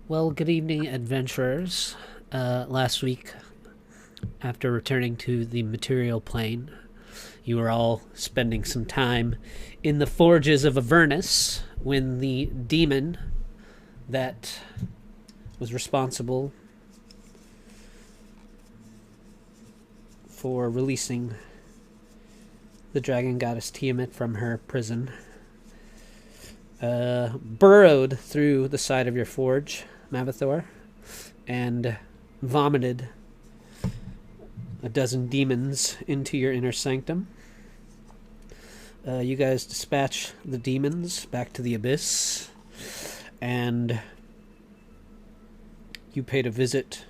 Well, good evening, adventurers. Last week, after returning to the material plane, you were all spending some time in the forges of Avernus when the demon that was responsible for releasing the dragon goddess Tiamat from her prison burrowed through the side of your forge, Mavathor, and vomited a dozen demons into your inner sanctum. You guys dispatch the demons back to the abyss, and you paid a visit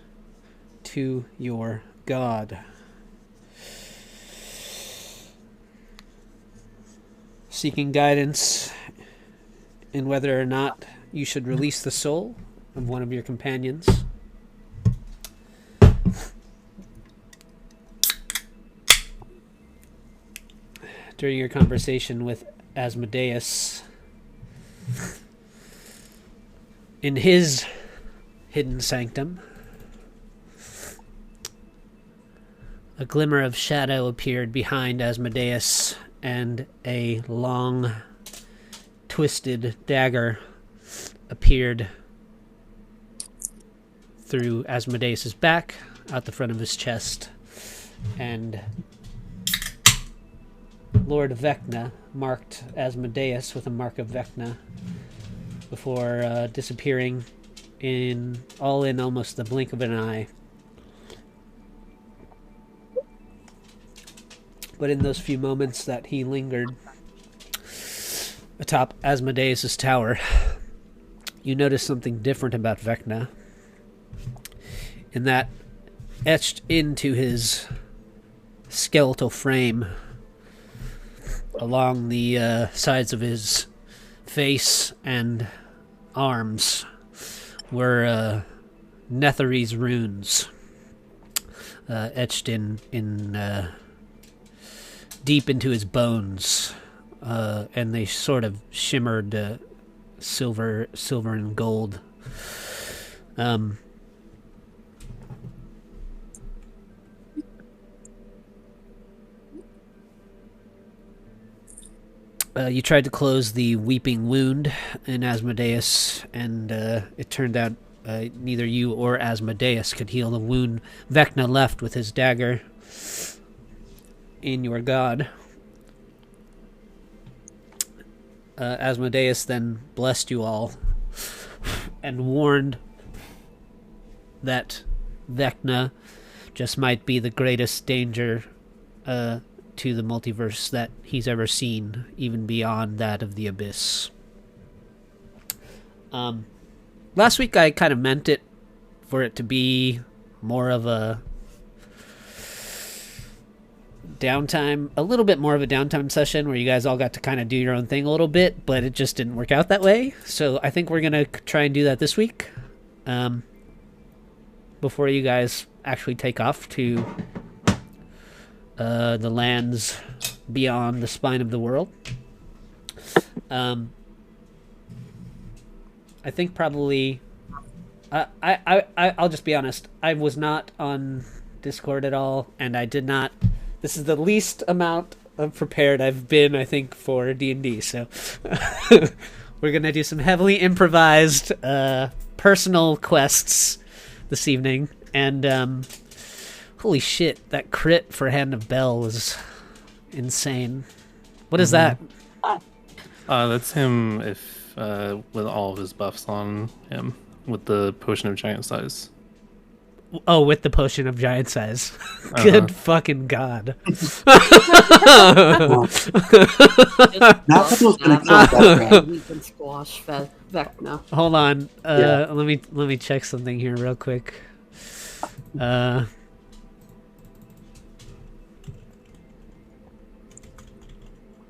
to your god. Seeking guidance in whether or not you should release the soul of one of your companions. During your conversation with Asmodeus, in his hidden sanctum, a glimmer of shadow appeared behind Asmodeus, and a long, twisted dagger appeared through Asmodeus's back, out the front of his chest, and Lord Vecna marked Asmodeus with a mark of Vecna before disappearing in almost the blink of an eye. But in those few moments that he lingered atop Asmodeus' tower, you notice something different about Vecna. In that, etched into his skeletal frame, along the sides of his face and arms, were Netherese runes, etched in deep into his bones, and they sort of shimmered silver and gold. You tried to close the weeping wound in Asmodeus, and it turned out neither you or Asmodeus could heal the wound Vecna left with his dagger in your god. Asmodeus then blessed you all and warned that Vecna just might be the greatest danger to the multiverse that he's ever seen, even beyond that of the abyss. Last week I kind of meant it for it to be more of a downtime, a little bit more of a downtime session where you guys all got to kind of do your own thing a little bit, but it just didn't work out that way. So I think we're going to try and do that this week, before you guys actually take off to the lands beyond the spine of the world. I think probably I'll just be honest, I was not on Discord at all, and I did not. This is the least amount of prepared I've been, I think, for D&D. So we're going to do some heavily improvised personal quests this evening. And holy shit, that crit for Hand of Bell was insane. What is that? That's him with all of his buffs on him with the potion of giant size. Oh, with the potion of giant size. Good fucking god. Now that was gonna kill that We can squash Vecna. Hold on. Let me check something here real quick.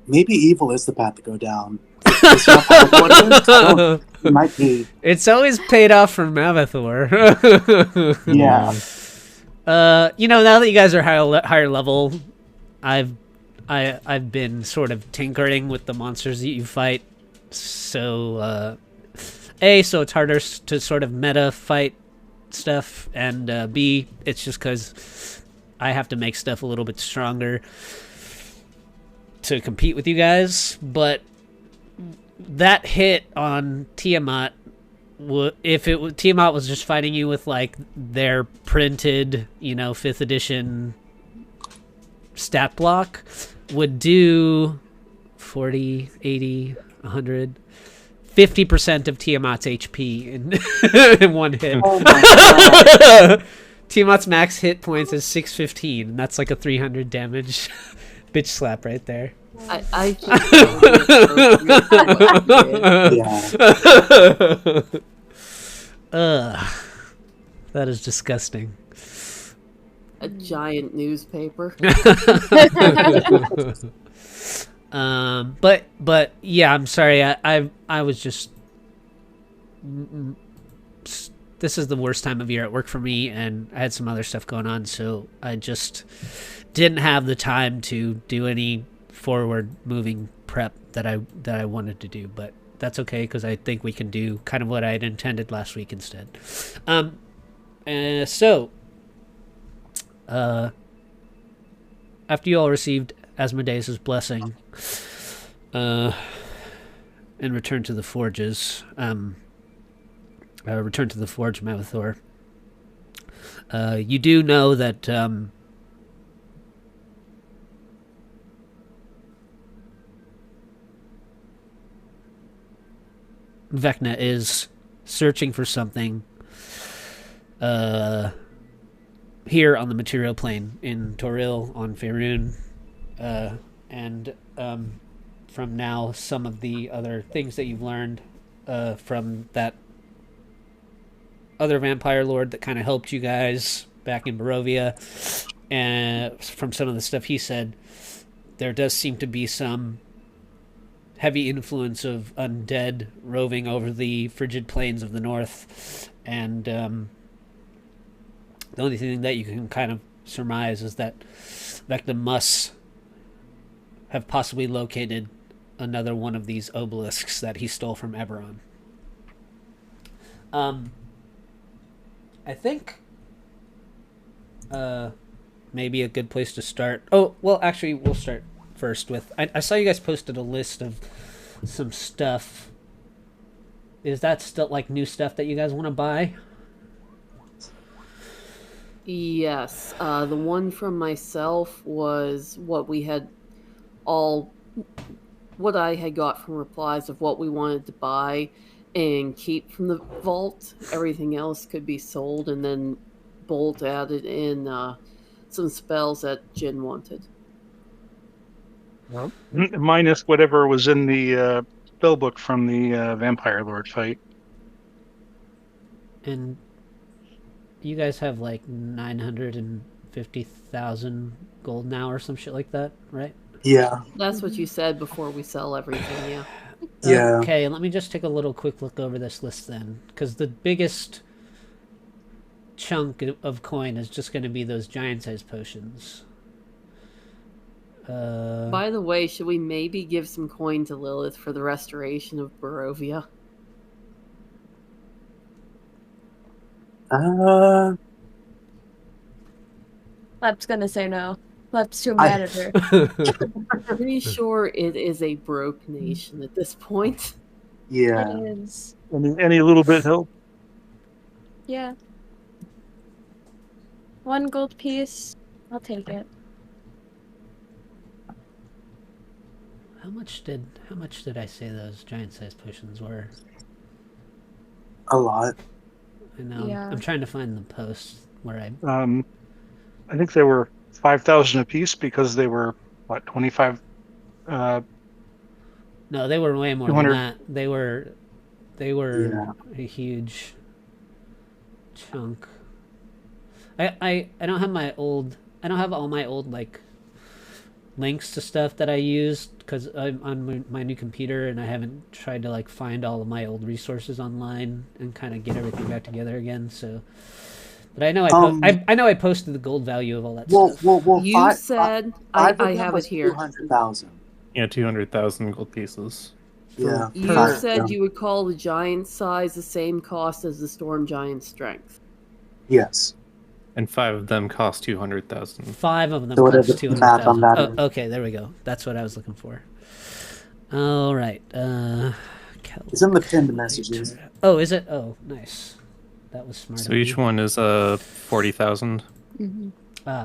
Maybe evil is the path to go down. It might be. It's always paid off for Mavathor. Yeah. Now that you guys are higher level, I've been sort of tinkering with the monsters that you fight. So A, so it's harder to sort of meta fight stuff, and B, it's just because I have to make stuff a little bit stronger to compete with you guys. But that hit on Tiamat, if Tiamat was just fighting you with like their printed, 5th edition stat block, would do 40, 80, 100, 50% of Tiamat's HP in one hit. Oh my god. Tiamat's max hit points is 615, and that's like a 300 damage bitch slap right there. I Yeah. That is disgusting. a giant newspaper. But yeah, I'm sorry. I was just. This is the worst time of year at work for me, and I had some other stuff going on, so I just didn't have the time to do any forward moving prep that I wanted to do. But that's okay, because I think we can do kind of what I had intended last week instead. After you all received Asmodeus' blessing and returned to the forges, returned to the forge met with Thor, you do know that Vecna is searching for something here on the material plane in Toril on Faerun, and from now some of the other things that you've learned from that other vampire lord that kind of helped you guys back in Barovia, and from some of the stuff he said, there does seem to be some heavy influence of undead roving over the frigid plains of the north, and the only thing that you can kind of surmise is that Vecna must have possibly located another one of these obelisks that he stole from Eberron. I think maybe a good place to start. Oh, well, actually, we'll start first with... I saw you guys posted a list of some stuff. Is that still, like, new stuff that you guys want to buy? Yes, the one from myself was what we had all, what I had got from replies of what we wanted to buy and keep from the vault. Everything else could be sold, and then Bolt added in some spells that Jin wanted. Well, minus whatever was in the spell book from the Vampire Lord fight. And you guys have like 950,000 gold now or some shit like that, right? Yeah. That's what you said before we sell everything, yeah. Yeah. Okay, let me just take a little quick look over this list then, because the biggest chunk of coin is just going to be those giant-sized potions. By the way, should we maybe give some coin to Lilith for the restoration of Barovia? Lep's gonna say no. Lep's too mad at her. I'm pretty sure it is a broke nation at this point. Yeah. It is. Any little bit help? Yeah. 1 gold piece. I'll take it. How much did I say those giant-sized potions were? A lot. I know. Yeah. I'm trying to find the post where I... I think they were 5,000 apiece because they were, what, 25? No, they were way more than 200. that. They were Yeah. a huge chunk. I don't have all my old like links to stuff that I used because I'm on my new computer and I haven't tried to like find all of my old resources online and kind of get everything back together again. So, but I know I posted the gold value of all that stuff. Well, You said I have it here. 200,000. Yeah, 200,000 gold pieces. Yeah. You Per- said you would call the giant size the same cost as the storm giant strength. Yes. And 5 of them cost 200,000. 5 of them So whatever cost the math on 200,000. that Oh, is. okay, there we go. That's what I was looking for. All right. It's in the pinned messages. Oh, is it? Oh, nice. That was smart. So of each me. one is 40,000. Mm-hmm.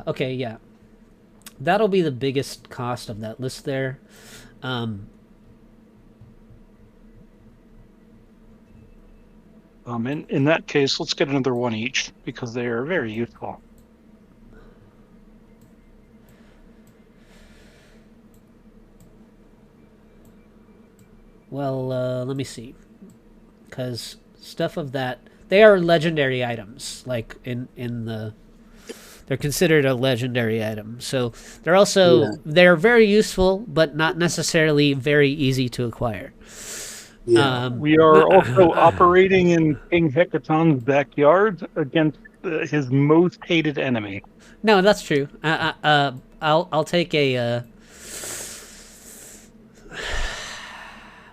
Okay, yeah. That'll be the biggest cost of that list there. In that case, let's get another one each because they are very useful. Well, let me see. Because stuff of that, they are legendary items. Like in the, they're considered a legendary item. So they're also they're very useful, but not necessarily very easy to acquire. Yeah. We are also operating in King Hecaton's backyard against his most hated enemy. No, that's true. I'll take a.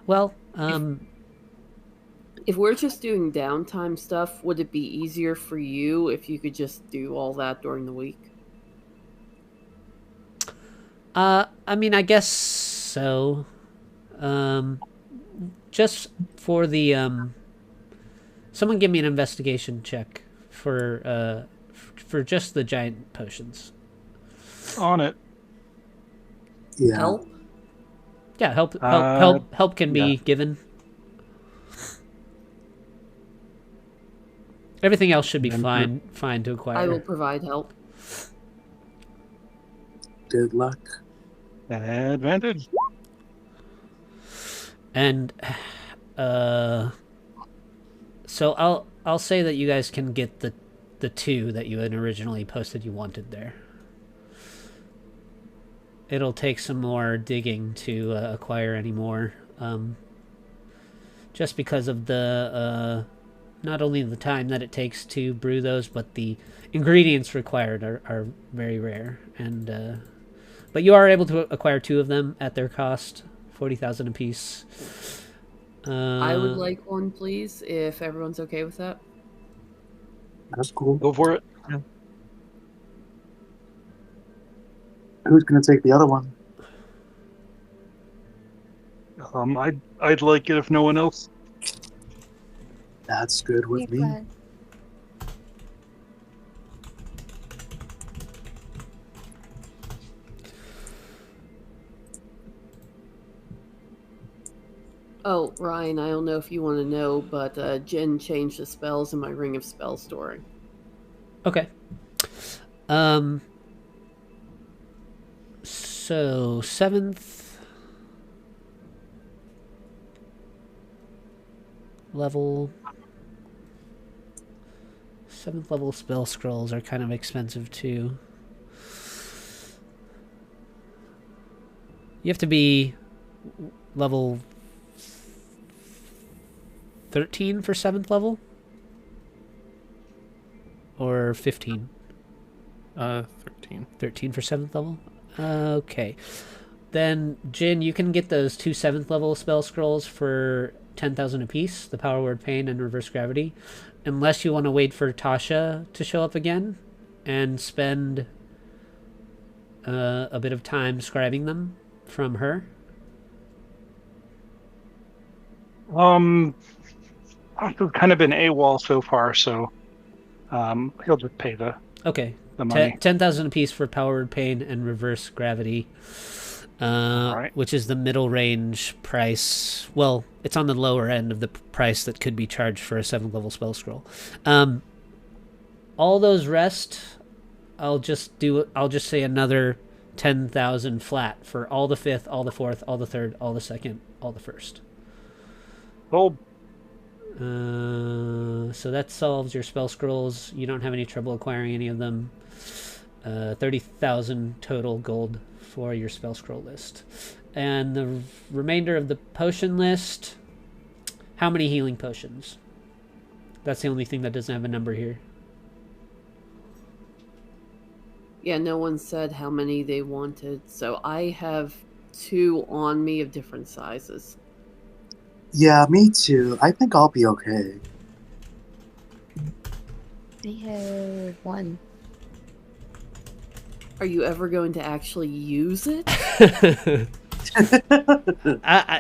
Well, If we're just doing downtime stuff, would it be easier for you if you could just do all that during the week? I mean, I guess so. Just for the someone give me an investigation check for just the giant potions. On it. Yeah. Help? Yeah, help can be given. Everything else should be fine to acquire. I will provide help. Good luck. Advantage. And so I'll say that you guys can get the 2 that you had originally posted you wanted there. It'll take some more digging to acquire any more, just because of the not only the time that it takes to brew those, but the ingredients required are very rare. And but you are able to acquire 2 of them at their cost, 40,000 apiece. I would like one, please, if everyone's okay with that. That's cool. Go for it. Who's gonna take the other one? I'd like it if no one else. That's good with me. Glad. Oh, Ryan, I don't know if you want to know, but Jen changed the spells in my Ring of Spell Storing. Okay. So 7th level. 7th level spell scrolls are kind of expensive too. You have to be level 13 for 7th level? Or 15? 13. 13 for 7th level? Okay. Then, Jin, you can get those 2 7th level spell scrolls for 10,000 apiece, the Power Word Pain and Reverse Gravity. Unless you want to wait for Tasha to show up again and spend a bit of time scribing them from her. I've kind of been AWOL so far, so he'll just pay the Okay. money. 10,000 apiece for Power Word Pain and Reverse Gravity. Right. Which is the middle range price. Well, it's on the lower end of the price that could be charged for a 7th level spell scroll. All those rest, I'll just say another 10,000 flat for all the 5th, all the 4th, all the 3rd, all the 2nd, all the 1st. Oh, So that solves your spell scrolls. You don't have any trouble acquiring any of them. 30,000 total gold for your spell scroll list. And the remainder of the potion list, how many healing potions? That's the only thing that doesn't have a number here. Yeah, no one said how many they wanted, so I have 2 on me of different sizes. Yeah, me too. I think I'll be okay. I have 1. Are you ever going to actually use it?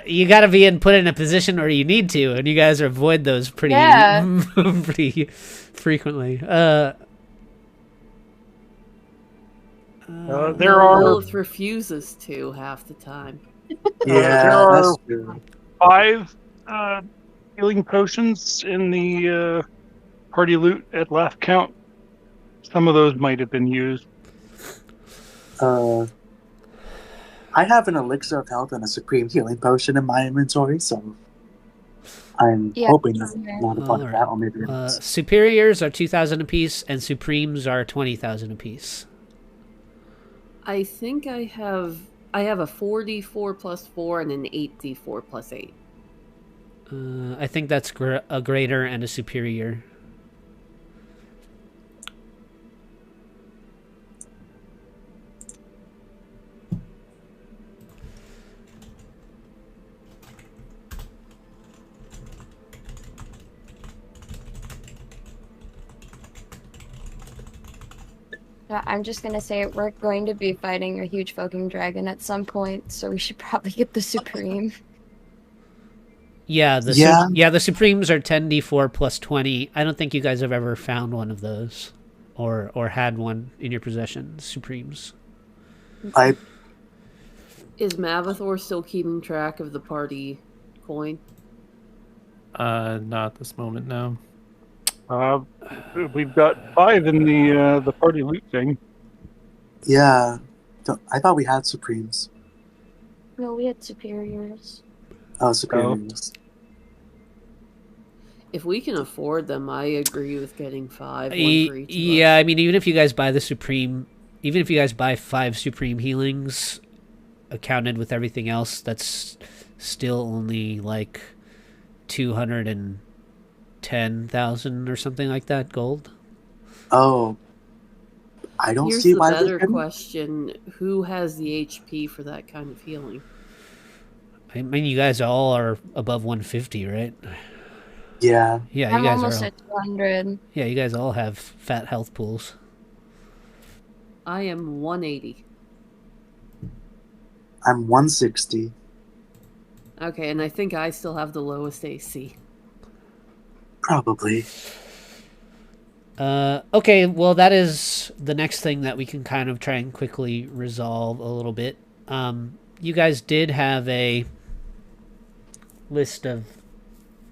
You got to be put in a position where you need to, and you guys avoid those pretty Yeah. pretty frequently. There No, are Lilith refuses to half the time. there Yeah, are that's true. 5 healing potions in the party loot at last count. Some of those might have been used. Uh, I have an elixir of health and a supreme healing potion in my inventory, so I'm Yeah. hoping it's not a bunch All of right. that, or maybe it is. Superiors are 2,000 apiece, and supremes are 20,000 apiece. I think I have a 4d4 plus 4 and an 8d4 plus 8. I think that's a greater and a superior. I'm just gonna say we're going to be fighting a huge fucking dragon at some point, so we should probably get the Supreme. Yeah, Yeah. the supremes are 10d4 plus 20. I don't think you guys have ever found one of those, or had one in your possession. Supremes. I Is Mavathor still keeping track of the party coin? Not at this moment, no. We've got 5 in the party loot thing. yeah. I thought we had supremes. No, we had superiors. Oh, superiors. If we can afford them, I agree with getting 5, one for each of Yeah, us. I mean, even if you guys buy the supreme, even if you guys buy 5 supreme healings, accounted with everything else, that's still only like 210,000 or something like that gold. Oh, I don't Here's see the why we better couldn't. question. Who has the HP for that kind of healing? I mean, you guys all are above 150, right? Yeah, Yeah, I'm you guys almost are. at 200. Yeah, you guys all have fat health pools. I am 180. I'm 160. Okay, and I think I still have the lowest AC. Probably. Okay, well, that is the next thing that we can kind of try and quickly resolve a little bit. You guys did have a list of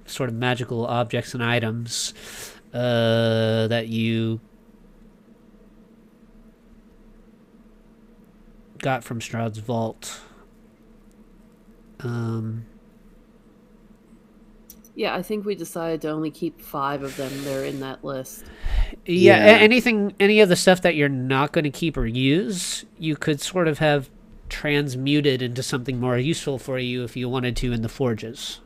sort of magical objects and items that you got from Strahd's vault. Yeah, I think we decided to only keep 5 of them. They're in that list. Yeah, Yeah. any of the stuff that you're not going to keep or use, you could sort of have transmuted into something more useful for you if you wanted to in the forges.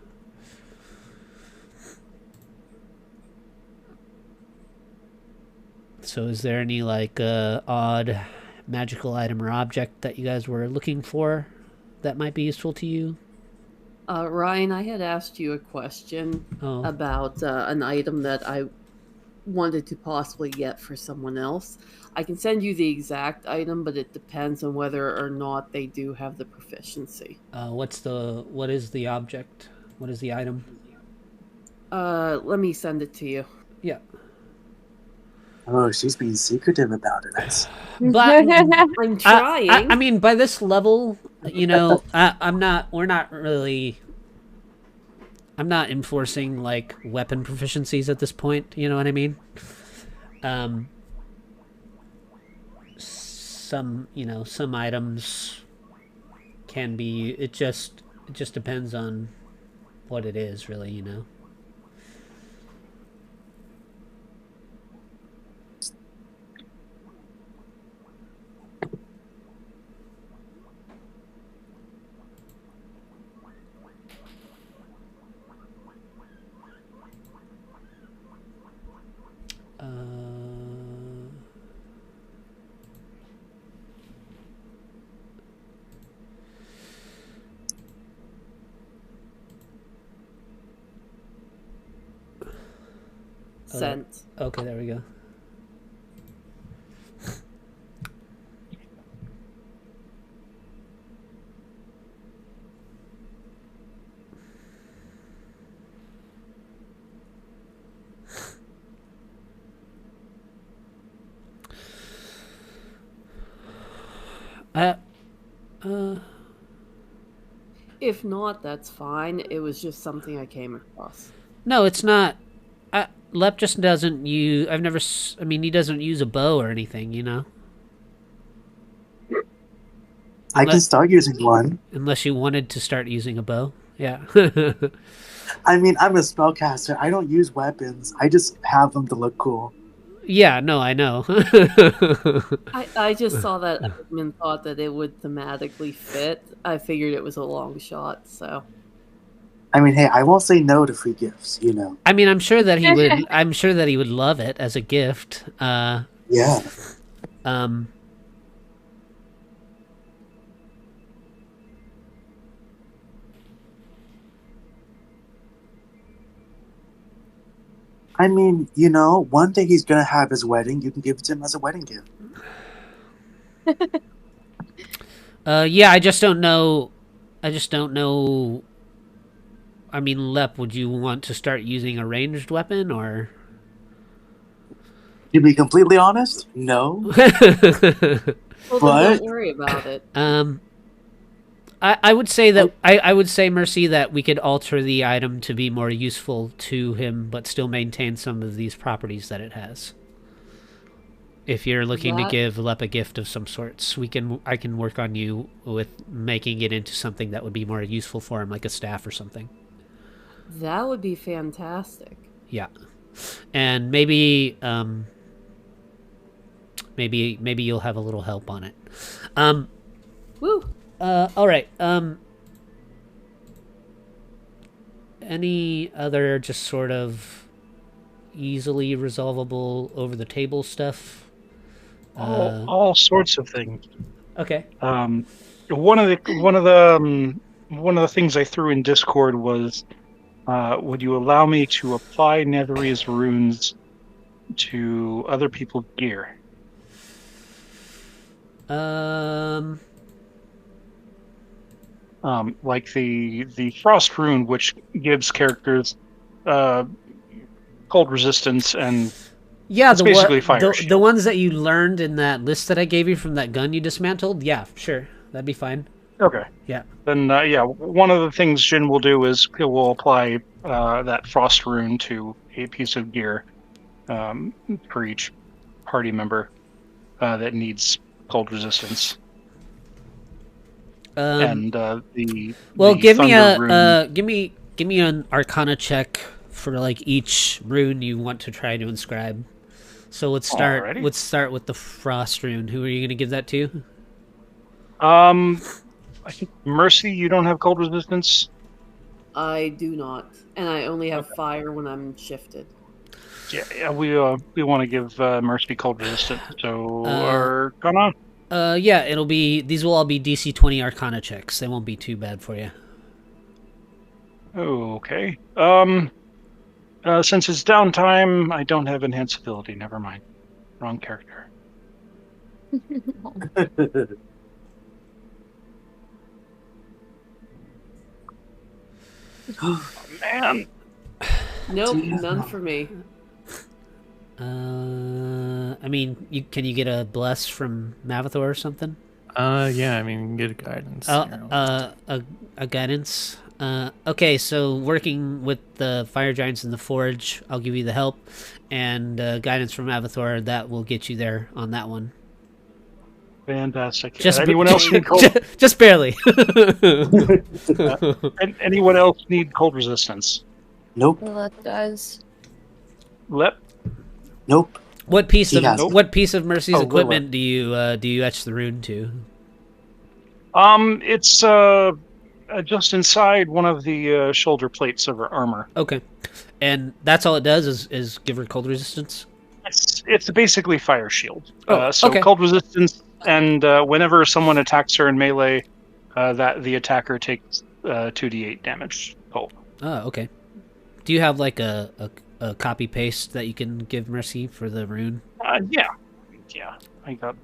So is there any like odd magical item or object that you guys were looking for that might be useful to you? Ryan, I had asked you a question Oh. about an item that I wanted to possibly get for someone else. I can send you the exact item, but it depends on whether or not they do have the proficiency. What is the object? What is the item? Let me send it to you. Yeah. Oh, she's being secretive about it. But I'm trying. I mean, by this level, you know, I'm not enforcing like weapon proficiencies at this point. You know what I mean? Some items can be. It just depends on what it is, really. You know. Scent. Okay, there we go. If not, that's fine. It was just something I came across. No, it's not. Lep just doesn't use. I've never. I mean, he doesn't use a bow or anything, you know. I can start using one. Unless you wanted to start using a bow, yeah. I mean, I'm a spellcaster. I don't use weapons. I just have them to look cool. Yeah, no, I know. I just saw that and thought that it would thematically fit. I figured it was a long shot, so. I mean, hey, I won't say no to free gifts, you know. I mean, I'm sure that he would. I'm sure that he would love it as a gift. Yeah. I mean, you know, one day he's gonna have his wedding. You can give it to him as a wedding gift. Yeah, I just don't know. I mean, Lep, would you want to start using a ranged weapon, or? To be completely honest, no. Well, then don't worry about it. I would say that I would say, Mercy, that we could alter the item to be more useful to him, but still maintain some of these properties that it has. If you're looking to give Lep a gift of some sorts, I can work on you with making it into something that would be more useful for him, like a staff or something. That would be fantastic. Yeah, and maybe maybe you'll have a little help on it. Woo. All right. Any other just sort of easily resolvable over the table stuff? All sorts of things. Okay. One of the things I threw in Discord was, would you allow me to apply Netherese runes to other people's gear? Like the frost rune, which gives characters cold resistance, and it's basically fire shield. The ones that you learned in that list that I gave you from that gun you dismantled, yeah, sure, that'd be fine. Okay. Yeah. Then one of the things Jin will do is we'll apply that frost rune to a piece of gear for each party member that needs cold resistance. And give me an Arcana check for like each rune you want to try to inscribe. So let's start with the frost rune. Who are you going to give that to? I think Mercy, you don't have cold resistance. I do not, and I only have fire when I'm shifted. Yeah, we want to give Mercy cold resistance. So Arcana. Yeah, these will all be DC 20 Arcana checks. They won't be too bad for you. Okay. Since it's downtime, I don't have enhanced ability. Never mind. Wrong character. Oh, man. Nope, none for me. I mean, can you get a bless from Mavathor or something? Yeah, I mean, get a guidance. A guidance. Okay, so working with the fire giants in the forge, I'll give you the help, and guidance from Mavathor, that will get you there on that one. Fantastic. Anyone else need cold? Just barely. Anyone else need cold resistance? Nope. Lep does. Lep? Nope. What piece of Mercy's equipment do you etch the rune to? It's just inside one of the shoulder plates of her armor. Okay, and that's all it does is give her cold resistance. It's basically fire shield. So okay. Cold resistance, and whenever someone attacks her in melee, that the attacker takes 2d8 damage cold. Oh, okay. Do you have like a a copy paste that you can give Mercy for the rune? Yeah. I got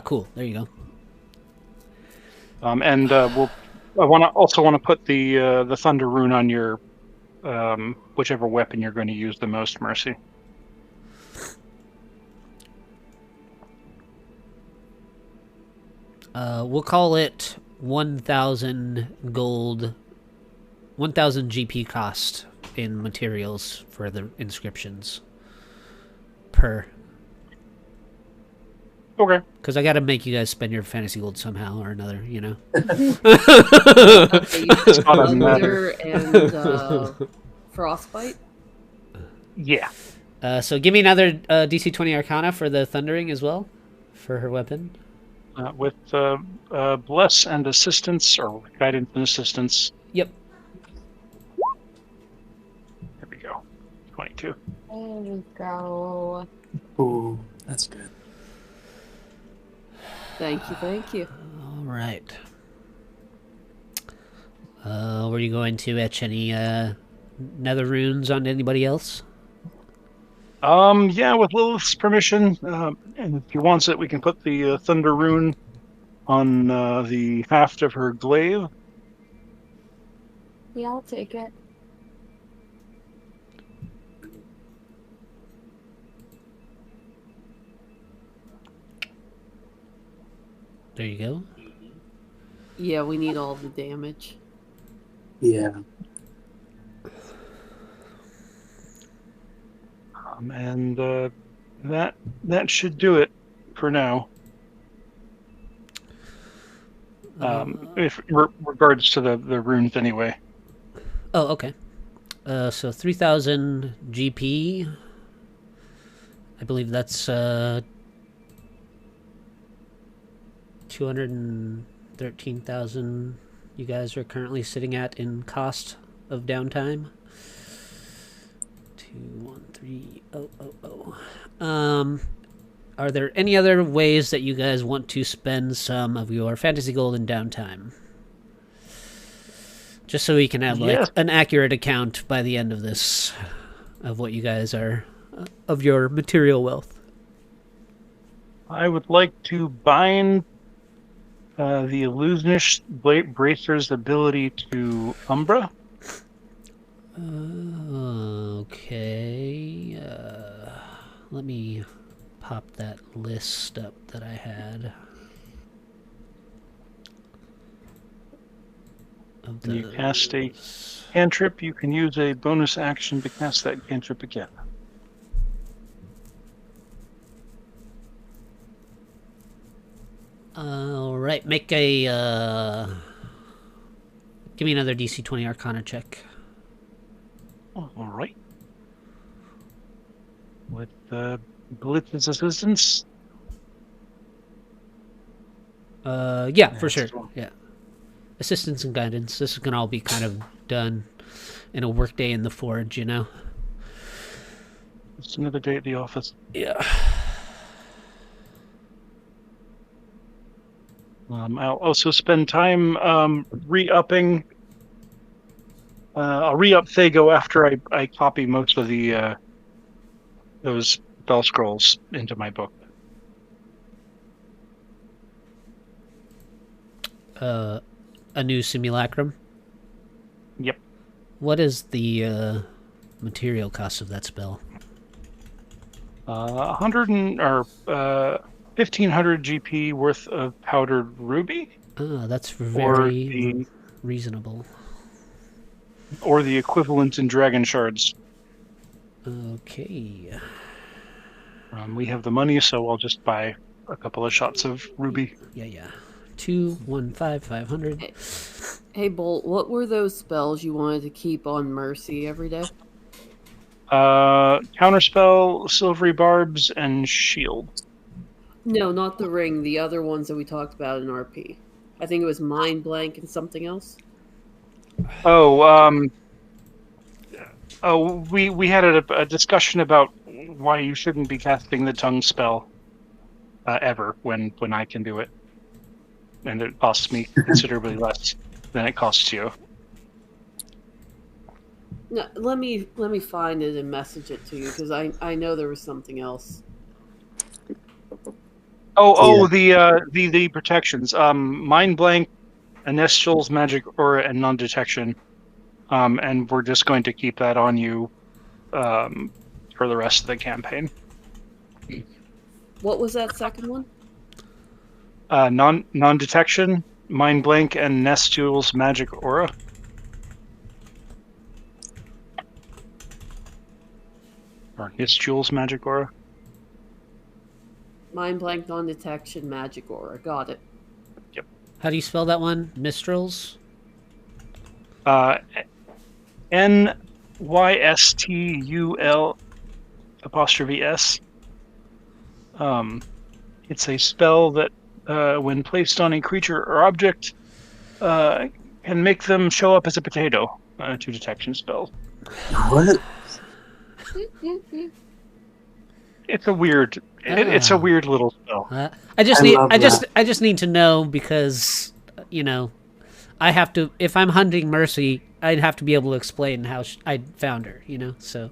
Cool. There you go. and I also want to put the thunder rune on your whichever weapon you're going to use the most, Mercy. We'll call it 1,000 gold, 1,000 GP cost in materials for the inscriptions per. Okay. Because I got to make you guys spend your fantasy gold somehow or another, you know. Okay, you not a thunder and frostbite. Yeah. So give me another DC 20 Arcana for the thundering as well, for her weapon. With bless and assistance, or guidance and assistance. Yep. There we go. 22. There we go. Ooh, that's good. Thank you. All right. Were you going to etch any nether runes on anybody else? Yeah, with Lilith's permission, and if he wants it, we can put the thunder rune on the haft of her glaive. Yeah, I'll take it. There you go. Yeah, we need all the damage. Yeah. And that should do it for now. If regards to the runes, anyway. Oh, okay. So 3,000 GP. I believe that's 213,000 you guys are currently sitting at in cost of downtime. 213,000. Are there any other ways that you guys want to spend some of your fantasy gold in downtime? Just so we can have an accurate account by the end of this of what you guys are of your material wealth. I would like to bind the illusionist bracer's ability to Umbra. Okay. Let me pop that list up that I had. When you cast a cantrip, you can use a bonus action to cast that cantrip again. All right, make a give me another DC 20 Arcana check. All right. With Blitz's assistance. Yeah, for sure. Yeah, assistance and guidance. This is gonna all be kind of done in a workday in the forge, you know. It's another day at the office. Yeah. I'll also spend time re-upping. I'll re-up Thago after I copy most of the those spell scrolls into my book. A new simulacrum. Yep. What is the material cost of that spell? 1,500 GP worth of powdered ruby. That's very reasonable. Or the equivalent in dragon shards. Okay. We have the money, so I'll just buy a couple of shots of ruby. Yeah. 500. Hey, Bolt, what were those spells you wanted to keep on Mercy every day? Counterspell, silvery barbs, and shield. No, not the ring. The other ones that we talked about in RP. I think it was Mind Blank and something else. We had a discussion about why you shouldn't be casting the tongue spell ever when I can do it, and it costs me considerably less than it costs you. No, let me find it and message it to you because I know there was something else. The protections. Mind blank, Anestal's magic aura, and non-detection. And we're just going to keep that on you for the rest of the campaign. What was that second one? Non-detection, mind blank, and Nestul's magic aura. Or Nestul's magic aura. Mind blank, non-detection, magic aura. Got it. Yep. How do you spell that one? Mistrals? Nystul''S. It's a spell that, when placed on a creature or object, can make them show up as a potato. 2 detection spells. What? It's a weird. It's a weird little spell. I just need to know because I have to. If I'm hunting Mercy, I'd have to be able to explain how I found her. So.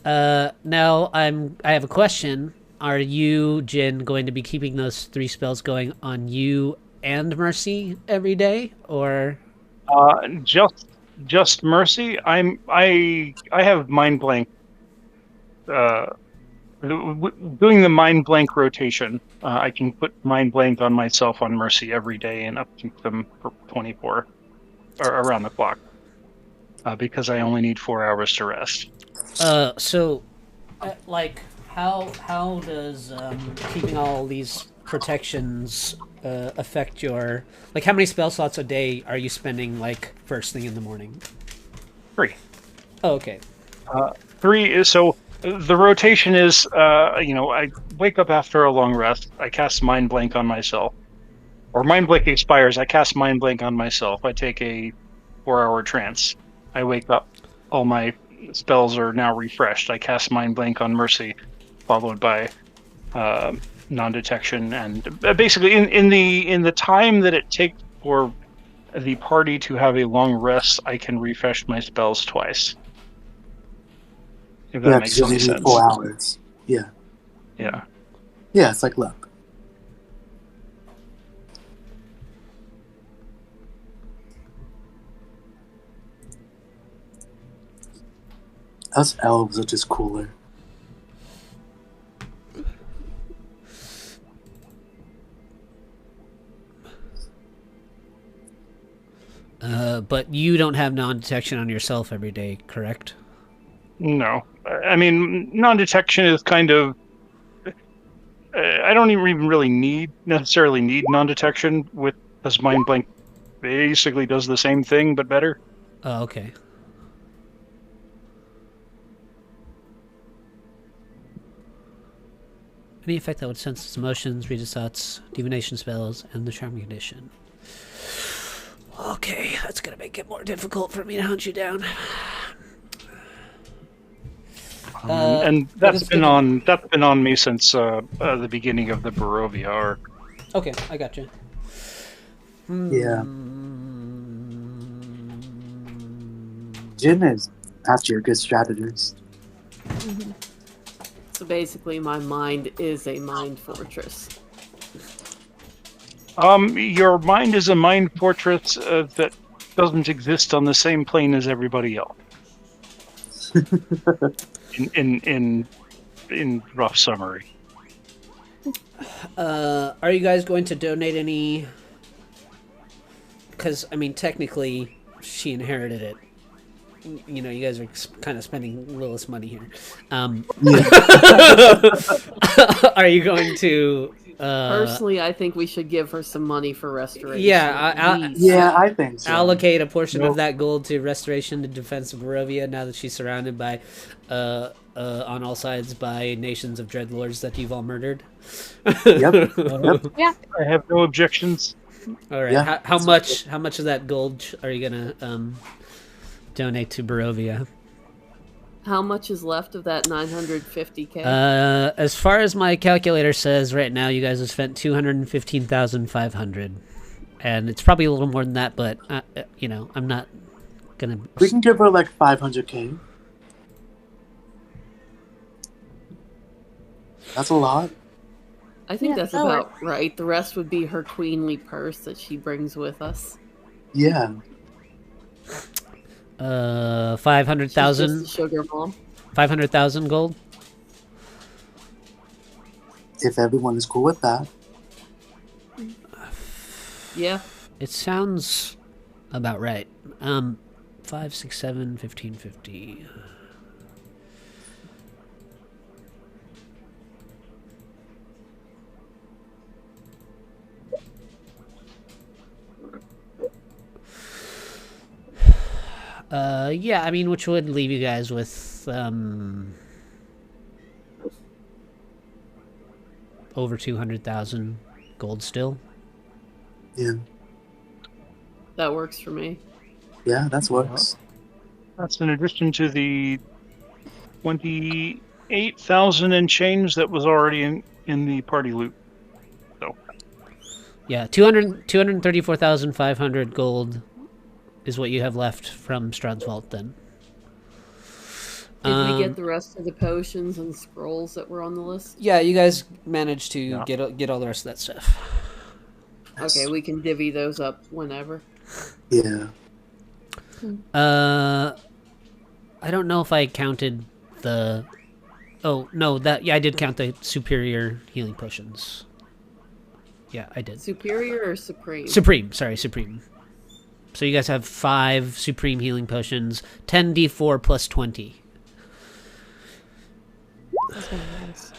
Now I have a question. Are you, Jin, going to be keeping those 3 spells going on you and Mercy every day, or? Just Mercy. I have mind blank. Doing the mind blank rotation. I can put mind blank on myself on Mercy every day and upkeep them for 24 or around the clock. Because I only need 4 hours to rest. So, how does keeping all these protections affect your how many spell slots a day are you spending first thing in the morning? 3. Oh, okay. 3 is so the rotation is I wake up after a long rest. I cast mind blank on myself, or mind blank expires. I cast mind blank on myself. I take a 4-hour trance. I wake up. All my spells are now refreshed. I cast mind blank on Mercy, followed by non-detection, and basically in the time that it takes for the party to have a long rest, I can refresh my spells twice. If that makes any sense. 4 hours. Yeah. Yeah. Yeah, it's like luck. Us elves are just cooler. But you don't have non-detection on yourself every day, correct? No. I mean, non-detection is kind of... I don't even really necessarily need non-detection because Mind Blank basically does the same thing, but better. Oh, okay. Any effect that would sense its emotions, read its thoughts, divination spells, and the charming condition. Okay, that's gonna make it more difficult for me to hunt you down. And that's been on me since the beginning of the Barovia arc. Okay, I got you. Yeah. Jin is actually a good strategist. Mm-hmm. So basically, my mind is a mind fortress. Your mind is a mind fortress that doesn't exist on the same plane as everybody else. in rough summary. Are you guys going to donate any? Because I mean, technically, she inherited it. You know, you guys are kind of spending Lilith's money here. Are you going to? Personally, I think we should give her some money for restoration. Yeah, I think so. Allocate a portion of that gold to restoration and defense of Barovia. Now that she's surrounded by, on all sides by nations of dreadlords that you've all murdered. Yep. Yeah. I have no objections. All right. Yeah. How much of that gold are you gonna donate to Barovia? How much is left of that 950k? As far as my calculator says, right now you guys have spent 215,500, and it's probably a little more than that. But you know, I'm not gonna. We can give her like 500k. That's a lot. I think Yeah, that's that'll about right. The rest would be her queenly purse that she brings with us. Yeah. 500,000. She's just a sugar mom. 500,000 gold. If everyone is cool with that. Yeah. It sounds about right. 5, 6, 7, 15, 50. Yeah, I mean, which would leave you guys with over 200,000 gold still. Yeah. That works for me. Yeah, that works. That's in addition to the 28,000 and change that was already in the party loot. So Yeah, 234,500 gold is what you have left from Strahd's vault then. Did we get the rest of the potions and scrolls that were on the list? Yeah, you guys managed to Yeah. get all the rest of that stuff. Okay, we can divvy those up whenever. Yeah. I don't know if I counted the. Oh no, I did count the superior healing potions. Yeah, I did. Superior or supreme? Supreme, sorry, supreme. So you guys have 5 supreme healing potions, 10d4 plus 20. That's gonna be nice.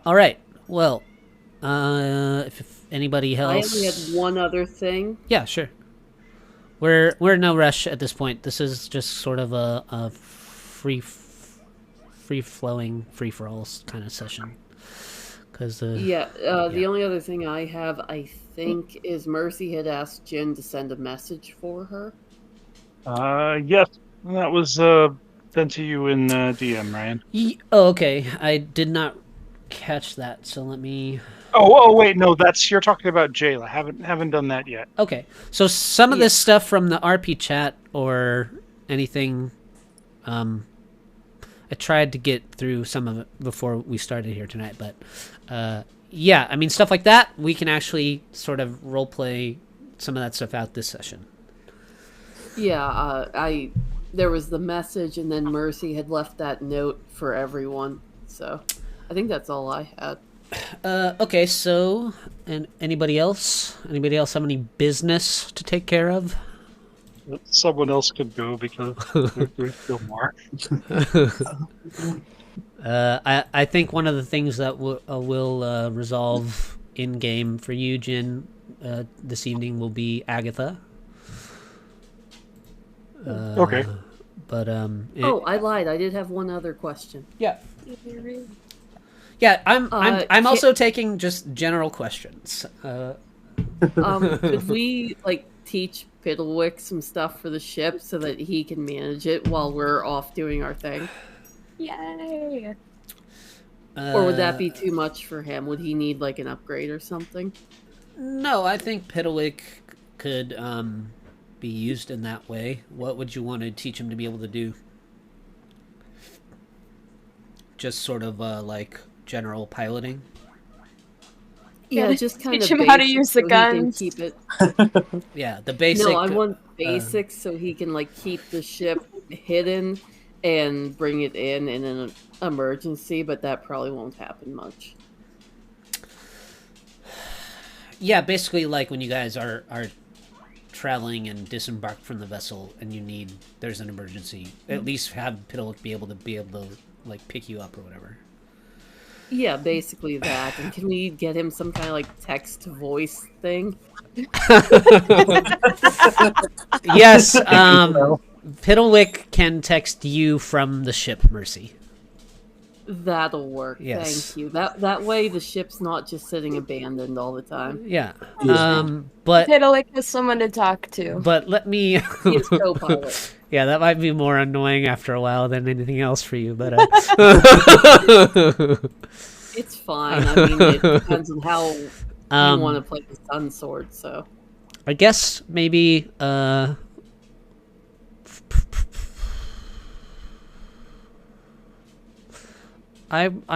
All right. Well, if anybody I else, only had one other thing. yeah, sure. We're in no rush at this point. This is just sort of a free flowing, free for all kind of session. Because The only other thing I have, I think, is Mercy had asked Jin to send a message for her. yes, that was sent to you in DM, Ryan. okay. I did not catch that, so let me. Oh, wait, no, you're talking about Jayla. Haven't done that yet. Okay, so some of this stuff from the RP chat or anything, I tried to get through some of it before we started here tonight, but yeah, I mean, stuff like that, we can actually sort of roleplay some of that stuff out this session. Yeah, there was the message, and then Mercy had left that note for everyone. So I think that's all I had. Okay, so, and anybody else? Anybody else have any business to take care of? Someone else could go because there's still more. I think one of the things that will resolve in game for you, Jin, this evening will be Agatha. Okay. But I lied. I did have one other question. yeah, I'm also taking just general questions. Could we teach Piddlewick some stuff for the ship so that he can manage it while we're off doing our thing? Yay! Or would that be too much for him? Would he need an upgrade or something? No, I think Piddlewick could be used in that way. What would you want to teach him to be able to do? Just sort of general piloting. Yeah, just kind of teach him how to use the guns. Keep it. Yeah, the basic. No, I want basics so he can keep the ship hidden and bring it in an emergency, but that probably won't happen much. Yeah, basically when you guys are traveling and disembarked from the vessel and there's an emergency, at least have Piddlewick be able to pick you up or whatever. Yeah, basically that. And can we get him some kind of text to voice thing? Yes, Piddlewick can text you from the ship, Mercy. That'll work. Yes. Thank you. That way the ship's not just sitting abandoned all the time. Yeah. But Piddlewick has someone to talk to. But let me. He's co-pilot. Yeah, that might be more annoying after a while than anything else for you, but it's fine. I mean, it depends on how you want to play the Sun Sword. So I guess maybe I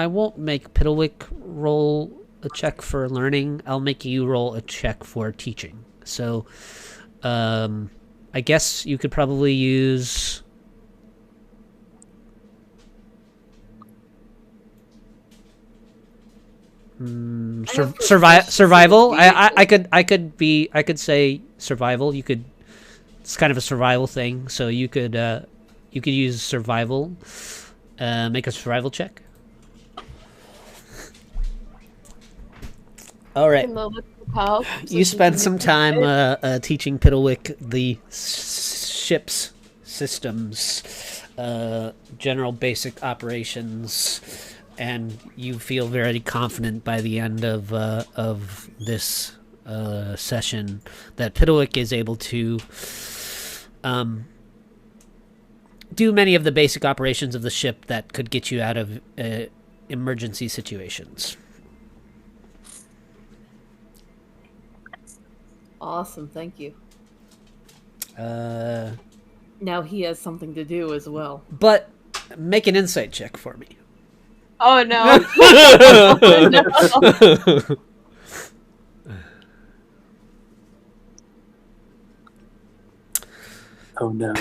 won't make Piddlewick roll a check for learning. I'll make you roll a check for teaching. So, I guess you could probably use. Survival. I could say survival. You could. It's kind of a survival thing. So you could use survival. Make a survival check. All right. You spend some time teaching Piddlewick the ship's systems, general basic operations, and you feel very confident by the end of this session that Piddlewick is able to do many of the basic operations of the ship that could get you out of emergency situations. Awesome, thank you. Now he has something to do as well. But make an insight check for me. Oh no. Oh, no. Oh no.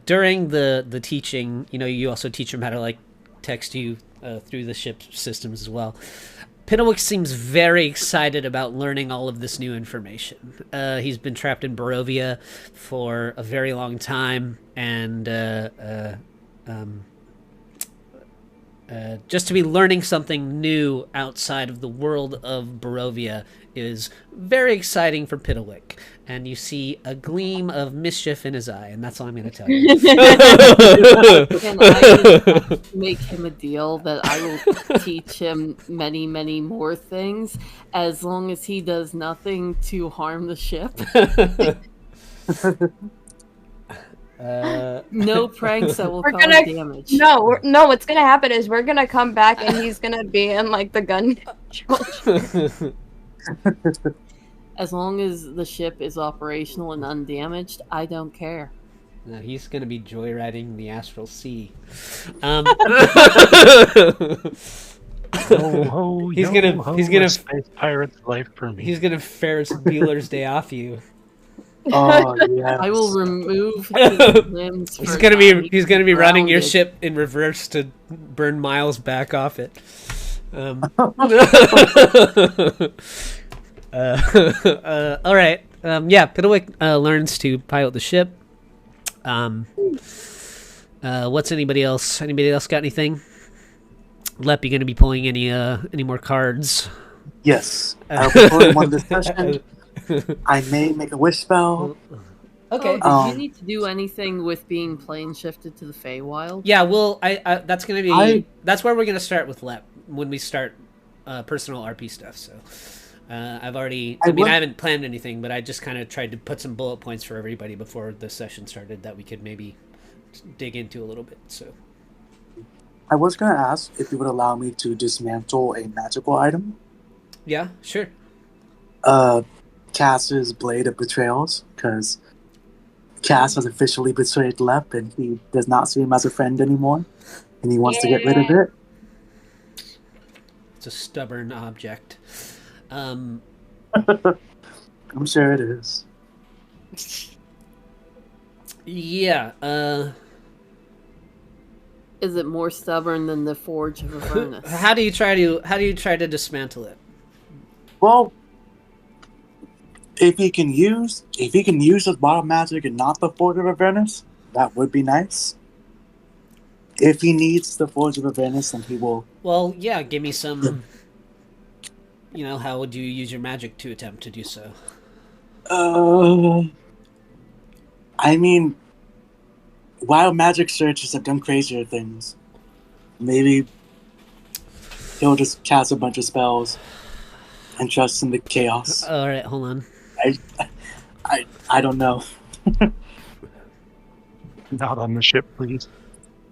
During the teaching, you also teach him how to text you through the ship systems as well. Piddlewick seems very excited about learning all of this new information. He's been trapped in Barovia for a very long time, and just to be learning something new outside of the world of Barovia is very exciting for Piddlewick. And you see a gleam of mischief in his eye, and that's all I'm going to tell you. Can I make him a deal that I will teach him many, many more things as long as he does nothing to harm the ship? No pranks that will cause damage. No, what's going to happen is we're going to come back and he's going to be in the gun control. As long as the ship is operational and undamaged, I don't care. No, he's going to be joyriding the astral sea. He's gonna space pirate's life for me. He's gonna Ferris Bueller's Day Off you. Oh yes. I will remove his limbs. He's gonna be running your ship in reverse to burn miles back off it. All right. Piddlewick learns to pilot the ship. What's anybody else? Anybody else got anything? Lep, you going to be pulling any more cards? Yes. I'll be pulling one this session. I may make a wish spell. Okay. Did you need to do anything with being plane shifted to the Feywild? Yeah, well, that's going to be... That's where we're going to start with Lep, when we start personal RP stuff, so... I've already... I haven't planned anything, but I just kind of tried to put some bullet points for everybody before the session started that we could maybe dig into a little bit, so... I was going to ask if you would allow me to dismantle a magical item. Yeah, sure. Cass's Blade of Betrayals, because Cass has officially betrayed Lep, and he does not see him as a friend anymore, and he wants to get rid of it. It's a stubborn object. I'm sure it is. Yeah. Is it more stubborn than the Forge of Avernus? How do you try to dismantle it? Well, if he can use his bottle magic and not the Forge of Avernus, that would be nice. If he needs the Forge of Avernus, then he will. Well, yeah. Give me some. How would you use your magic to attempt to do so? I mean, wild magic searches have done crazier things. Maybe he'll just cast a bunch of spells and trust in the chaos. All right, hold on. I don't know. Not on the ship, please.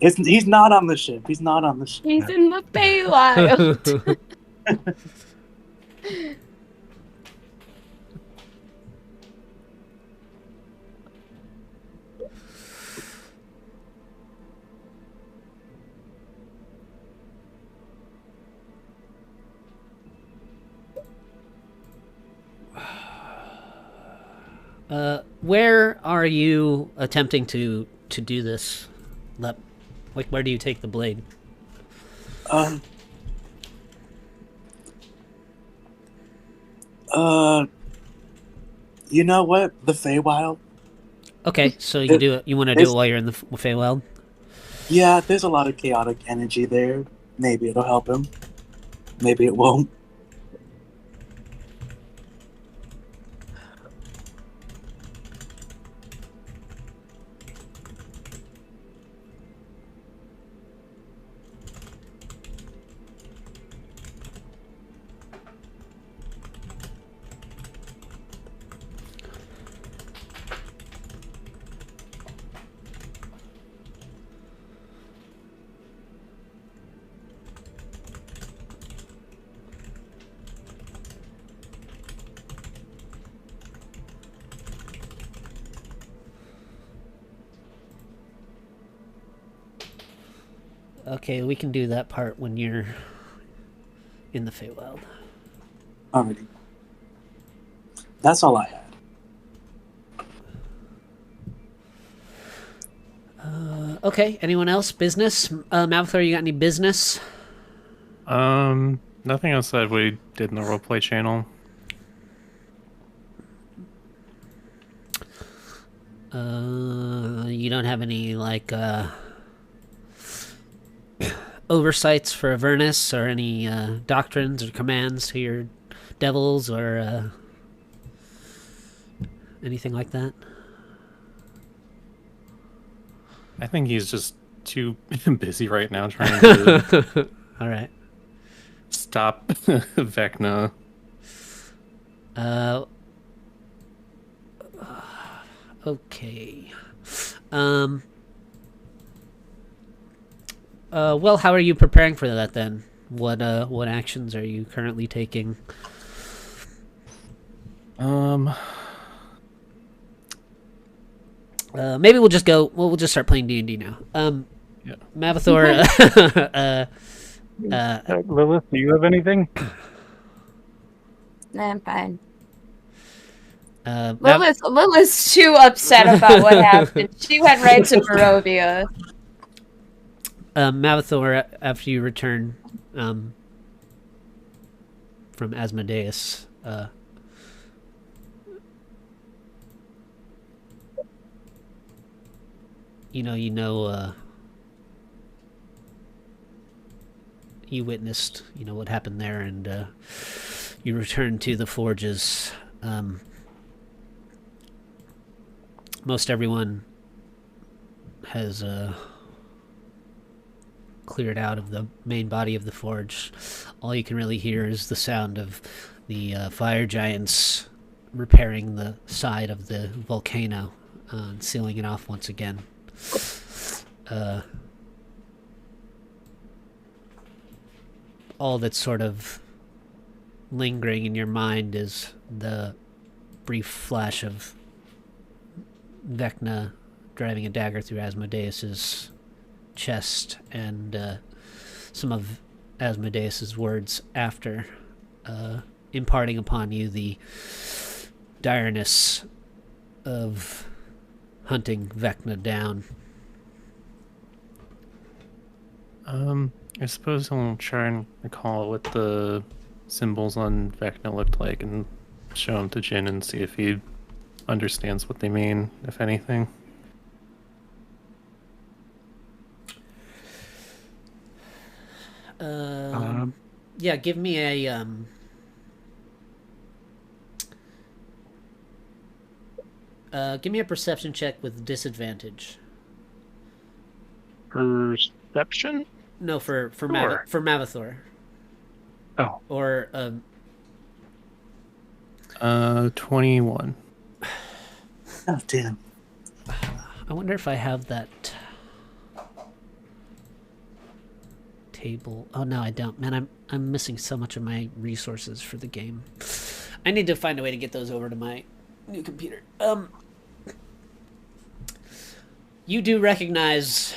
He's not on the ship. He's not on the ship. He's in the Feywild. Where are you attempting to do this? Like, where do you take the blade? Um. You know what? The Feywild. Okay, so you do it. You want to do it while you're in the Feywild? Yeah, there's a lot of chaotic energy there. Maybe it'll help him. Maybe it won't. Okay, we can do that part when you're in the Feywild. Alrighty. That's all I had. Okay, anyone else? Business? Malthor, you got any business? Nothing outside what we did in the roleplay channel. You don't have any, like, oversights for Avernus or any doctrines or commands to your devils or anything like that? I think he's just too busy right now trying to All right. stop Vecna. Okay. Well, how are you preparing for that then? What actions are you currently taking? Maybe we'll just go. Well, we'll just start playing D&D now. Yeah. Mavathor. Lilith, do you have anything? Nah, I'm fine. Mav- Lilith's too upset about what happened. She went right to Barovia. Mavathor, after you return from Asmodeus, you witnessed, what happened there, and you returned to the forges. Most everyone has cleared out of the main body of the forge. All you can really hear is the sound of the fire giants repairing the side of the volcano and sealing it off once again. All that's sort of lingering in your mind is the brief flash of Vecna driving a dagger through Asmodeus's chest and some of Asmodeus's words after, imparting upon you the direness of hunting Vecna down. I suppose I'll try and recall what the symbols on Vecna looked like and show them to Jin and see if he understands what they mean, if anything. Yeah, give me a perception check with disadvantage. Perception? No, for Sure. Mavathor. Oh. Or 21. Oh, damn. I wonder if I have that table. Oh no, I don't. Man, I'm missing so much of my resources for the game. I need to find a way to get those over to my new computer. You do recognize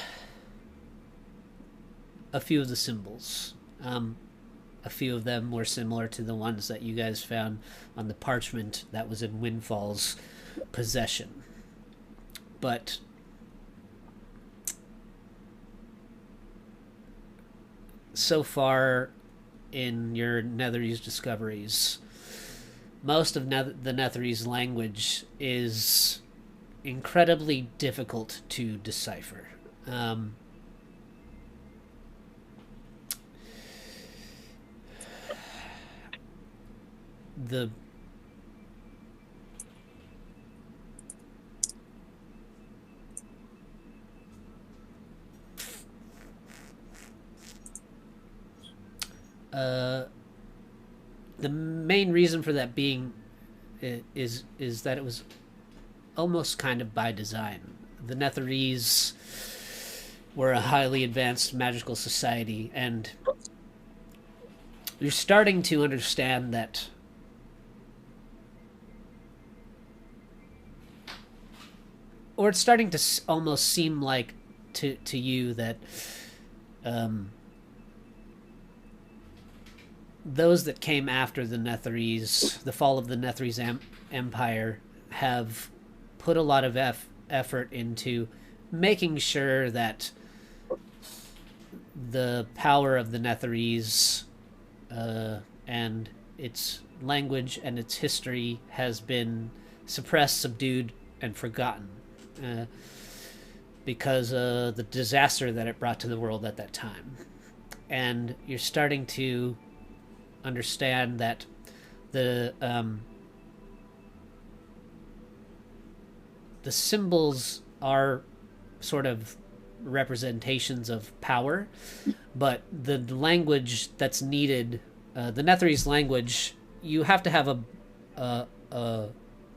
a few of the symbols. A few of them were similar to the ones that you guys found on the parchment that was in Windfall's possession. But so far in your Netherese discoveries, most of the Netherese language is incredibly difficult to decipher. The main reason for that being is that it was almost kind of by design. The Netherese were a highly advanced magical society, and you're starting to understand that or it's starting to almost seem like to you that those that came after the Netherese, the fall of the Netherese Empire, have put a lot of effort into making sure that the power of the Netherese and its language and its history has been suppressed, subdued, and forgotten because of the disaster that it brought to the world at that time. And you're starting to understand that the symbols are sort of representations of power, but the language that's needed, the Netherese language, you have to have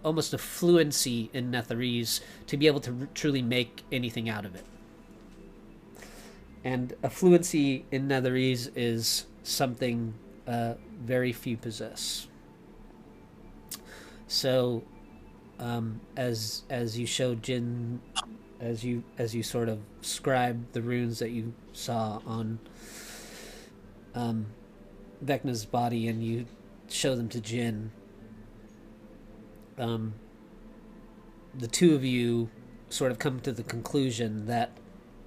almost a fluency in Netherese to be able to truly make anything out of it. And a fluency in Netherese is something very few possess. So, as you showed Jin, as you sort of scribed the runes that you saw on Vecna's body, and you show them to Jin, the two of you sort of come to the conclusion that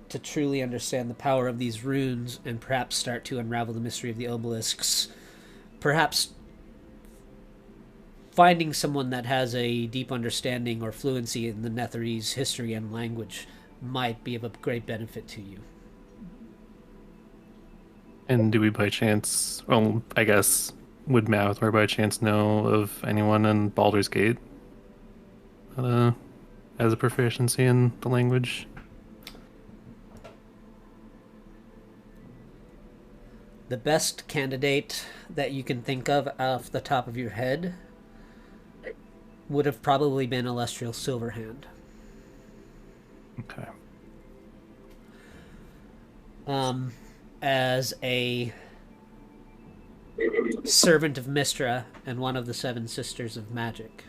to truly understand the power of these runes and perhaps start to unravel the mystery of the obelisks, perhaps finding someone that has a deep understanding or fluency in the Netherese history and language might be of a great benefit to you. And do we by chance, well, I guess, would Mouthware by chance know of anyone in Baldur's Gate that has a proficiency in the language? The best candidate that you can think of off the top of your head would have probably been Illustrial Silverhand. Okay. As a servant of Mystra and one of the Seven Sisters of Magic.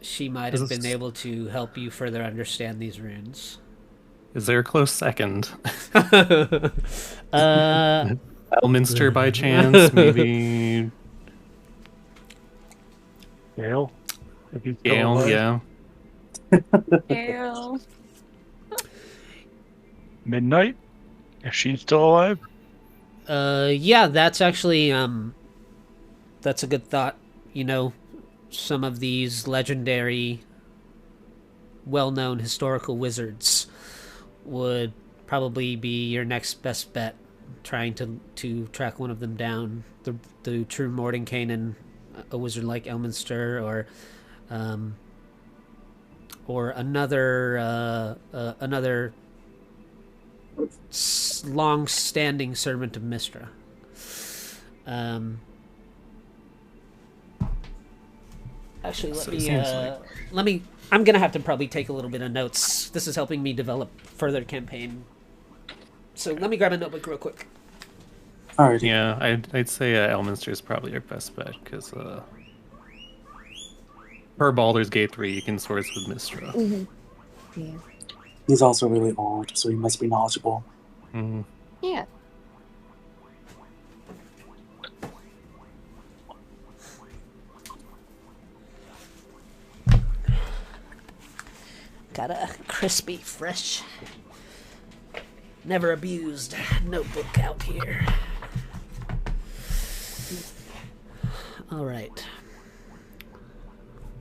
She might have been able to help you further understand these runes. Is there a close second? Elminster by chance? Maybe Gale? Gale, yeah. Ew. Midnight? Is she still alive? Yeah, that's actually, that's a good thought. You know, some of these legendary, well-known historical wizards would probably be your next best bet, trying to track one of them down. The true Mordenkainen, a wizard like Elminster, or another long-standing servant of Mystra. Actually, let me. I'm gonna have to probably take a little bit of notes. This is helping me develop further campaign. So let me grab a notebook real quick. All right. Yeah, I'd say Elminster is probably your best bet, because per Baldur's Gate 3, you can source with Mystra. Mm-hmm. Yeah. He's also really old, so he must be knowledgeable. Mm-hmm. Yeah. Got a crispy, fresh, never abused notebook out here. All right.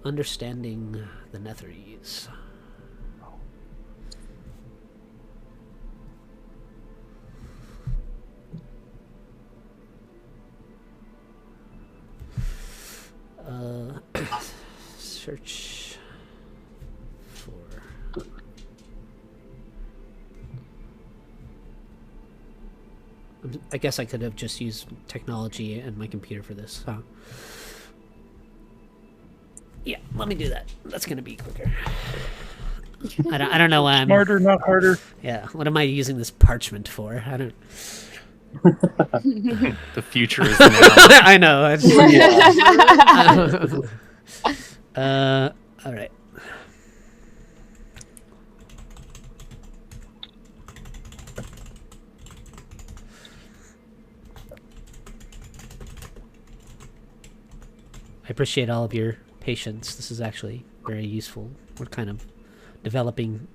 Understanding the Netherese. Search for I guess I could have just used technology and my computer for this, huh? Yeah, let me do that. That's gonna be quicker. I don't know why I'm Smarter, not harder. Yeah, what am I using this parchment for? I don't. The future is now. I know. I just, all right. I appreciate all of your patience. This is actually very useful. We're kind of developing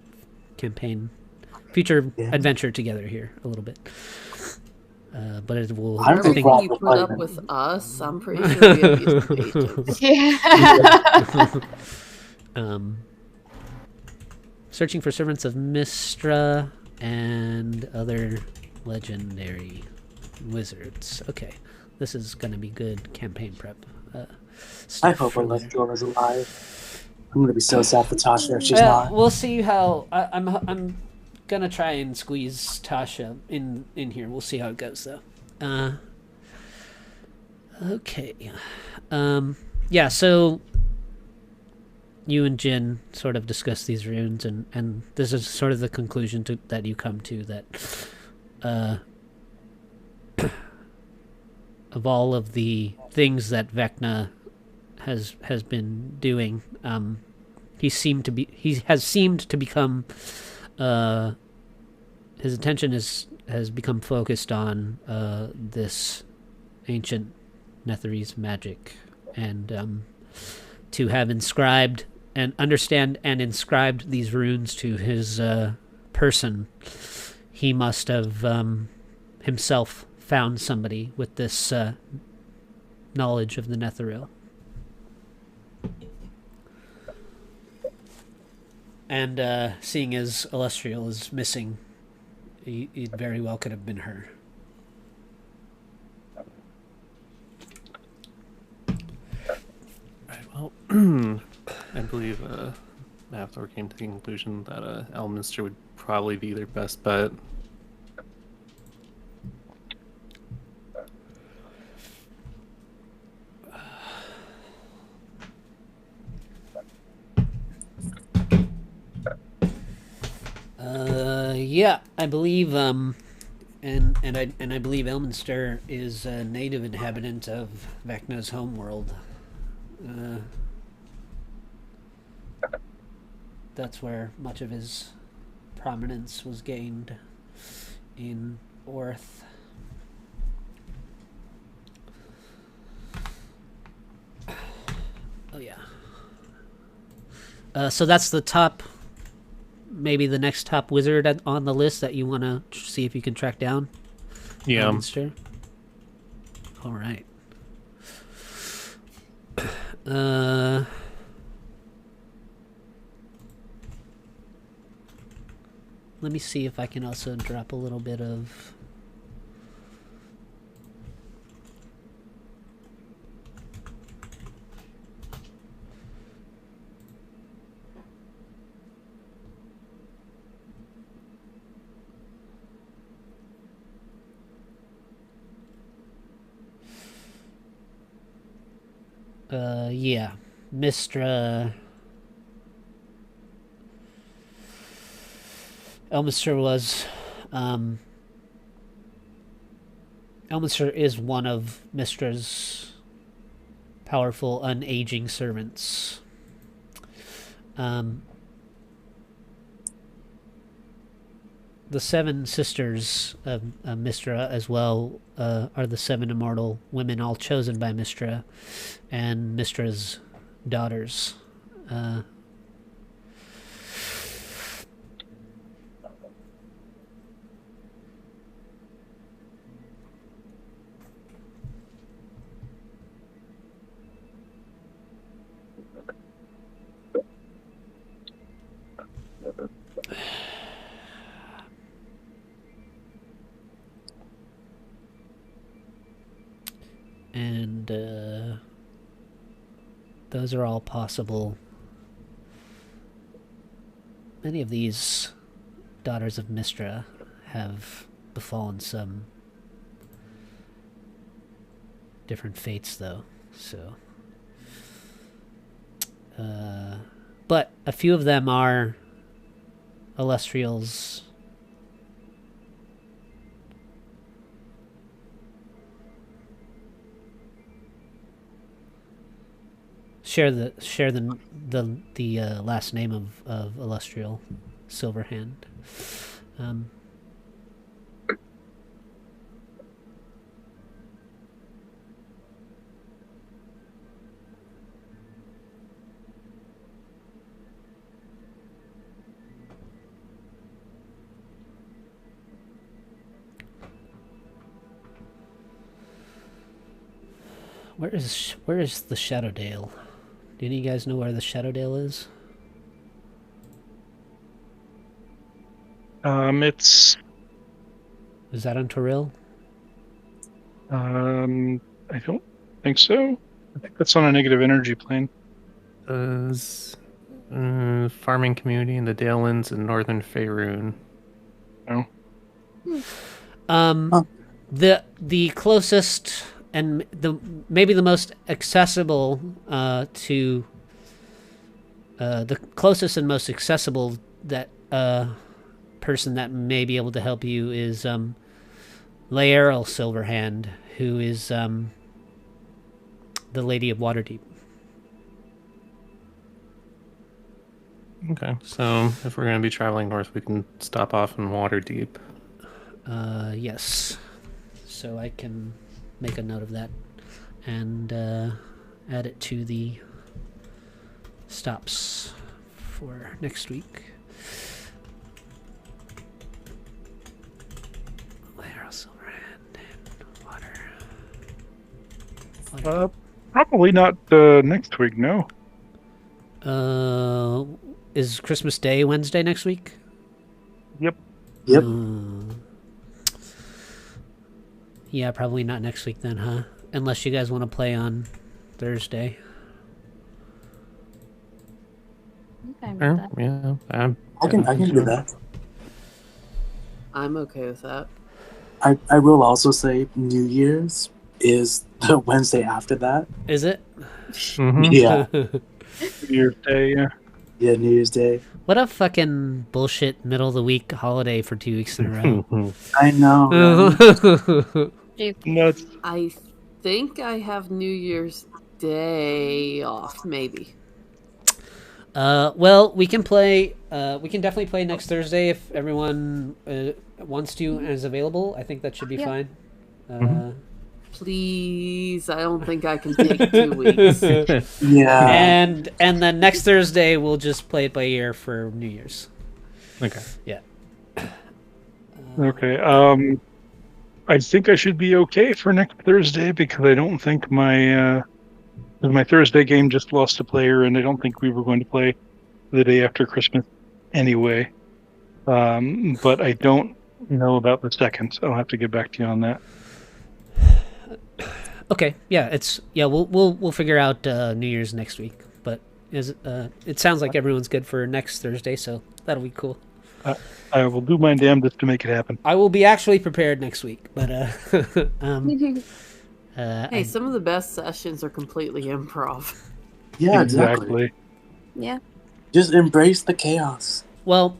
future adventure together here a little bit. But it will. Everything you put up with us, I'm pretty sure we have used patience. Yeah. Searching for servants of Mystra and other legendary wizards. Okay, this is going to be good campaign prep. I hope Electro is alive. I'm going to be so sad for Tasha if she's not. We'll see how. I'm gonna try and squeeze Tasha in here. We'll see how it goes though. Okay. Yeah, so you and Jin sort of discuss these runes, and this is sort of the conclusion that you come to, that of all of the things that Vecna has been doing, he has seemed to become his attention has become focused on this ancient Netherese magic, and to have inscribed and understand and inscribed these runes to his person, he must have himself found somebody with this knowledge of the Netheril. And seeing as Illustrial is missing, it very well could have been her. Right, well, I believe Mathor came to the conclusion that Elminster would probably be their best bet. Yeah, I believe, and I believe Elminster is a native inhabitant of Vecna's homeworld. That's where much of his prominence was gained in Orth. Oh yeah. So that's the top. Maybe the next top wizard on the list that you want to see if you can track down? Yeah. Monster? All right. Let me see if I can also drop a little bit of... yeah, Mystra. Elminster was, Elminster is one of Mystra's powerful, unaging servants. The seven sisters of Mystra as well are the seven immortal women, all chosen by Mystra, and Mystra's daughters. And those are all possible. Many of these daughters of Mystra have befallen some different fates, though. So, but a few of them are Illustrials. Share the last name of Illustrial Silverhand. Where is the Shadowdale? Do any of you guys know where the Shadowdale is? It's Is that on Toril? I don't think so. I think that's on a negative energy plane. Farming community in the Dalelands in northern Faerun. No. The closest and maybe the most accessible to the closest and most accessible that person that may be able to help you is Laeral Silverhand, who is the Lady of Waterdeep. Okay, so if we're going to be traveling north, we can stop off in Waterdeep. Yes. So I can make a note of that and add it to the stops for next week. Laeral Silverhand and water. Probably not next week. No. Is Christmas Day Wednesday next week? Yep. Yep. Yeah, probably not next week then, huh? Unless you guys want to play on Thursday. I'm fine with that. Yeah, I can do that. I'm okay with that. I will also say New Year's is the Wednesday after that. Is it? Yeah. New Year's Day. Yeah. Yeah, New Year's Day. What a fucking bullshit middle of the week holiday for 2 weeks in a row. I know. Right? Nuts. I think I have New Year's Day off, maybe. Well, we can play. We can definitely play next Thursday if everyone wants to and is available. I think that should be fine. Please, I don't think I can take 2 weeks. Yeah. And then next Thursday we'll just play it by ear for New Year's. Okay. Yeah. Okay. I think I should be okay for next Thursday because I don't think my Thursday game just lost a player, and I don't think we were going to play the day after Christmas anyway. But I don't know about the second, so I'll have to get back to you on that. Okay. Yeah. We'll figure out New Year's next week. But it sounds like everyone's good for next Thursday, so that'll be cool. I will do my damnedest to make it happen. I will be actually prepared next week, but Hey, some of the best sessions are completely improv. Yeah, exactly. Yeah. Just embrace the chaos. Well,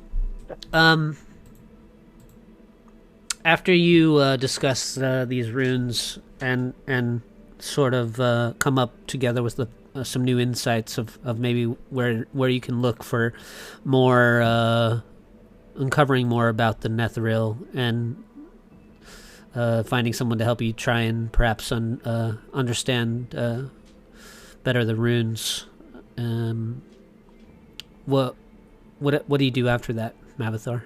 after you discuss these runes and sort of come up together with some new insights of maybe where you can look for more, uncovering more about the Netheril and finding someone to help you try and perhaps understand better the runes. What do you do after that, Mavathor?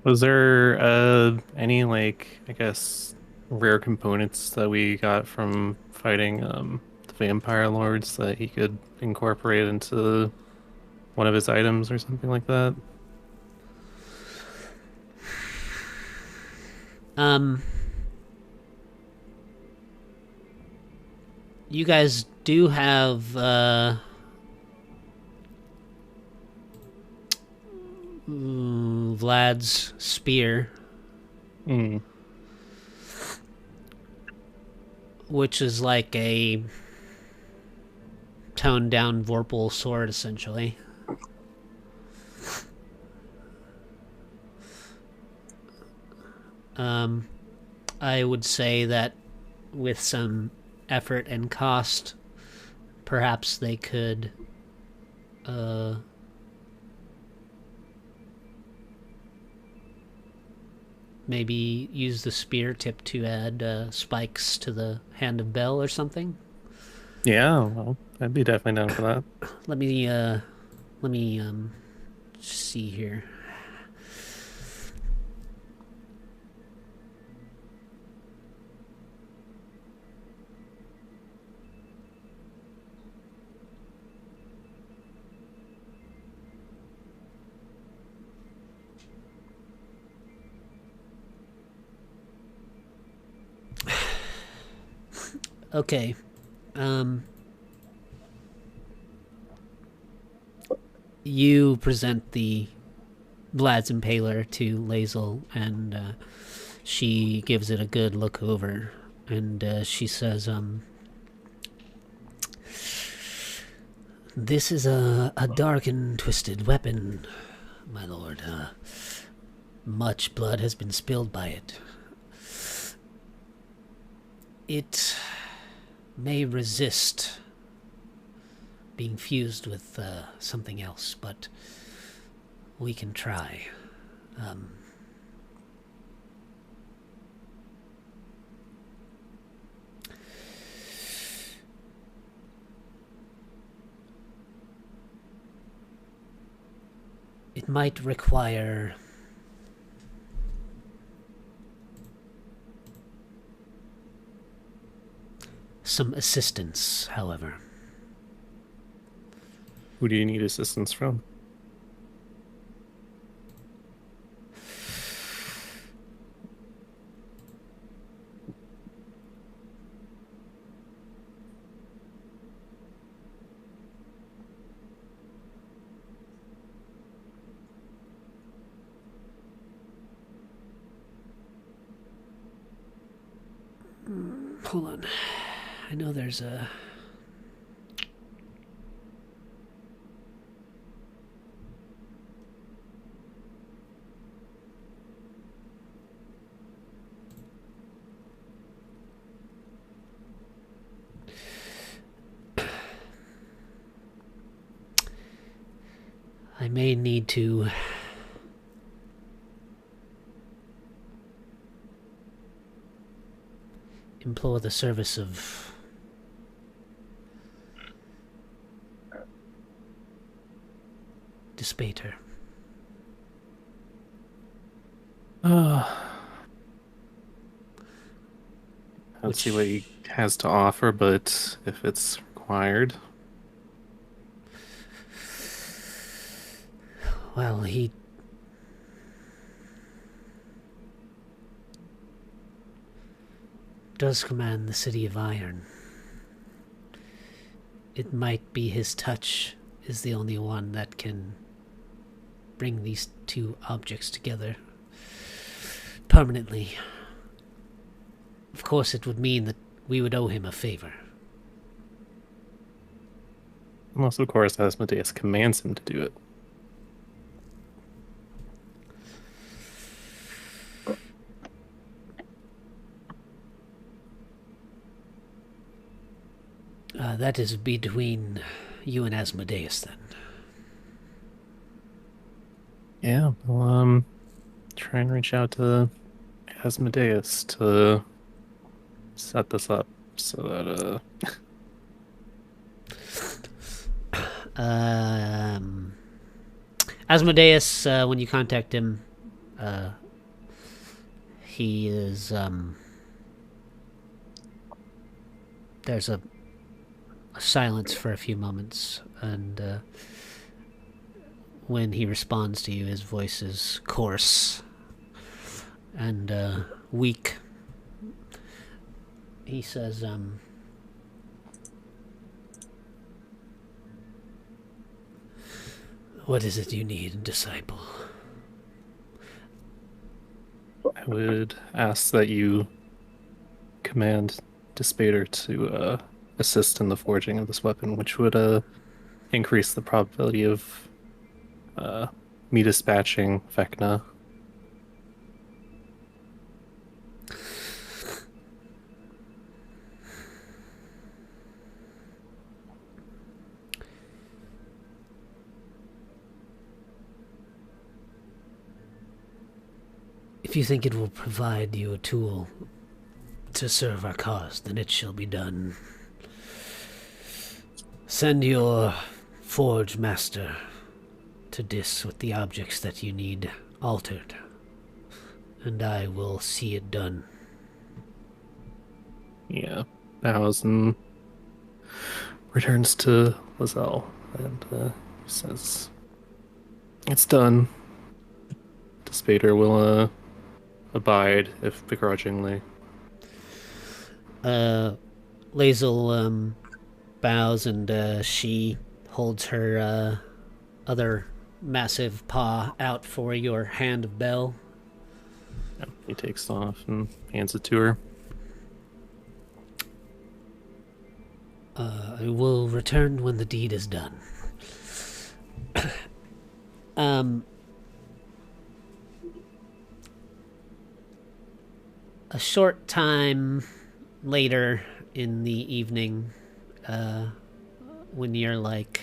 Was there any like I guess rare components that we got from fighting the vampire lords that he could incorporate into one of his items or something like that? You guys do have Vlad's spear, Hmm. which is like a toned down Vorpal sword, essentially. I would say that with some effort and cost, perhaps they could maybe use the spear tip to add spikes to the Hand of Bel or something. Yeah, well, I'd be definitely down for that. Let me see here. Okay. You present the Vlad's Impaler to Lae'zel, and she gives it a good look over, and she says, "This is a dark and twisted weapon, my lord. Much blood has been spilled by it. It may resist being fused with something else, but we can try. It might require some assistance, however." Who do you need assistance from? Hold on. I know there's a... I may need to implore the service of Despater. Let's see what he has to offer, but if it's required. Well, he does command the City of Iron. It might be his touch is the only one that can bring these two objects together permanently. Of course, it would mean that we would owe him a favor. Unless, of course, Asmodeus commands him to do it. That is between you and Asmodeus, then. Yeah, well, try and reach out to Asmodeus to set this up so that, Asmodeus, when you contact him, He is, there's a silence for a few moments, and when he responds to you, his voice is coarse and weak. He says, what is it you need, disciple? I would ask that you command Despater to assist in the forging of this weapon, which would increase the probability of me dispatching Vecna. If you think it will provide you a tool to serve our cause, then it shall be done. Send your forge master to Dis with the objects that you need altered, and I will see it done. Yeah, bows and returns to Lizelle and says, "It's done." Despater will abide, if begrudgingly. Lae'zel bows, and she holds her other massive paw out for your hand of bell. Yeah, he takes it off and hands it to her. I will return when the deed is done. A short time later in the evening, when you're like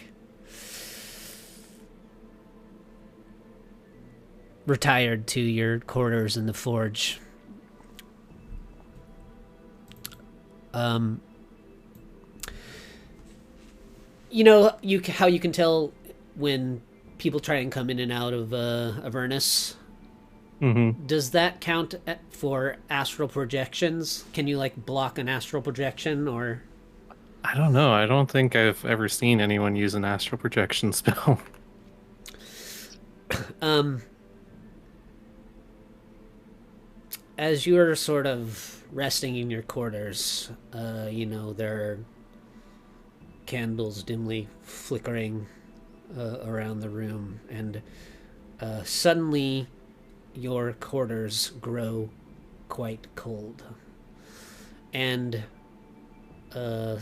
retired to your quarters in the forge, you know how you can tell when people try and come in and out of Avernus. Mm-hmm. Does that count for astral projections? Can you like block an astral projection, or? I don't know. I don't think I've ever seen anyone use an astral projection spell. As you're sort of resting in your quarters, there are candles dimly flickering around the room, and suddenly your quarters grow quite cold, and the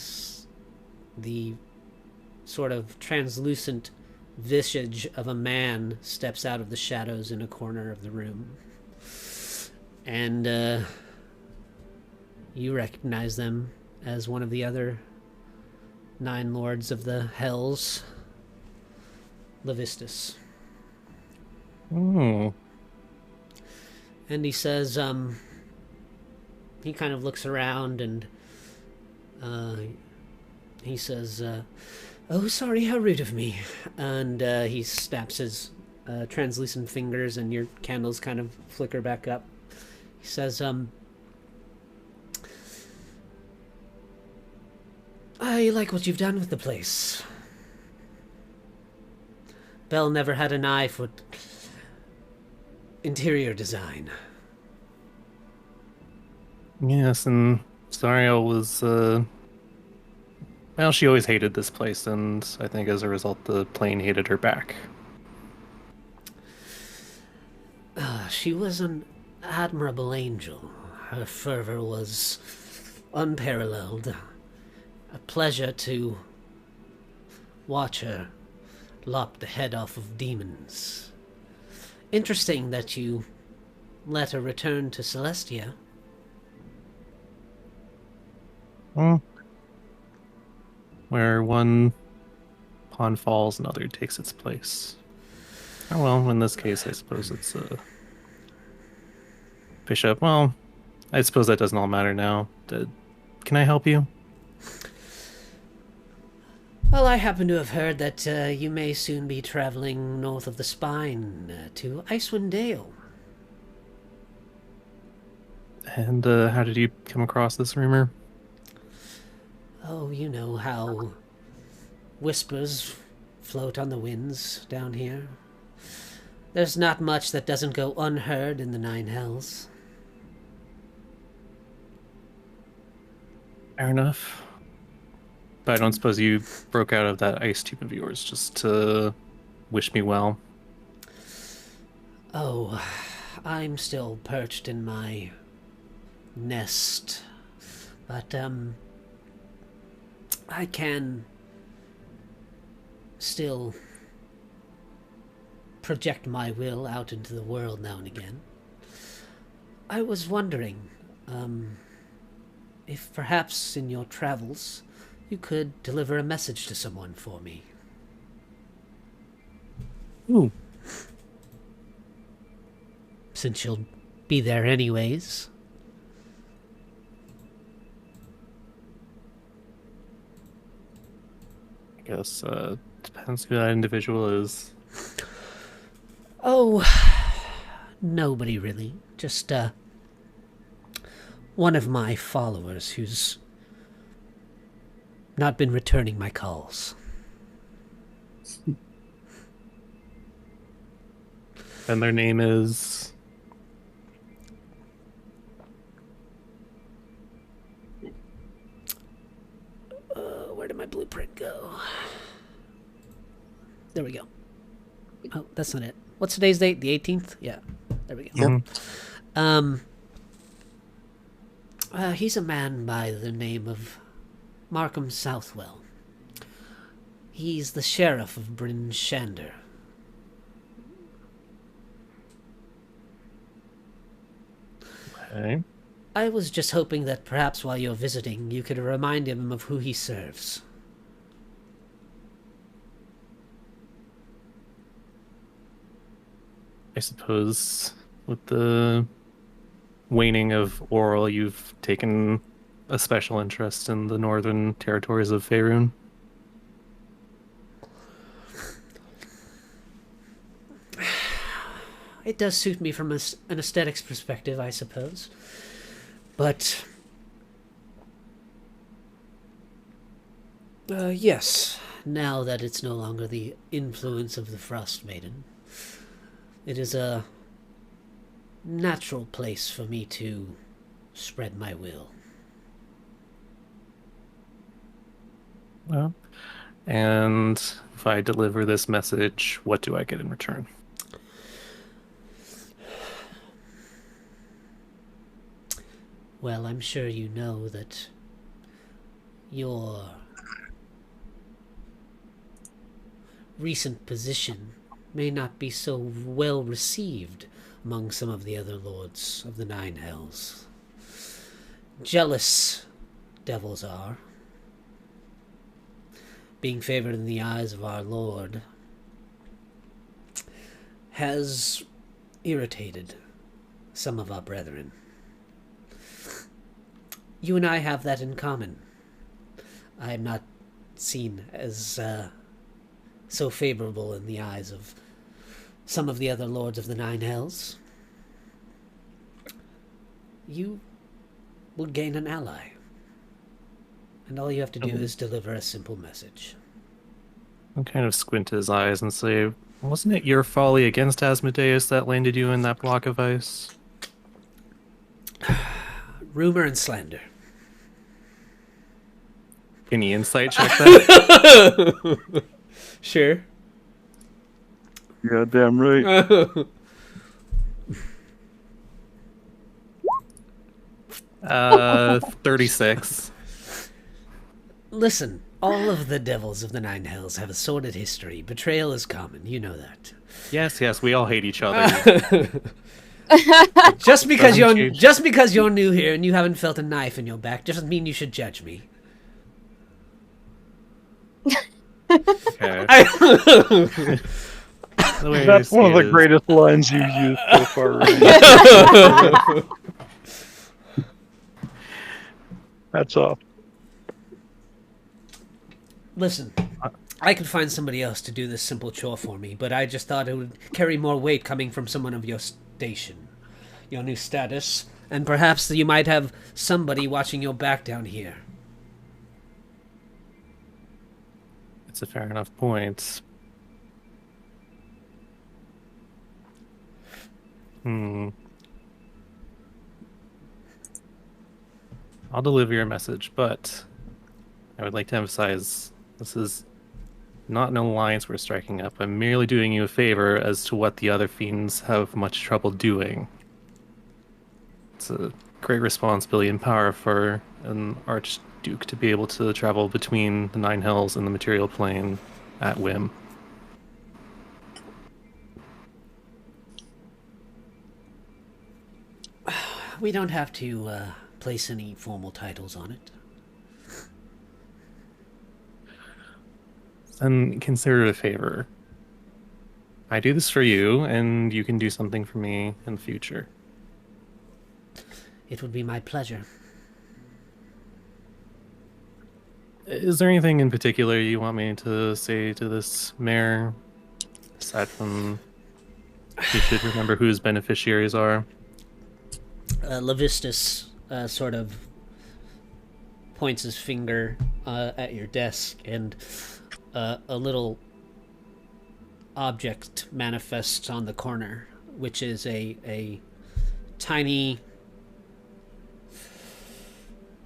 sort of translucent visage of a man steps out of the shadows in a corner of the room, and you recognize them as one of the other 9 lords of the Hells, Levistus. Oh. And he says, he kind of looks around, and he says, "Oh, sorry, how rude of me." And he snaps his translucent fingers, and your candles kind of flicker back up. He says, "I like what you've done with the place. Bell never had an eye for interior design." Yes, and Zariel was, well, she always hated this place, and I think as a result the plane hated her back. She was an admirable angel. Her fervor was unparalleled. A pleasure to watch her lop the head off of demons. Interesting that you let her return to Celestia. Well, where one pawn falls, another takes its place. Oh, well, in this case, I suppose it's a bishop. Well, I suppose that doesn't all matter now. Can I help you? Well, I happen to have heard that you may soon be traveling north of the Spine to Icewind Dale. And how did you come across this rumor? Oh, you know how whispers float on the winds down here. There's not much that doesn't go unheard in the Nine Hells. Fair enough. But I don't suppose you broke out of that ice tube of yours just to wish me well? Oh, I'm still perched in my nest. But, I can still project my will out into the world now and again. I was wondering, if perhaps in your travels you could deliver a message to someone for me. Ooh. Since you'll be there anyways. I guess depends who that individual is. Oh, nobody really. Just, one of my followers who's not been returning my calls. And their name is... Where did my blueprint go? There we go. Oh, that's not it. What's today's date? The 18th? Yeah, there we go. He's a man by the name of Markham Southwell. He's the sheriff of Bryn Shander. Okay. I was just hoping that perhaps while you're visiting, you could remind him of who he serves. I suppose with the waning of Oral, you've taken a special interest in the northern territories of Faerun. It does suit me from an aesthetics perspective, I suppose. But... yes, now that it's no longer the influence of the Frost Maiden, it is a natural place for me to spread my will. Well, and if I deliver this message, what do I get in return? Well, I'm sure you know that your recent position may not be so well received among some of the other lords of the Nine Hells. Jealous devils are. Being favored in the eyes of our lord has irritated some of our brethren. You and I have that in common. I am not seen as so favorable in the eyes of some of the other lords of the Nine Hells. You will gain an ally. And all you have to do is deliver a simple message. I'll kind of squint his eyes and say, wasn't it your folly against Asmodeus that landed you in that block of ice? Rumor and slander. Any insight check that? Sure. Yeah, damn right. 36. Listen, all of the devils of the Nine Hells have a sordid history. Betrayal is common, you know that. Yes, we all hate each other. Just because Doesn't change. you're new here and you haven't felt a knife in your back doesn't mean you should judge me. Okay. The way I That's see one of it the is- greatest lines you've used so far. Right? That's off. Listen, I could find somebody else to do this simple chore for me, but I just thought it would carry more weight coming from someone of your station. your new status, and perhaps you might have somebody watching your back down here. It's a fair enough point. I'll deliver your message, but I would like to emphasize this is not an alliance we're striking up. I'm merely doing you a favor as to what the other fiends have much trouble doing. It's a great responsibility and power for an archduke to be able to travel between the Nine Hells and the material plane at whim. We don't have to place any formal titles on it. Then consider it a favor. I do this for you, and you can do something for me in the future. It would be my pleasure. Is there anything in particular you want me to say to this mayor, aside from you should remember who his beneficiaries are? Levistus sort of points his finger at your desk, and a little object manifests on the corner, which is a tiny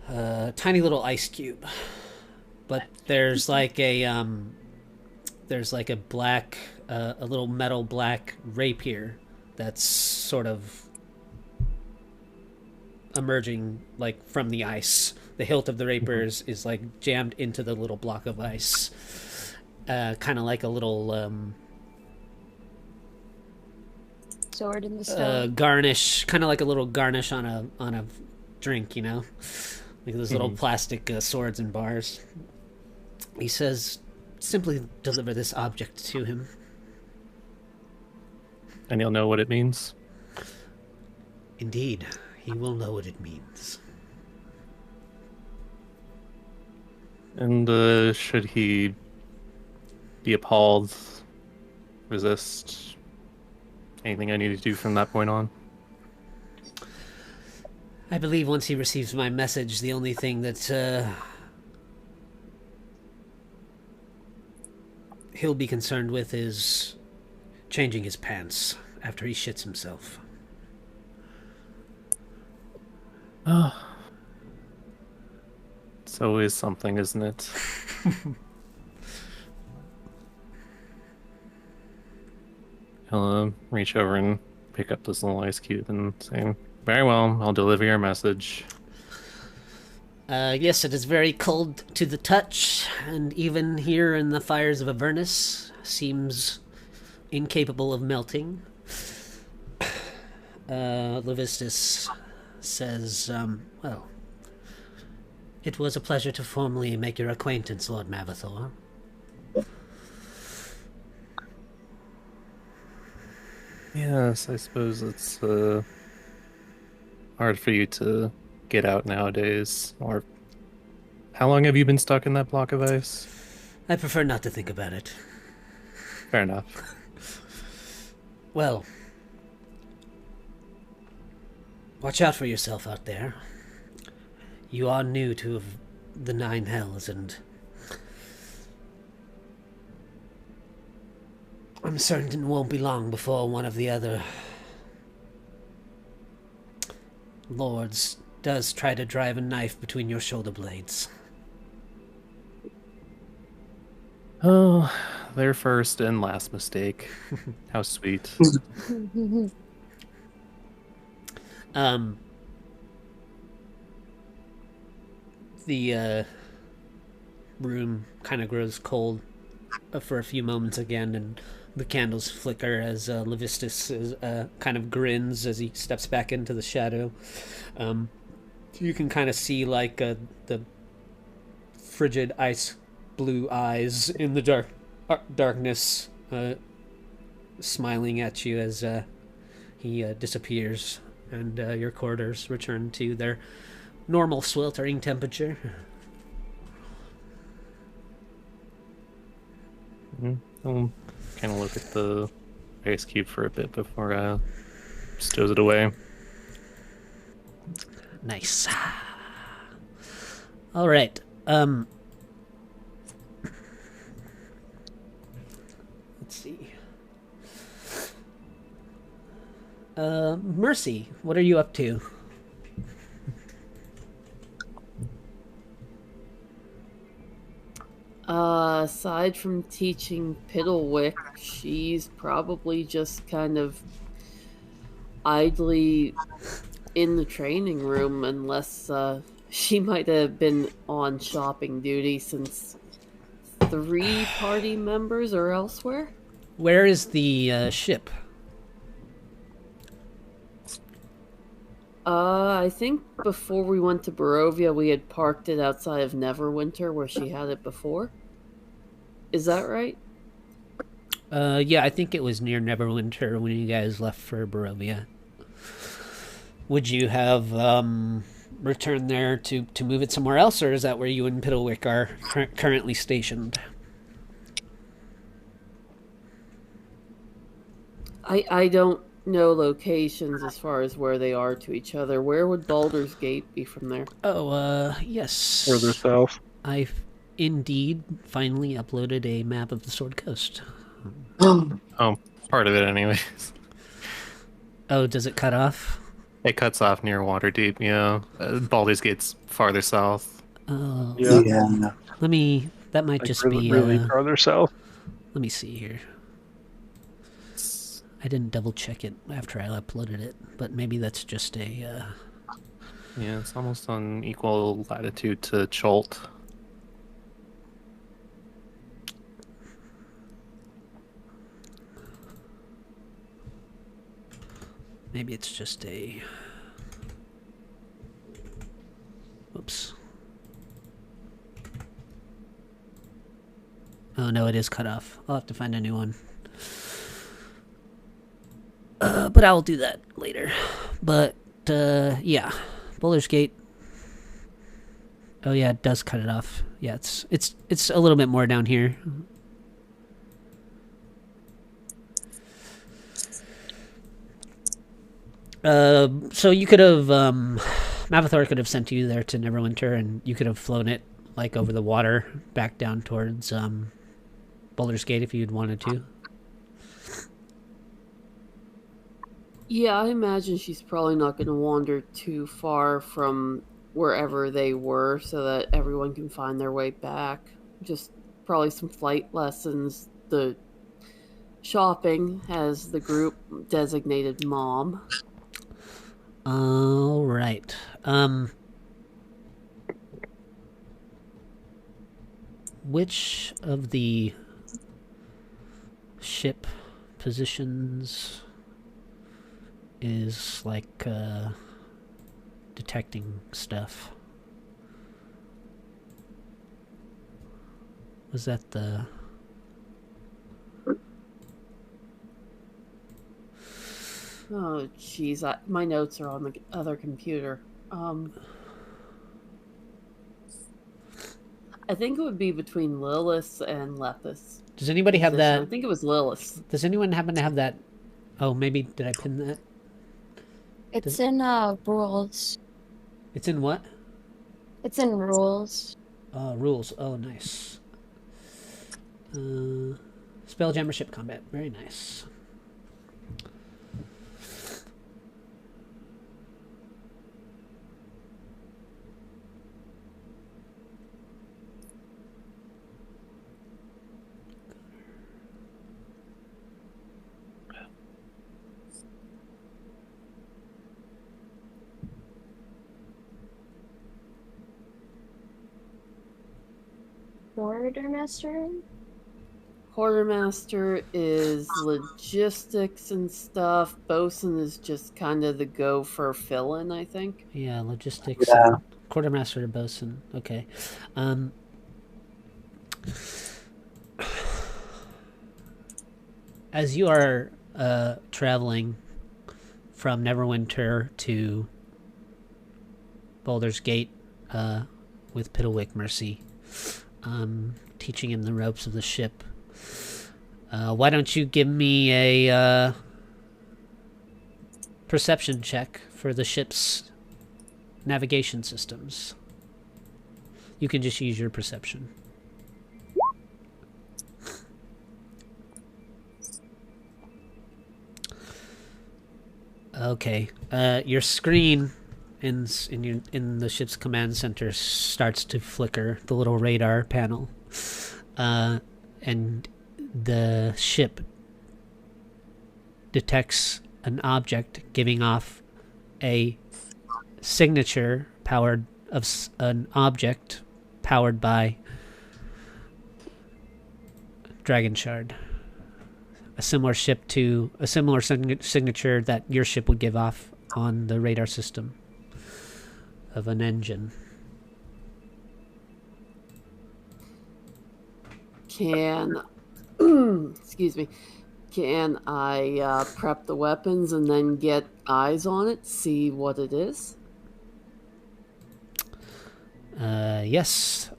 little ice cube. But there's like a black a little metal black rapier that's sort of emerging like from the ice. The hilt of the rapier is like jammed into the little block of ice, kind of like a little sword in the stone. Garnish, kind of like a little garnish on a drink, you know, like those little plastic swords and bars. He says, "Simply deliver this object to him, and he'll know what it means." Indeed, he will know what it means. And should he be appalled, resist, anything I need to do from that point on? I believe once he receives my message, the only thing that he'll be concerned with is changing his pants after he shits himself. Oh. It's always something, isn't it? He'll reach over and pick up this little ice cube and say, "Very well, I'll deliver your message." Yes, it is very cold to the touch, and even here in the fires of Avernus, seems incapable of melting. Levistus says, well, it was a pleasure to formally make your acquaintance, Lord Mavathor. Yes, I suppose it's hard for you to get out nowadays. Or how long have you been stuck in that block of ice? I prefer not to think about it. Fair enough. Well, watch out for yourself out there. You are new to the Nine Hells, and I'm certain it won't be long before one of the other lords does try to drive a knife between your shoulder blades. Oh, their first and last mistake. How sweet. The room kind of grows cold for a few moments again, and the candles flicker as Levistus kind of grins as he steps back into the shadow. You can kind of see like the frigid ice blue eyes in the darkness smiling at you as he disappears, and your quarters return to their normal sweltering temperature. I'll kind of look at the ice cube for a bit before stows it away. Nice. All right. Let's see. Mercy, what are you up to? Aside from teaching Piddlewick, she's probably just kind of idly in the training room, unless she might have been on shopping duty since 3 party members are elsewhere. Where is the ship? I think before we went to Barovia, we had parked it outside of Neverwinter, where she had it before. Is that right? Yeah, I think it was near Neverwinter when you guys left for Barovia. Would you have returned there to move it somewhere else, or is that where you and Piddlewick are currently stationed? I don't know locations as far as where they are to each other. Where would Baldur's Gate be from there? Oh, yes. Further south. I've indeed finally uploaded a map of the Sword Coast. Oh, part of it anyways. Oh, does it cut off? It cuts off near Waterdeep, yeah. Baldur's Gate's farther south. Oh, Yeah. that might Like just really, be... really farther south. Let me see here. I didn't double check it after I uploaded it, but maybe that's just a... Yeah, it's almost on equal latitude to Cholt. Maybe it's just a... Whoops. Oh no, it is cut off. I'll have to find a new one. But I'll do that later. But, yeah. Baldur's Gate. Oh yeah, it does cut it off. Yeah, it's a little bit more down here. So you could have, Mavathor could have sent you there to Neverwinter, and you could have flown it, like, over the water back down towards, Baldur's Gate if you'd wanted to. Yeah, I imagine she's probably not going to wander too far from wherever they were so that everyone can find their way back. Just probably some flight lessons, the shopping as the group designated mom. All right. Which of the ship positions is like detecting stuff? Was that the... Oh, jeez, my notes are on the other computer. I think it would be between Lilith and Lepus. Does anybody have that? I think it was Lilith. Does anyone happen to have that? Oh, maybe did I pin that? It's in rules. It's in what? It's in rules. Rules. Oh, nice. Spelljammer ship combat. Very nice. Quartermaster is logistics and stuff. Bosun is just kind of the go for fill-in, I think. Yeah, logistics. Yeah. Quartermaster to bosun. Okay. As you are traveling from Neverwinter to Baldur's Gate with Piddlewick Mercy, teaching him the ropes of the ship, why don't you give me a perception check for the ship's navigation systems. You can just use your perception. Okay. Your screen in the ship's command center starts to flicker, the little radar panel, and the ship detects an object giving off a signature an object powered by Dragon Shard. A similar signature that your ship would give off on the radar system of an engine. Excuse me. Can I prep the weapons and then get eyes on it, see what it is? Yes.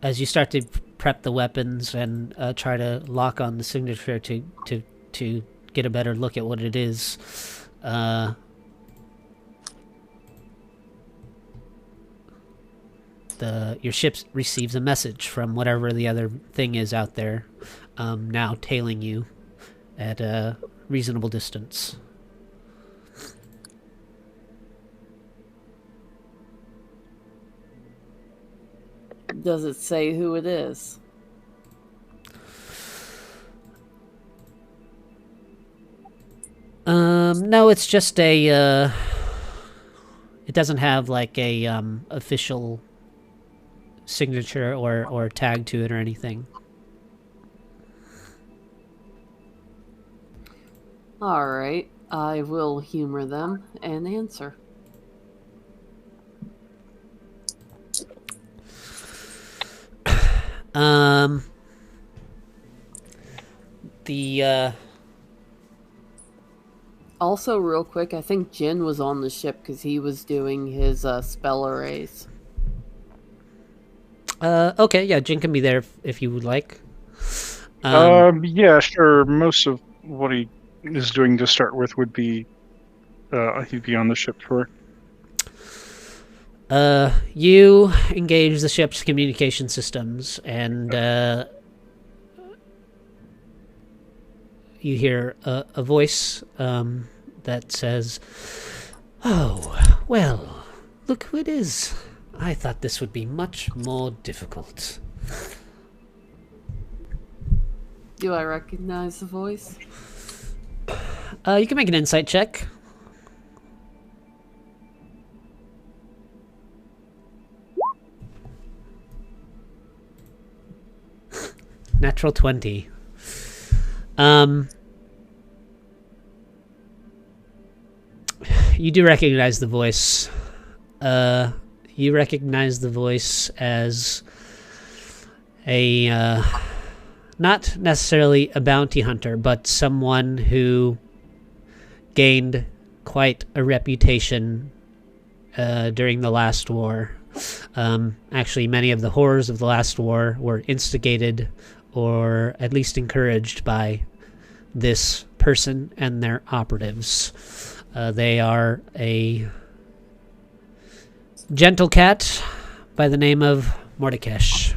As you start to prep the weapons and try to lock on the signature to get a better look at what it is, your ship receives a message from whatever the other thing is out there, now tailing you at a reasonable distance. Does it say who it is? No, it's just it doesn't have like a official signature or tag to it or anything. All right, I will humor them and answer. Also, real quick, I think Jin was on the ship because he was doing his spell arrays. Okay, yeah, Jin can be there if you would like. Yeah, sure. Most of what he is doing to start with would be he'd be on the ship for. You engage the ship's communication systems, and you hear a voice that says, "Oh, well, look who it is. I thought this would be much more difficult." Do I recognize the voice? You can make an insight check. Natural 20. You do recognize the voice. You recognize the voice as a not necessarily a bounty hunter, but someone who gained quite a reputation during the last war. Actually, many of the horrors of the last war were instigated or at least encouraged by this person and their operatives. They are a gentle cat by the name of Mordekash.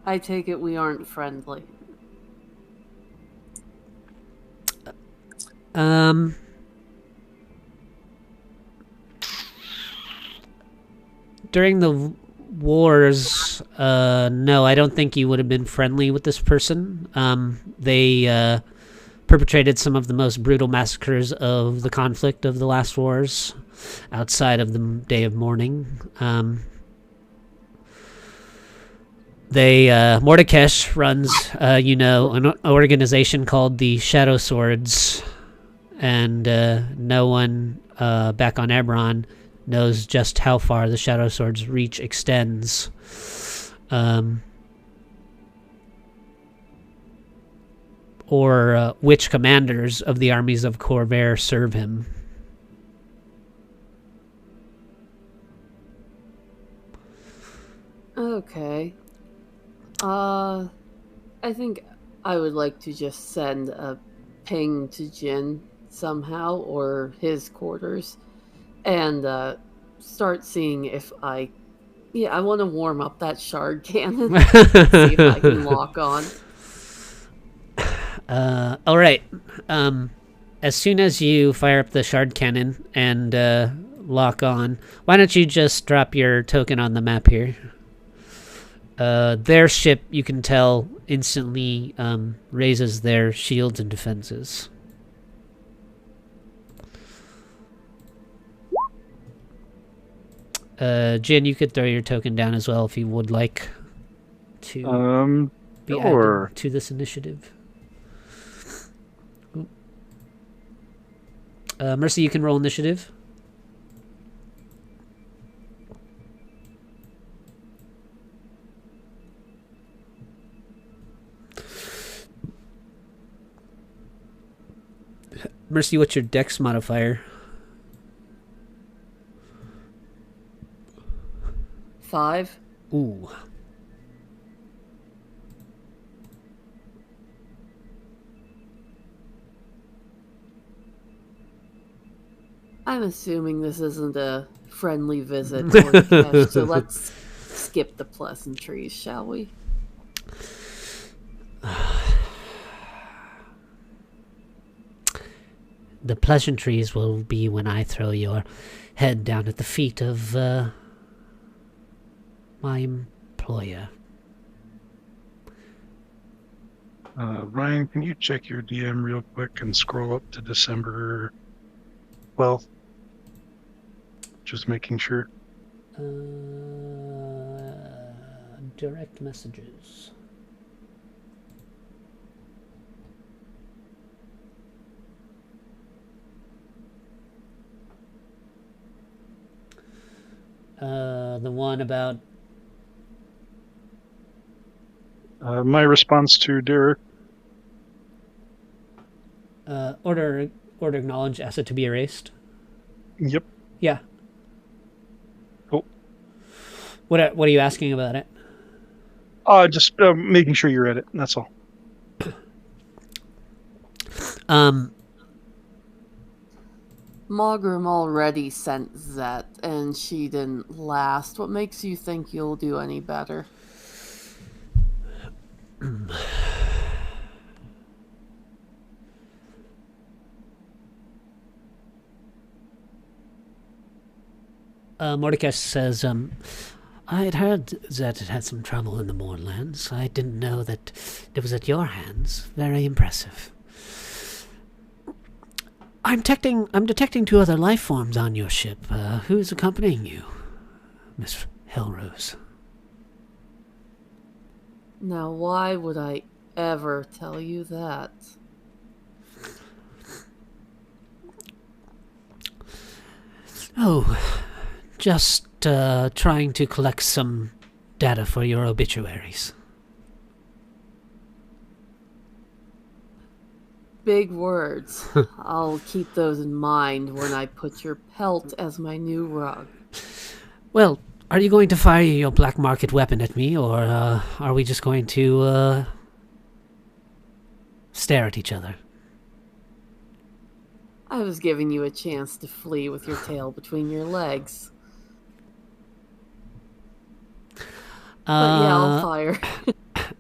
I take it we aren't friendly. During the wars, no, I don't think you would have been friendly with this person. They perpetrated some of the most brutal massacres of the conflict of the last wars outside of the Day of Mourning. Mordekash runs, an organization called the Shadow Swords, and no one back on Eberron knows just how far the Shadow Sword's reach extends. Or which commanders of the armies of Corvair serve him. Okay. I think I would like to just send a ping to Jin somehow, or his quarters, and start seeing if I. Yeah, I want to warm up that shard cannon. See if I can lock on. All right. As soon as you fire up the shard cannon and lock on, why don't you just drop your token on the map here? Their ship, you can tell, instantly raises their shields and defenses. Jin, you could throw your token down as well if you would like to be sure. added to this initiative. Mercy, you can roll initiative. Mercy, what's your dex modifier? 5. Ooh. I'm assuming this isn't a friendly visit, Mordecai, so let's skip the pleasantries, shall we? The pleasantries will be when I throw your head down at the feet of my employer. Ryan, can you check your DM real quick and scroll up to December 12th? Just making sure. Direct messages. The one about My response to Derek. order acknowledge asset to be erased. Yep. Yeah. Cool. What are you asking about it? Just making sure you read it. That's all. Mogram already sent Zet, and she didn't last. What makes you think you'll do any better? Mordecai says, I had heard that it had some trouble in the Moorlands. I didn't know that it was at your hands. Very impressive. I'm detecting 2 other life forms on your ship. Who's accompanying you, Miss Hellrose? Now, why would I ever tell you that? Oh, just trying to collect some data for your obituaries. Big words. I'll keep those in mind when I put your pelt as my new rug. Well, are you going to fire your black market weapon at me, or are we just going to stare at each other? I was giving you a chance to flee with your tail between your legs. But yeah, I'll fire.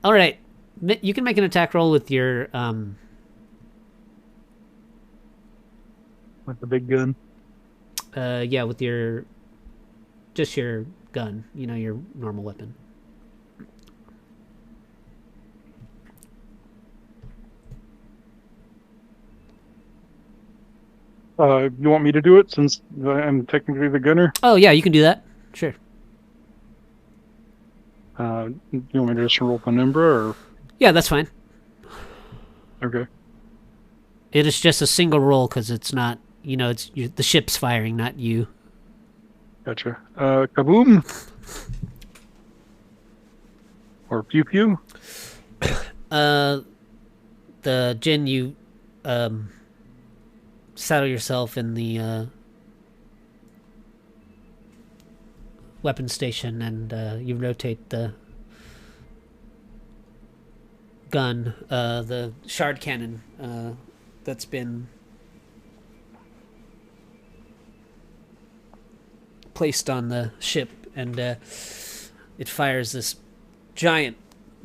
All right. You can make an attack roll with your... With the big gun. yeah, with your... Just your gun. You know, your normal weapon. You want me to do it since I'm technically the gunner? Oh, yeah, you can do that. Sure. You want me to just roll Penumbra or? Yeah, that's fine. Okay. It is just a single roll because it's not, it's the ship's firing, not you. Gotcha. Kaboom! Or pew pew? The Jin, you saddle yourself in the weapon station, and you rotate the gun, the shard cannon that's been placed on the ship, and it fires this giant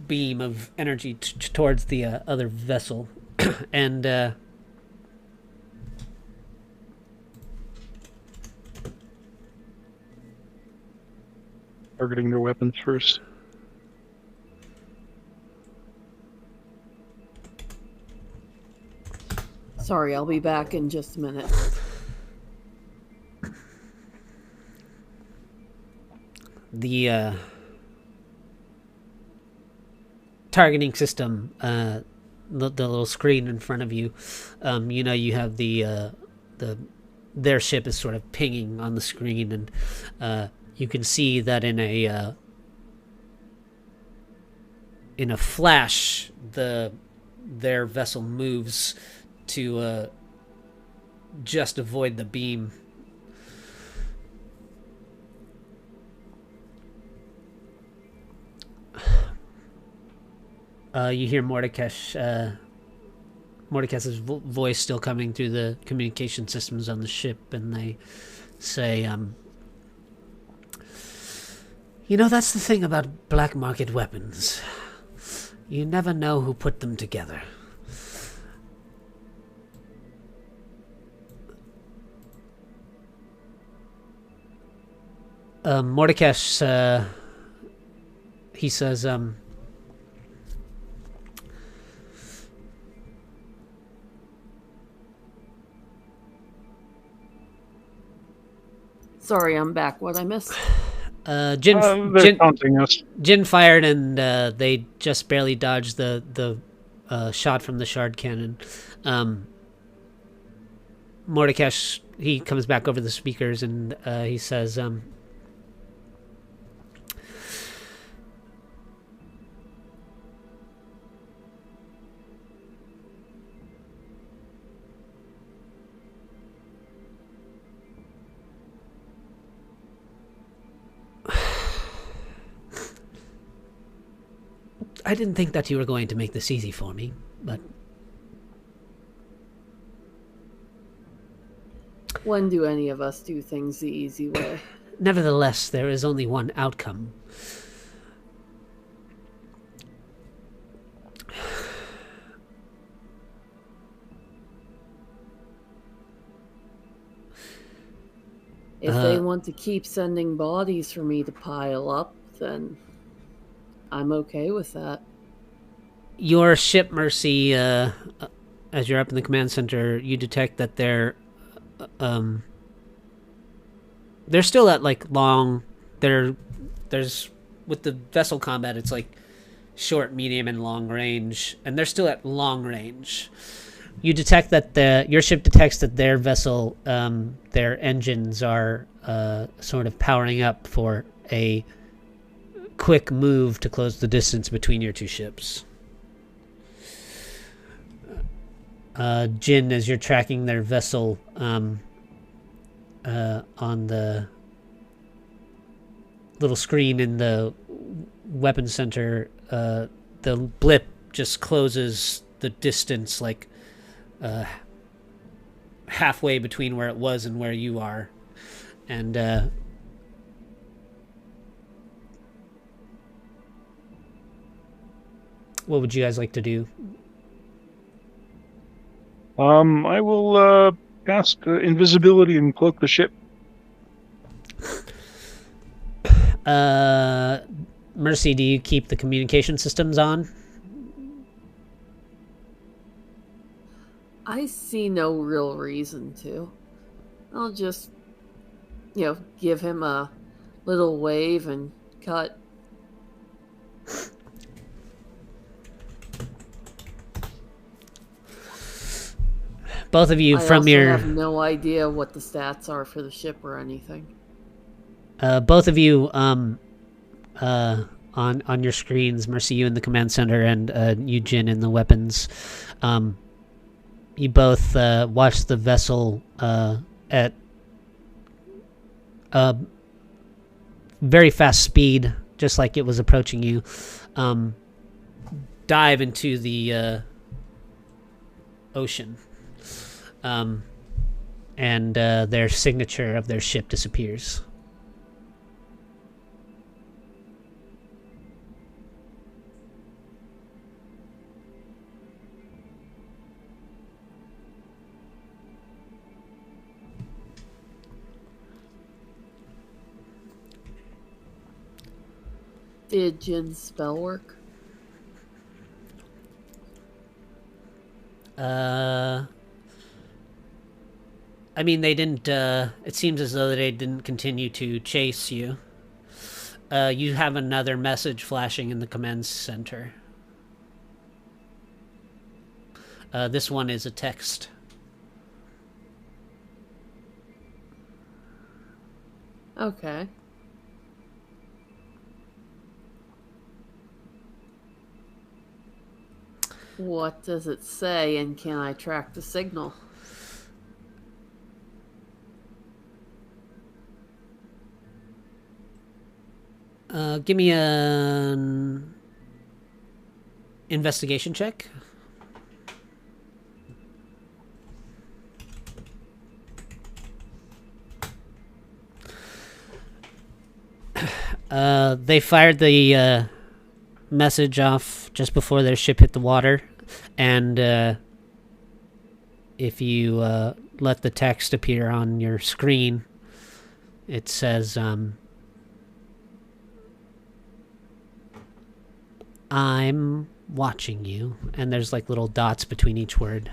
beam of energy towards the other vessel, and Targeting their weapons first. Sorry, I'll be back in just a minute. The targeting system, the little screen in front of you, you have their ship is sort of pinging on the screen, and you can see that in a flash, their vessel moves to just avoid the beam. You hear Mordekaiser's voice still coming through the communication systems on the ship, and they say, that's the thing about black market weapons. You never know who put them together. Mordekaiser, he says, Sorry, I'm back. What I missed? They're taunting us. Jin fired, and they just barely dodged the shot from the shard cannon. Mordecai, he comes back over the speakers, and he says, I didn't think that you were going to make this easy for me, but... When do any of us do things the easy way? Nevertheless, there is only one outcome. If they want to keep sending bodies for me to pile up, then I'm okay with that. Your ship, Mercy, as you're up in the command center, you detect that they're still at long. There's with the vessel combat, it's like short, medium, and long range, and they're still at long range. You detect that your ship detects that their vessel, their engines are sort of powering up for a quick move to close the distance between your two ships. Jin, as you're tracking their vessel on the little screen in the weapon center, the blip just closes the distance halfway between where it was and where you are. And what would you guys like to do? I will cast invisibility and cloak the ship. Mercy, do you keep the communication systems on? I see no real reason to. I'll just, give him a little wave and cut. Both of you I have no idea what the stats are for the ship or anything. Both of you on your screens, Mercy, you in the command center, and you, Jin, in the weapons. You both watch the vessel at very fast speed, just like it was approaching you, dive into the ocean. And their signature of their ship disappears. Did Jin's spell work? I mean, they didn't, it seems as though they didn't continue to chase you. You have another message flashing in the command center. This one is a text. Okay. What does it say, and can I track the signal? Give me an investigation check. They fired the message off just before their ship hit the water, and if you let the text appear on your screen, it says, I'm watching you, and there's like little dots between each word.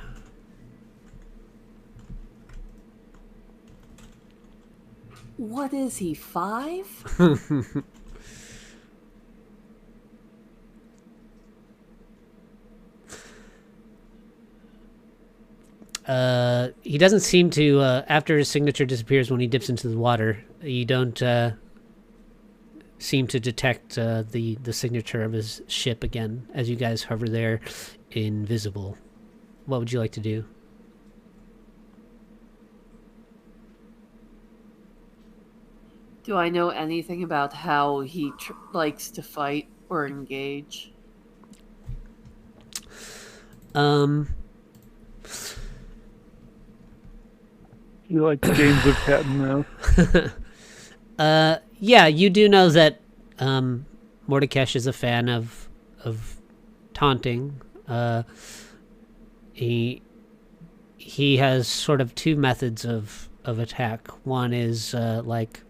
What is he, 5? He doesn't seem to, after his signature disappears when he dips into the water, you don't seem to detect the signature of his ship again as you guys hover there invisible. What would you like to do? Do I know anything about how he likes to fight or engage? You like the games of cat and mouse? Yeah, you do know that Mordekash is a fan of taunting. He has sort of two methods of attack. One is like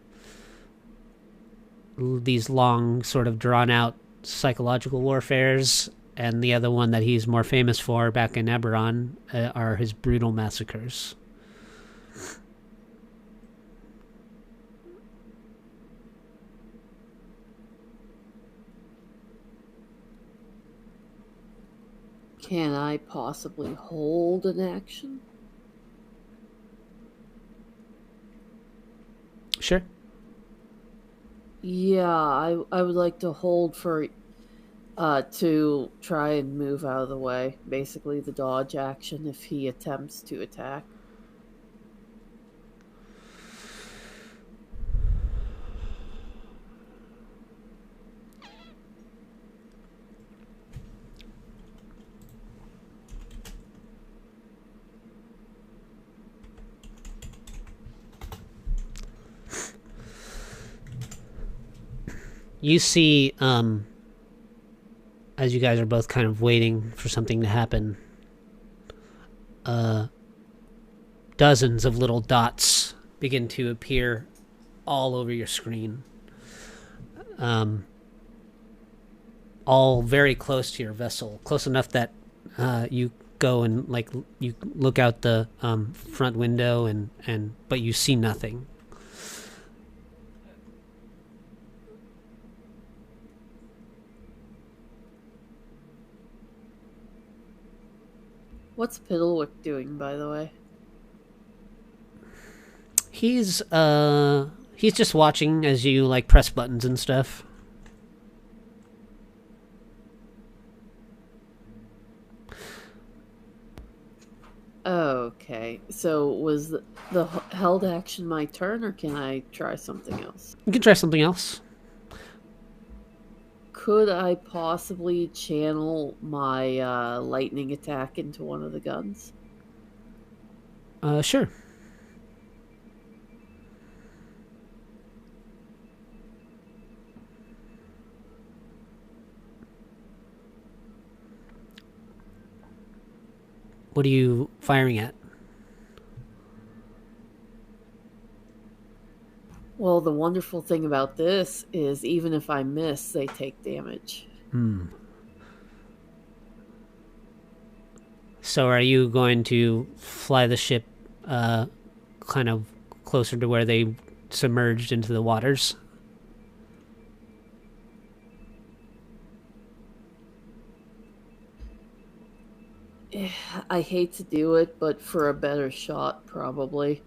these long, sort of drawn out psychological warfares, and the other one that he's more famous for back in Eberron are his brutal massacres. Can I possibly hold an action? Sure. Yeah, I would like to hold for to try and move out of the way. Basically the dodge action if he attempts to attack. You see, as you guys are both kind of waiting for something to happen, dozens of little dots begin to appear all over your screen. All very close to your vessel. Close enough that you go and like you look out the front window and but you see nothing. What's Piddlewick doing, by the way? He's just watching as you like press buttons and stuff. Okay, so was the held action my turn, or can I try something else? You can try something else. Could I possibly channel my lightning attack into one of the guns? Sure. What are you firing at? Well, the wonderful thing about this is even if I miss, they take damage. So are you going to fly the ship kind of closer to where they submerged into the waters? I hate to do it, but for a better shot, probably.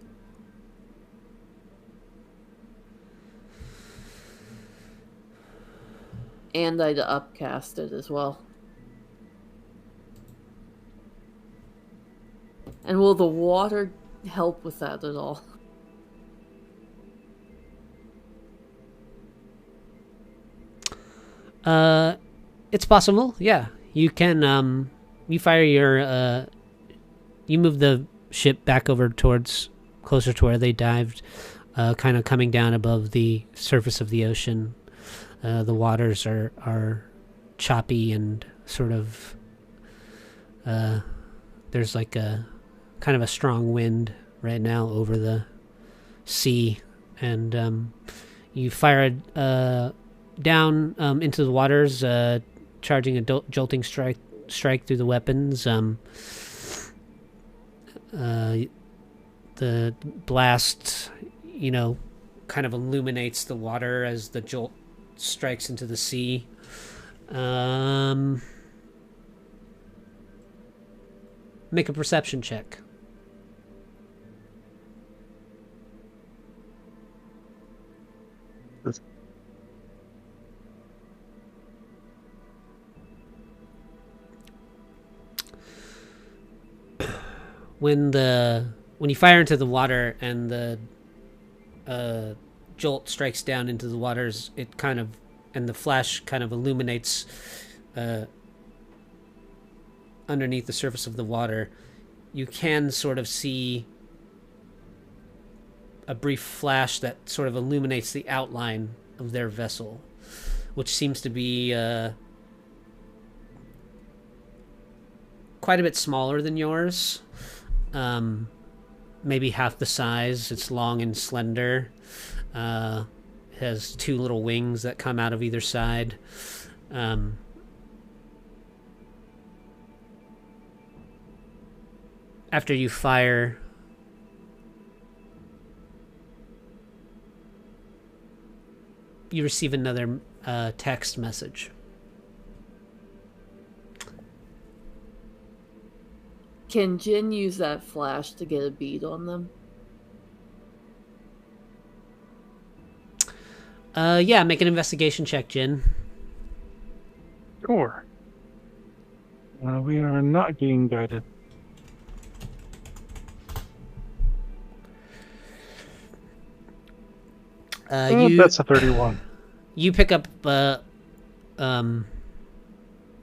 And I'd upcast it as well. And will the water help with that at all? It's possible, yeah. You can, you fire your, you move the ship back over towards, closer to where they dived, kind of coming down above the surface of the ocean. The waters are choppy and sort of, there's like a, kind of a strong wind right now over the sea, and you fire down into the waters, charging a jolting strike through the weapons. The blast, kind of illuminates the water as the jolt strikes into the sea. Make a perception check. When you fire into the water and the jolt strikes down into the waters, and the flash kind of illuminates underneath the surface of the water, you can sort of see a brief flash that sort of illuminates the outline of their vessel, which seems to be quite a bit smaller than yours. Maybe half the size. It's long and slender. It has two little wings that come out of either side. After you fire, you receive another text message. Can Jin use that flash to get a bead on them? Yeah, make an investigation check, Jin. Sure. We are not being guided. That's a 31. You pick up,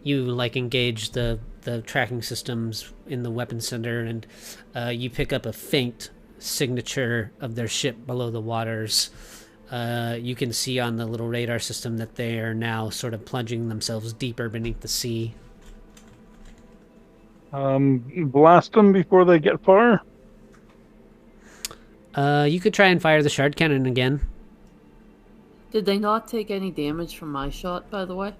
you engage the tracking systems in the weapon center, and you pick up a faint signature of their ship below the waters. You can see on the little radar system that they are now sort of plunging themselves deeper beneath the sea. Blast them before they get far? You could try and fire the shard cannon again. Did they not take any damage from my shot, by the way?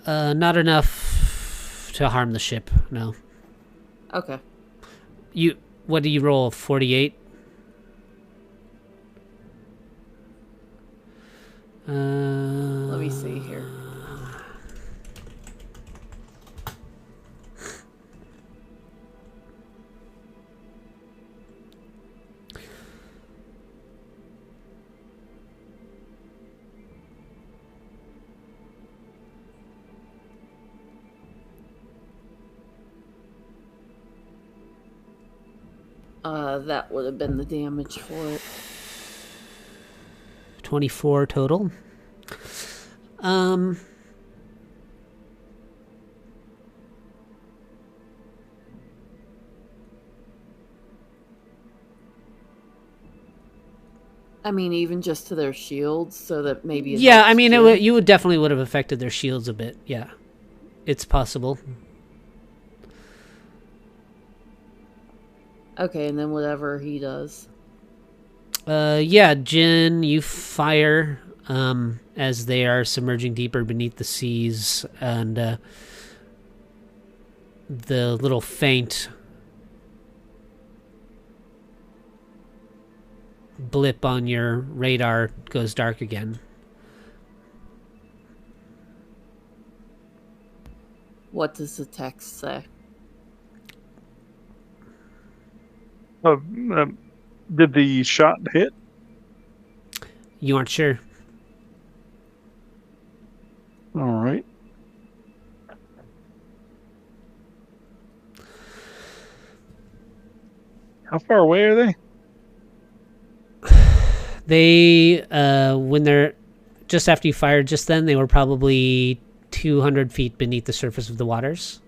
Not enough to harm the ship, no. Okay. What do you roll, 48? Let me see here. That would have been the damage for it. 24 total. Um, I mean, even just to their shields, so that maybe it yeah, helps I mean, Jin. you would definitely would have affected their shields a bit. Yeah, it's possible. Okay, and then whatever he does. Yeah, Jin, you fire as they are submerging deeper beneath the seas, and the little faint blip on your radar goes dark again. What does the text say? Did the shot hit? You aren't sure. All right. How far away are they? They, when they're just after you fired just then, they were probably 200 feet beneath the surface of the waters.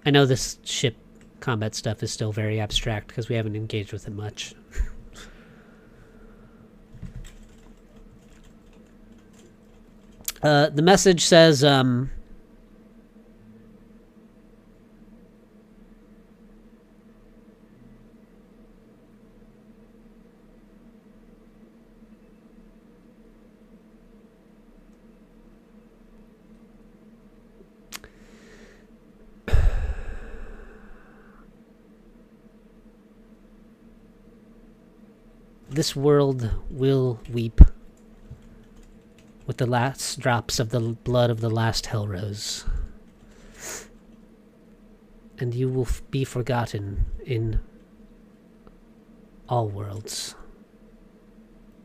I know this ship combat stuff is still very abstract because we haven't engaged with it much. The message says, this world will weep with the last drops of the blood of the last Hellrose. And you will be forgotten in all worlds.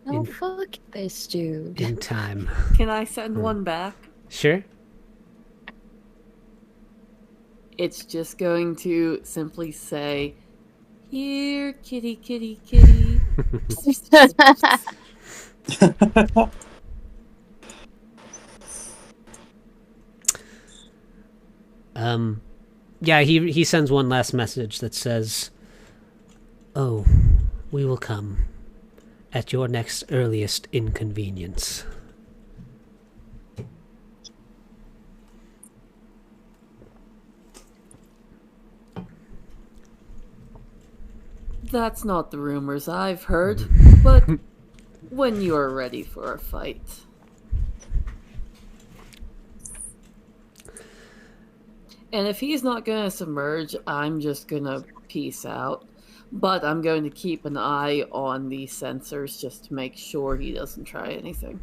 Oh, fuck this dude. In time. Can I send one back? Sure? It's just going to simply say, "Here, kitty, kitty, kitty." Yeah, he sends one last message that says, "Oh, we will come at your next earliest inconvenience." That's not the rumors I've heard, but when you are ready for a fight. And if he's not going to submerge, I'm just going to peace out. But I'm going to keep an eye on the sensors just to make sure he doesn't try anything.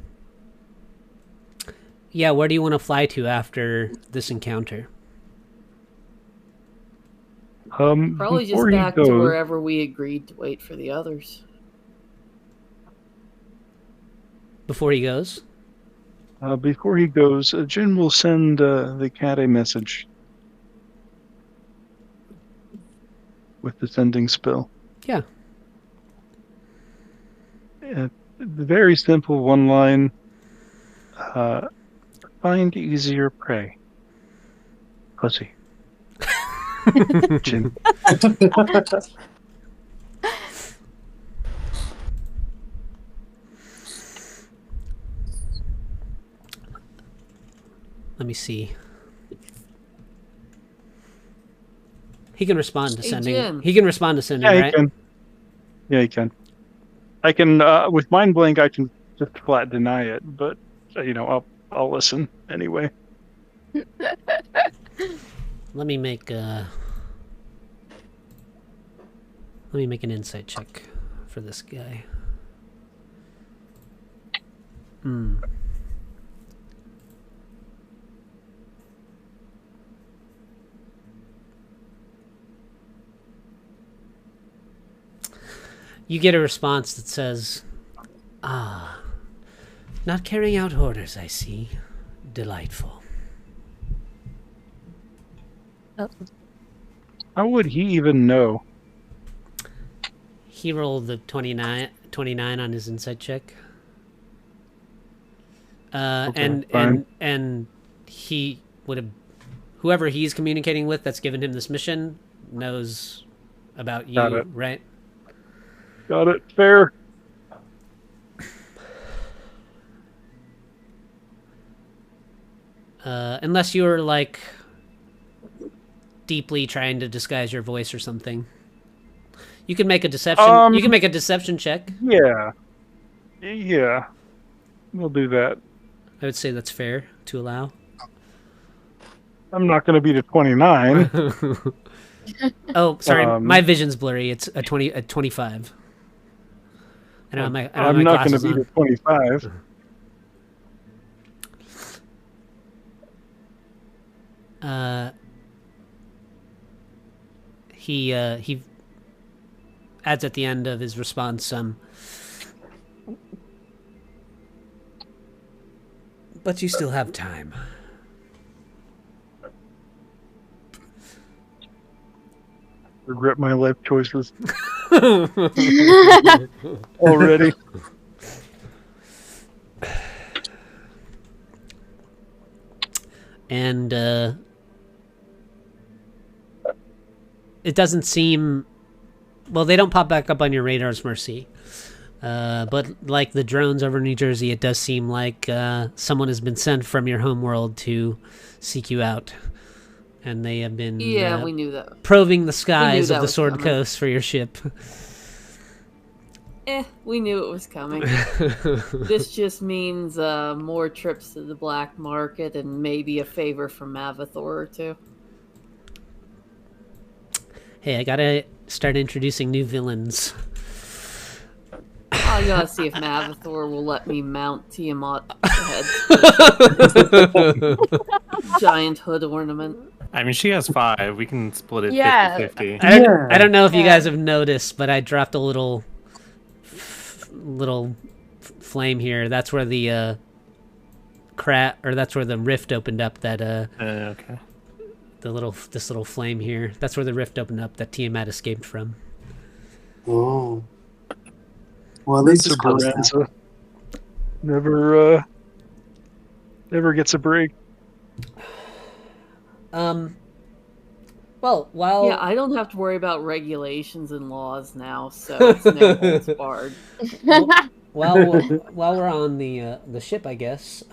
Yeah, where do you want to fly to after this encounter? Probably just before he back to goes- wherever we agreed to wait for the others. Before he goes? Before he goes, Jin will send the cat a message with the sending spell. Yeah. The very simple one line. Find easier prey. Pussy. Jin. Let me see. He can respond to Hey, sending. Jin. He can respond to sending, Yeah, he right? can. Yeah, he can. I can with mind blank. I can just flat deny it, but I'll listen anyway. Let me make an insight check for this guy. You get a response that says, "Ah, not carrying out orders, I see. Delightful." Oh. How would he even know? He rolled the 29 on his insight check. Okay, fine. And he would have, whoever he's communicating with that's given him this mission knows about Got you, it. right? Got it. Fair. Unless you're like deeply trying to disguise your voice or something. You can make a deception. You can make a deception check. Yeah. Yeah. We'll do that. I would say that's fair to allow. I'm not going to beat a 29. Oh, sorry, my vision's blurry. It's a 25. I don't have my I'm not going to glasses beat on. a 25. He adds at the end of his response, but you still have time. Regret my life choices already. And it doesn't seem, well, they don't pop back up on your radar's mercy. But like the drones over New Jersey, it does seem like someone has been sent from your homeworld to seek you out. And they have been we knew that. probing the skies that of the was Sword coming. Coast for your ship. We knew it was coming. This just means more trips to the black market and maybe a favor from Avathor or two. Hey, I gotta start introducing new villains. I gotta see if Avathor will let me mount Tiamat's head. Giant hood ornament. I mean, she has 5. We can split it Yeah. 50-50. I don't know if you Yeah. guys have noticed, but I dropped a little flame here. That's where the that's where the rift opened up. That Okay. this little flame here. That's where the rift opened up that Tiamat escaped from. Oh. Well, at least it's close now. Esperanza never gets a break. Well, while Yeah, I don't have to worry about regulations and laws now, so it's no holds barred. while we're on the ship, I guess.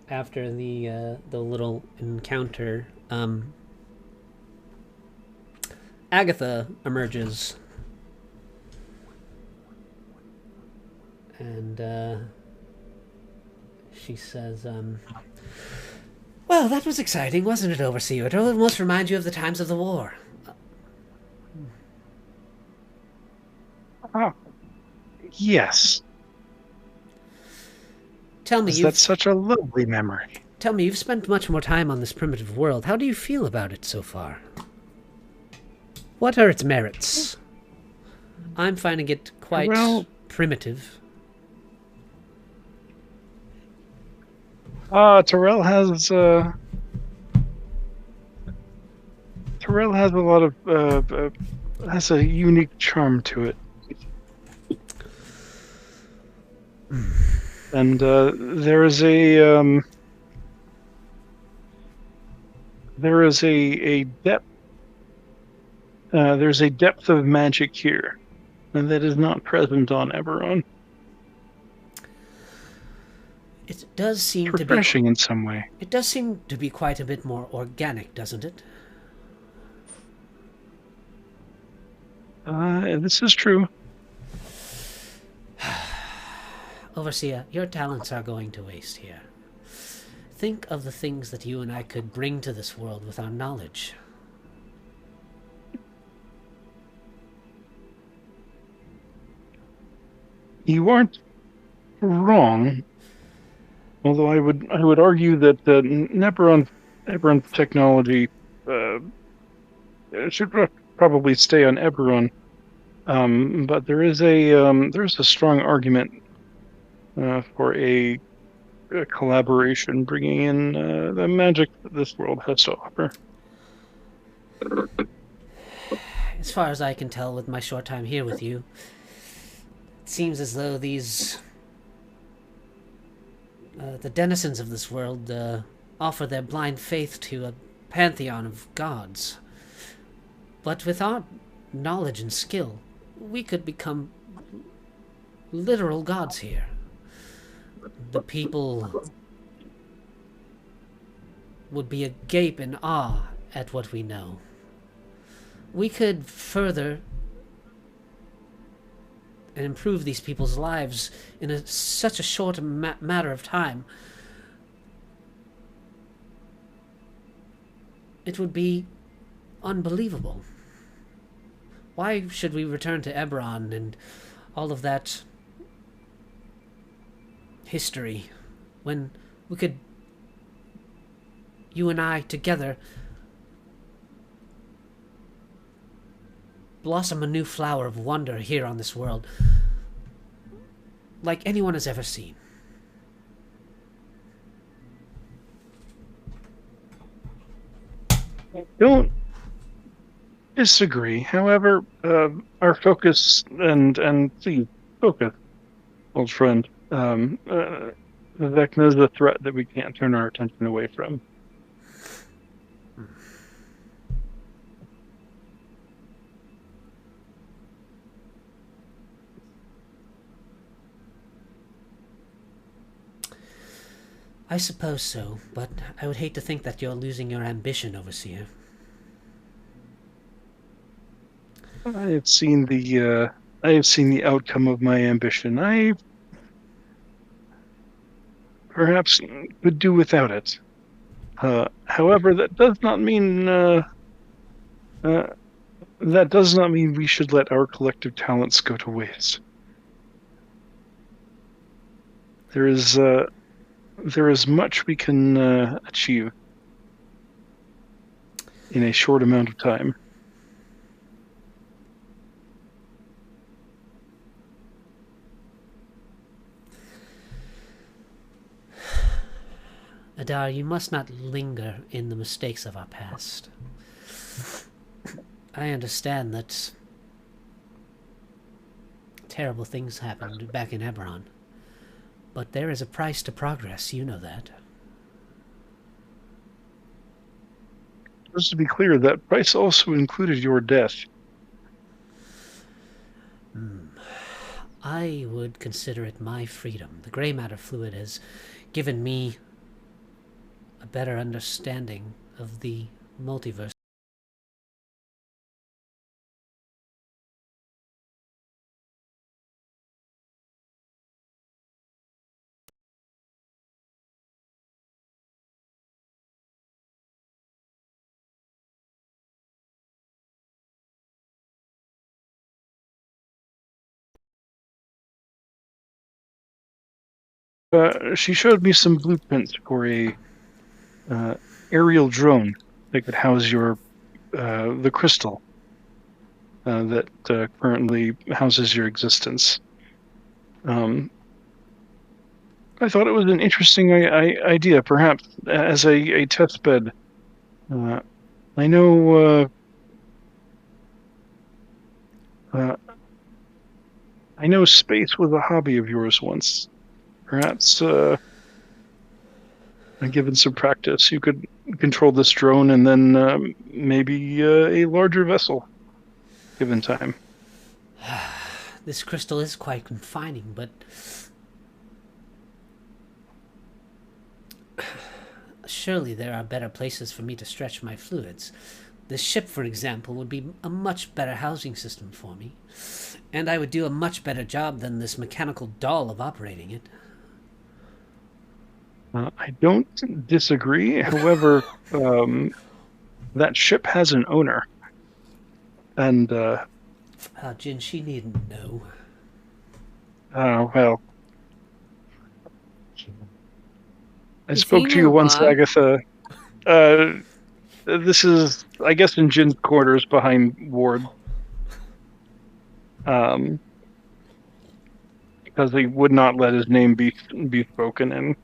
After the little encounter, Agatha emerges, and she says, "Well, that was exciting, wasn't it, Overseer? It almost reminds you of the times of the war." Oh, yes. Tell me, That's such a lovely memory. you've spent much more time on this primitive world. How do you feel about it so far? What are its merits? I'm finding it quite primitive. Terrell has a lot of has a unique charm to it, and there is a depth. There's a depth of magic here, and that is not present on Eberron. It does seem to be Refreshing in some way. It does seem to be quite a bit more organic, doesn't it? This is true. Overseer, your talents are going to waste here. Think of the things that you and I could bring to this world with our knowledge. You aren't wrong. Although I would argue that the Eberron technology should probably stay on Eberron. But there's a strong argument for a collaboration, bringing in the magic that this world has to offer. As far as I can tell with my short time here with you, it seems as though these... the denizens of this world offer their blind faith to a pantheon of gods. But with our knowledge and skill, we could become literal gods here. The people would be agape in awe at what we know. We could further and improve these people's lives in such a short matter of time. It would be unbelievable. Why should we return to Eberron and all of that history when we could, you and I together, blossom a new flower of wonder here on this world like anyone has ever seen? Don't disagree. However, our focus and please focus, old friend. Vecna is a threat that we can't turn our attention away from. I suppose so, but I would hate to think that you're losing your ambition, Overseer. I have seen the outcome of my ambition. I perhaps could do without it. However, that does not mean we should let our collective talents go to waste. There is much we can achieve in a short amount of time. Adar, you must not linger in the mistakes of our past. I understand that terrible things happened back in Eberron, but there is a price to progress, you know that. Just to be clear, that price also included your death. I would consider it my freedom. The gray matter fluid has given me a better understanding of the multiverse. She showed me some blueprints for a aerial drone that could house your the crystal that currently houses your existence. I thought it was an interesting idea, perhaps as a test bed. I know space was a hobby of yours once. Perhaps, given some practice, you could control this drone and then maybe a larger vessel, given time. This crystal is quite confining, but surely there are better places for me to stretch my fluids. This ship, for example, would be a much better housing system for me, and I would do a much better job than this mechanical doll of operating it. I don't disagree. However, that ship has an owner. And, Jin, she needn't know. Well. I spoke to you once, Agatha. This is, I guess, in Jin's quarters behind Ward. Because he would not let his name be spoken in.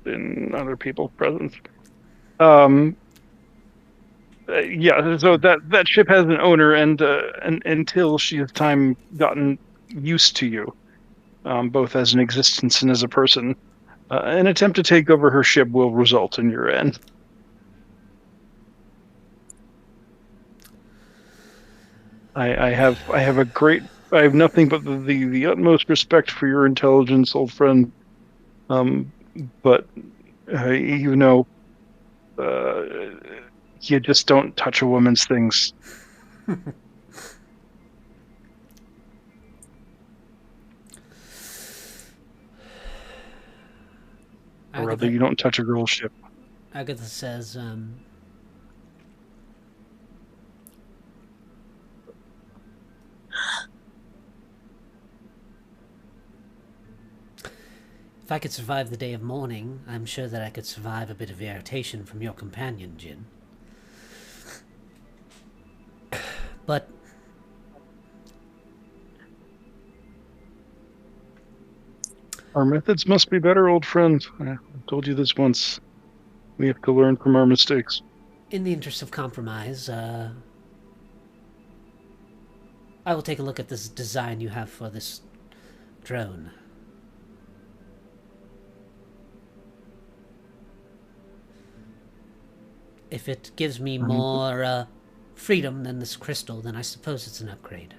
in other people's presence. Yeah, so that ship has an owner, and until she has time gotten used to you, both as an existence and as a person, an attempt to take over her ship will result in your end. I have nothing but the utmost respect for your intelligence, old friend. But you know, you just don't touch a woman's things. Or rather, you don't touch a girl's ship. Agatha says, if I could survive the day of mourning, I'm sure that I could survive a bit of irritation from your companion, Jin. But our methods must be better, old friend. I've told you this once. We have to learn from our mistakes. In the interest of compromise, I will take a look at this design you have for this drone. If it gives me more freedom than this crystal, then I suppose it's an upgrade.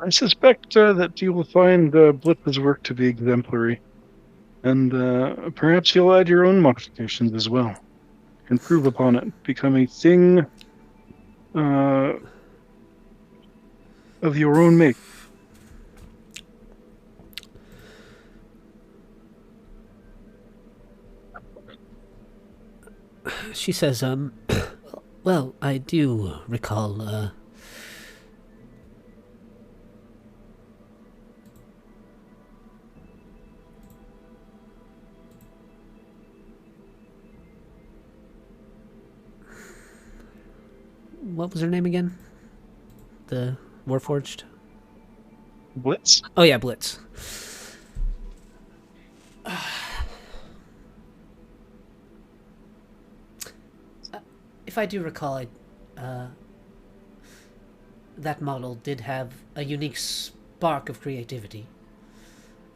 I suspect that you will find Blitz's work to be exemplary. And perhaps you'll add your own modifications as well. Improve upon it. Become a thing of your own make. She says, well, I do recall, what was her name again? The Warforged? Blitz? Oh yeah, Blitz. If I do recall, that model did have a unique spark of creativity.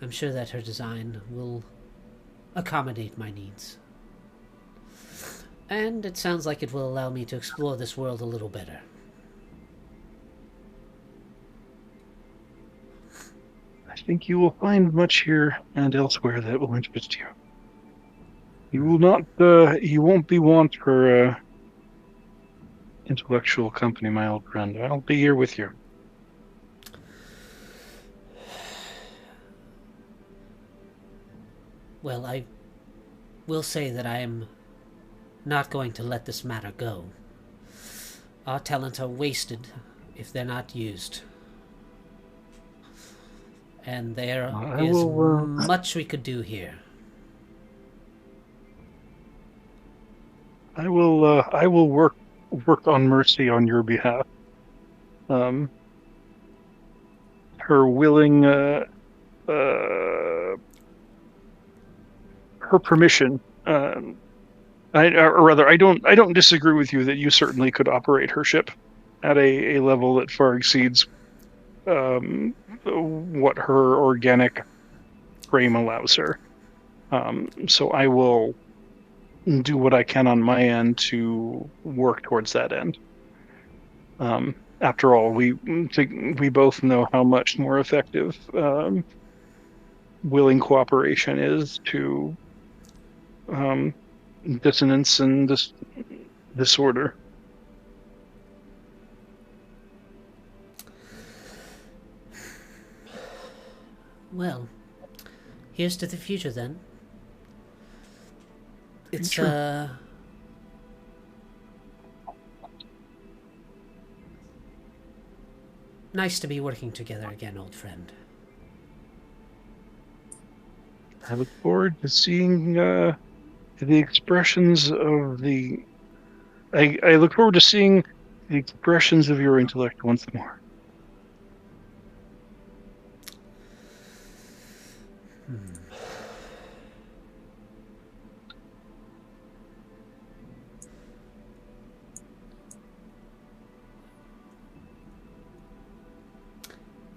I'm sure that her design will accommodate my needs. And it sounds like it will allow me to explore this world a little better. I think you will find much here and elsewhere that will interest you. You will not, you won't be want for, intellectual company, my old friend. I'll be here with you. Well, I will say that I am not going to let this matter go. Our talents are wasted if they're not used. And there is much we could do here. I will work on Mercy on your behalf. Her willing, her permission. Or rather, I don't disagree with you that you certainly could operate her ship at a level that far exceeds what her organic frame allows her. So I will do what I can on my end to work towards that end. After all, we both know how much more effective willing cooperation is to dissonance and disorder. Well, here's to the future then. It's Sure. Nice to be working together again, old friend. I look forward to seeing the expressions of the. I look forward to seeing the expressions of your intellect once more.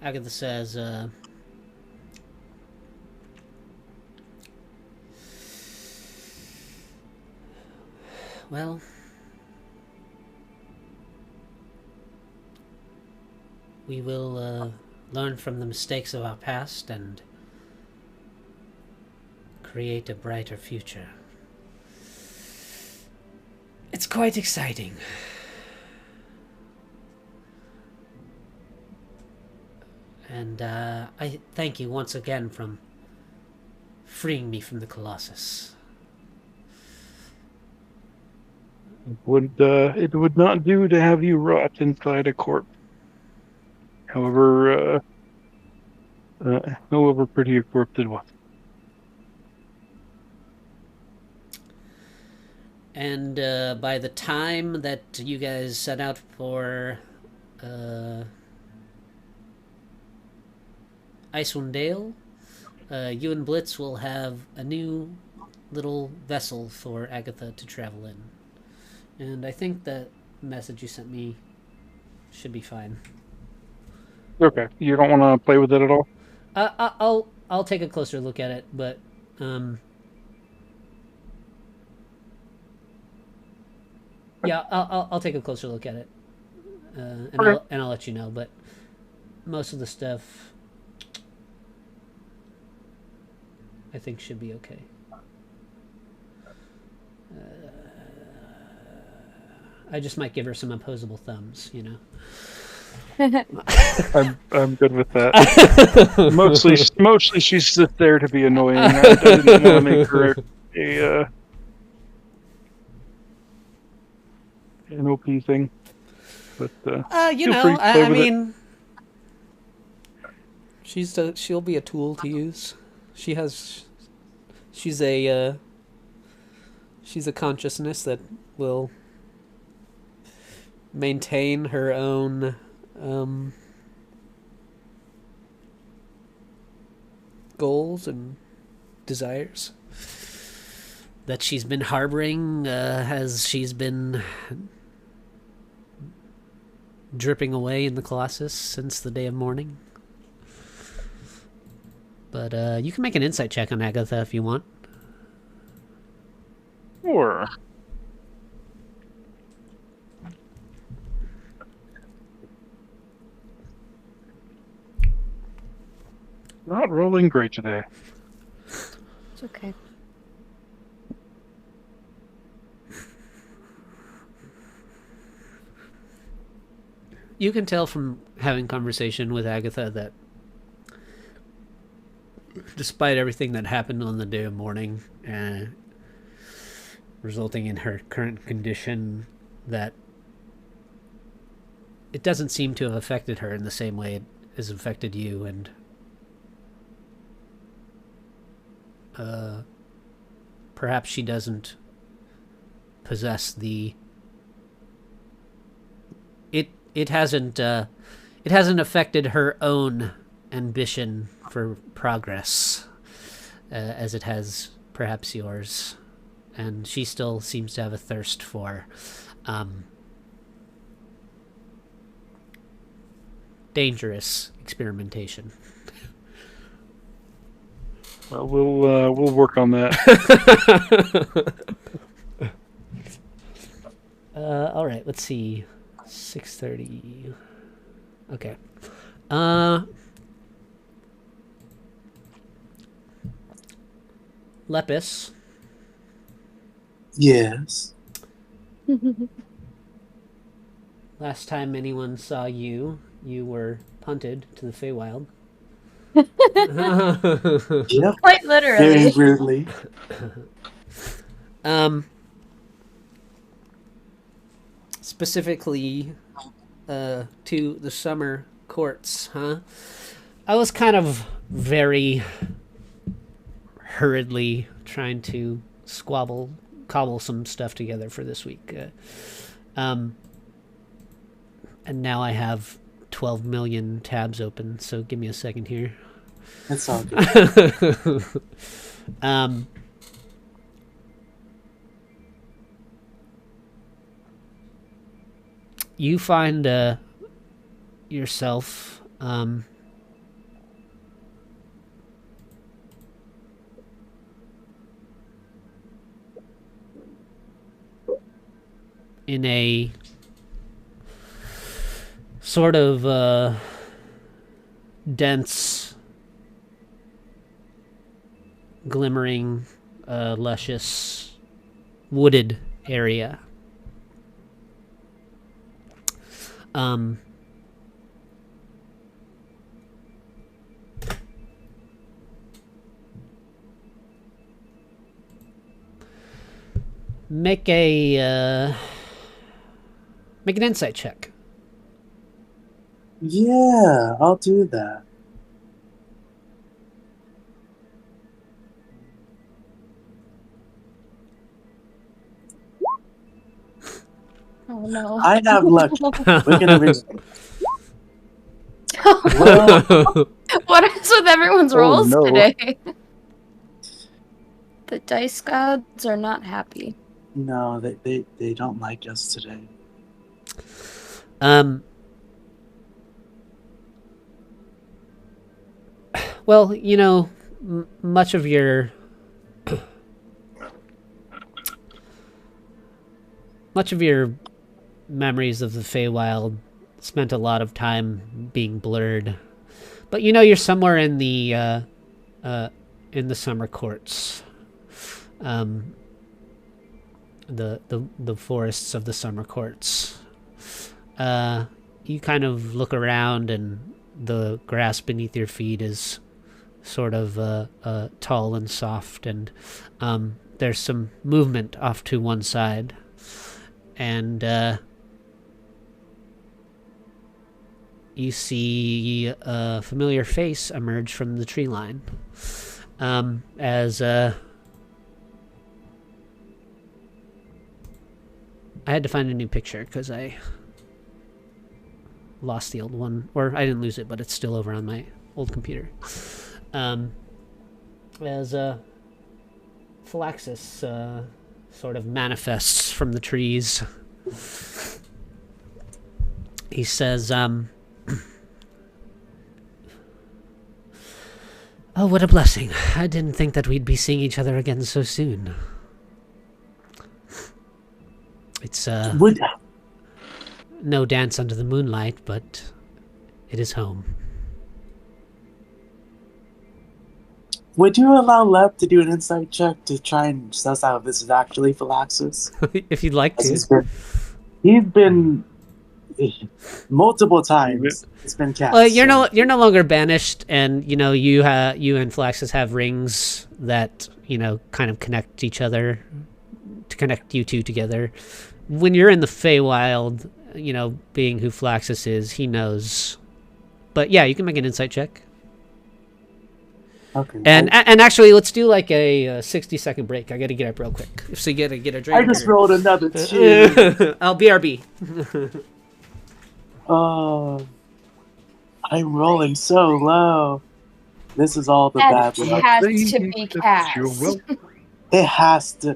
Agatha says, well, we will learn from the mistakes of our past and create a brighter future. It's quite exciting. And I thank you once again for freeing me from the Colossus. It would not do to have you rot inside a corpse. However pretty a corpse it was. And by the time that you guys set out for Icewind Dale, you and Blitz will have a new little vessel for Agatha to travel in. And I think that message you sent me should be fine. Okay, you don't want to play with it at all? I'll take a closer look at it, but yeah, I'll take a closer look at it, and Okay. I'll let you know. But most of the stuff, I think, should be okay. I just might give her some opposable thumbs, you know. I'm good with that. Mostly she's just there to be annoying. I didn't want to make her an OP thing, but you feel know, free to play I with it. mean, she'll be a tool to use. She's a consciousness that will maintain her own goals and desires that she's been harboring as she's been dripping away in the Colossus since the day of mourning. But you can make an insight check on Agatha if you want. Sure. Not rolling great today. It's okay. You can tell from having conversation with Agatha that despite everything that happened on the day of mourning, resulting in her current condition, that it doesn't seem to have affected her in the same way it has affected you, and perhaps she doesn't possess the... It hasn't affected her own ambition for progress as it has perhaps yours, and she still seems to have a thirst for dangerous experimentation. Well, we'll work on that. All right, let's see. 6:30. Okay. Lepus. Yes. Last time anyone saw you, you were punted to the Feywild. Yep. Quite Very literally. rudely. Specifically to the summer courts, huh? I was kind of very hurriedly trying to cobble some stuff together for this week. And now I have 12 million tabs open, so give me a second here. It's all good. You find yourself in a sort of dense, glimmering, luscious, wooded area. Make an insight check. Yeah, I'll do that. Oh no. I have luck. We're gonna read. What is with everyone's rolls no. today? The dice gods are not happy. No, they don't like us today. Well, you know, much of your memories of the Feywild spent a lot of time being blurred. But you know, you're somewhere in the summer courts. The forests of the summer courts. You kind of look around, and the grass beneath your feet is sort of tall and soft, and there's some movement off to one side, and you see a familiar face emerge from the tree line, as I had to find a new picture because I lost the old one, or I didn't lose it, but it's still over on my old computer. As Phylaxis sort of manifests from the trees. He says, "Oh, what a blessing. I didn't think that we'd be seeing each other again so soon. It's no dance under the moonlight, but it is home." Would you allow Lep to do an insight check to try and suss out if this is actually Phylaxis? If you'd like to. He's been multiple times. It's been cast. Well, you're no longer banished, and you know you and Phylaxis have rings that kind of connect each other, to connect you two together. When you're in the Feywild, being who Phylaxis is, he knows. But yeah, you can make an insight check. Okay. And actually, let's do like a 60-second break. I got to get up real quick. So you got to get a drink. I just rolled another 2. I'll BRB. I'm rolling so low. This is all the That bad luck. has to be cast. It has to.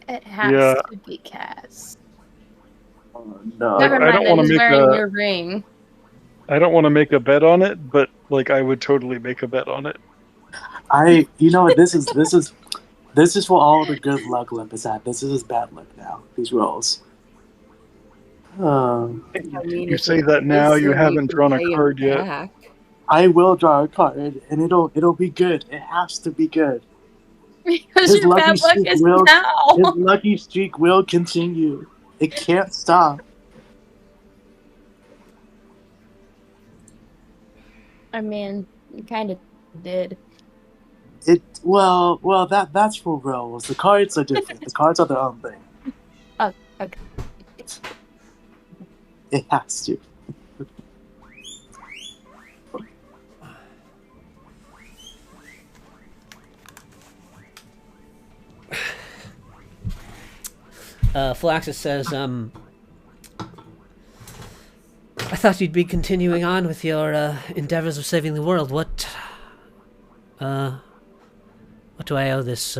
It has to be cast. Oh, no. Never I mind, don't want to he's make wearing your ring. I don't want to make a bet on it, but I would totally make a bet on it. You know what? This is for all the good luck Limp is at. This is his bad luck now. These rolls. You say that now. You haven't drawn a card yet. I will draw a card, and it'll be good. It has to be good. Because your bad luck is now. His lucky streak will continue. It can't stop. I mean, you kind of did. Well, that's for rolls. The cards are different. The cards are their own thing. Oh, okay. It has to. Phylaxis says, I thought you'd be continuing on with your endeavors of saving the world. What do I owe this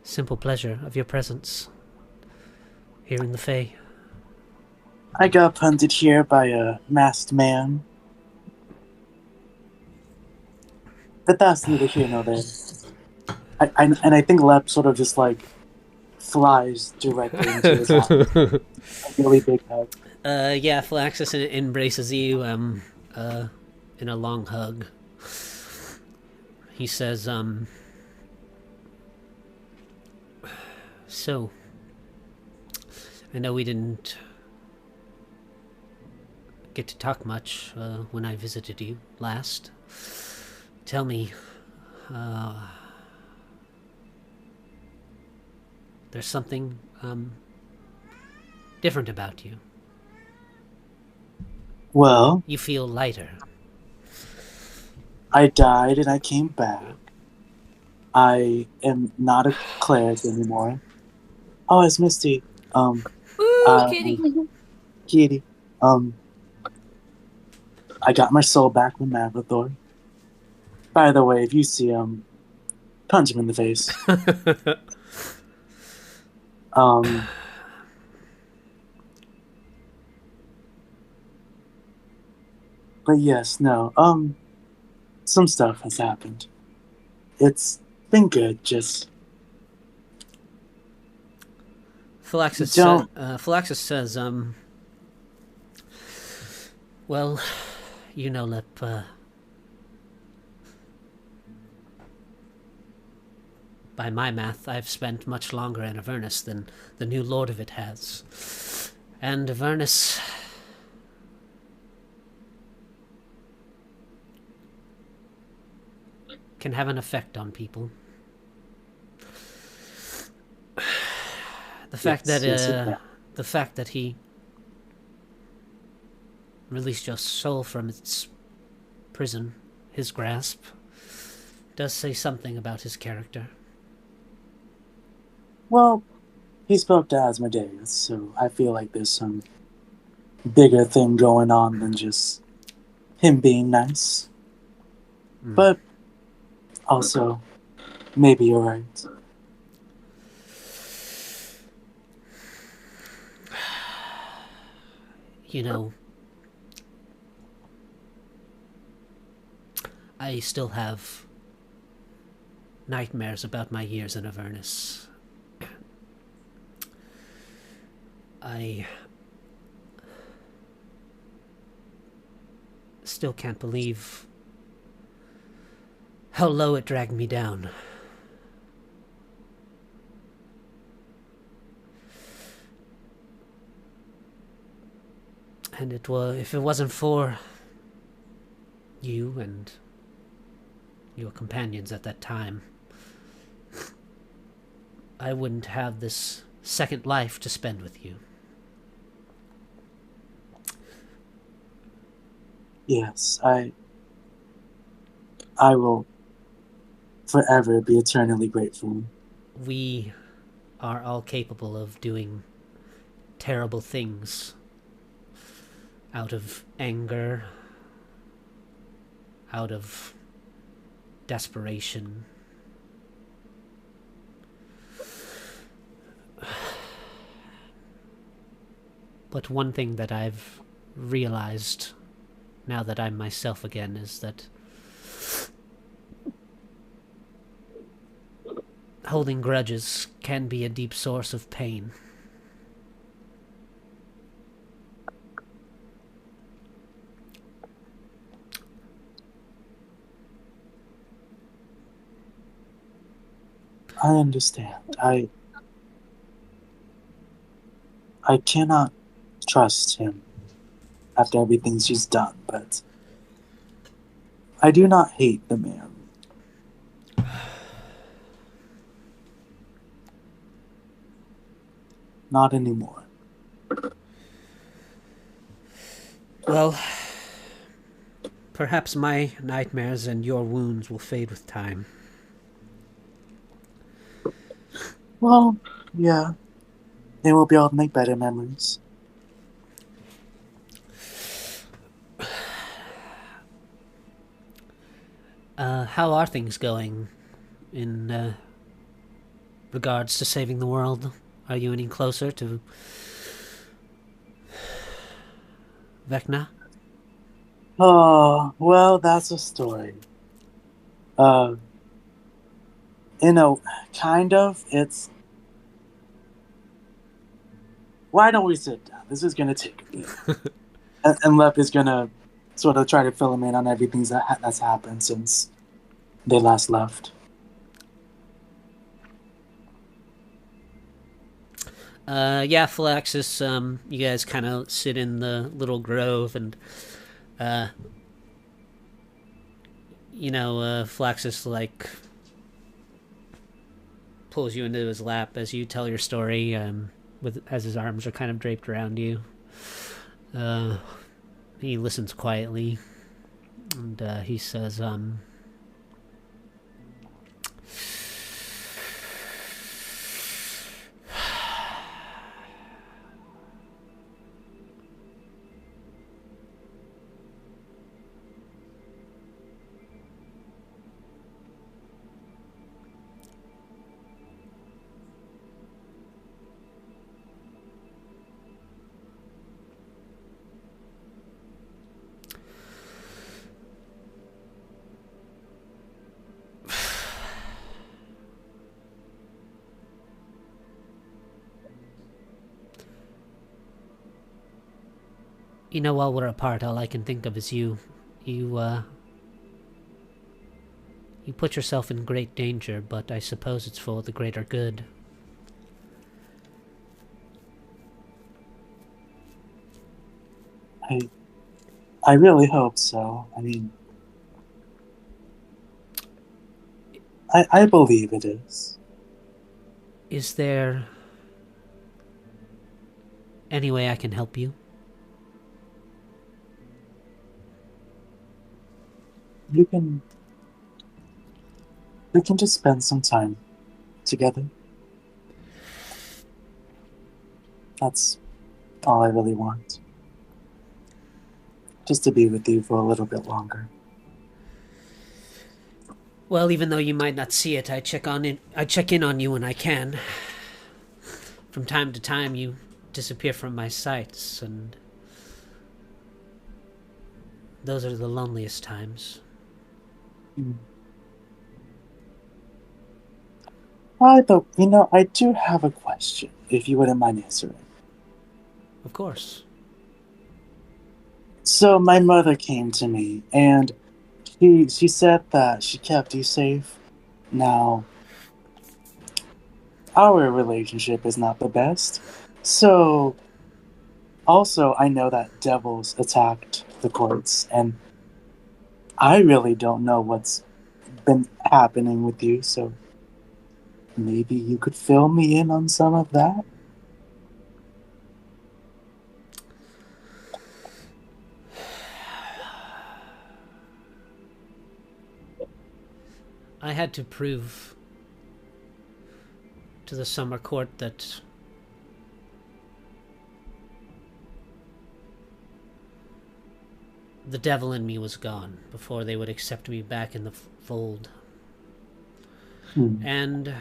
simple pleasure of your presence here in the Fey? I got punted here by a masked man. But that's neither here nor there. I think Lep sort of just like flies directly into his arms. A really big hug. Yeah, Flaxus embraces you in a long hug. He says, so, I know we didn't get to talk much when I visited you last. Tell me, there's something different about you. Well, You feel lighter. I died and I came back. I am not a cleric anymore. Oh, it's Misty. Ooh, kitty. Kitty. I got my soul back with Mavathor. By the way, if you see him, punch him in the face. But yes, no. Some stuff has happened. It's been good, just Philaxis says, well, you know, Lip, by my math, I've spent much longer in Avernus than the new Lord of it has. And Avernus can have an effect on people. The fact that he released your soul from its prison, his grasp, does say something about his character. Well, he spoke to Asmodeus, so I feel like there's some bigger thing going on than just him being nice. But also, maybe you're right. You know, I still have nightmares about my years in Avernus. I still can't believe how low it dragged me down. And if it wasn't for you and your companions at that time, I wouldn't have this second life to spend with you. Yes, I will forever be eternally grateful. We are all capable of doing terrible things out of anger, out of desperation. But one thing that I've realized now that I'm myself again is that holding grudges can be a deep source of pain. I understand. I cannot trust him after everything she's done, but I do not hate the man. Not anymore. Well, perhaps my nightmares and your wounds will fade with time. Well, yeah. Then we'll be able to make better memories. How are things going in regards to saving the world? Are you any closer to Vecna? Oh, well, that's a story. Uh, kind of. It's. Why don't we sit down? This is gonna take a bit. And Lep is gonna sort of try to fill him in on everything that's happened since they last left. Yeah, Philaxis, you guys kind of sit in the little grove and, Philaxis, like, pulls you into his lap as you tell your story, as his arms are kind of draped around you. He listens quietly, and he says, while we're apart, all I can think of is you. You put yourself in great danger, but I suppose it's for the greater good. I really hope so. I mean, I believe it is. Is there any way I can help you? We can just spend some time together. That's all I really want. Just to be with you for a little bit longer. Well, even though you might not see it, I check in on you when I can. From time to time, you disappear from my sights, and those are the loneliest times. I do have a question, if you wouldn't mind answering. Of course. So my mother came to me, and she said that she kept you safe. Now, our relationship is not the best. So, also, I know that devils attacked the courts, and I really don't know what's been happening with you, so maybe you could fill me in on some of that? I had to prove to the summer court that the devil in me was gone before they would accept me back in the fold. And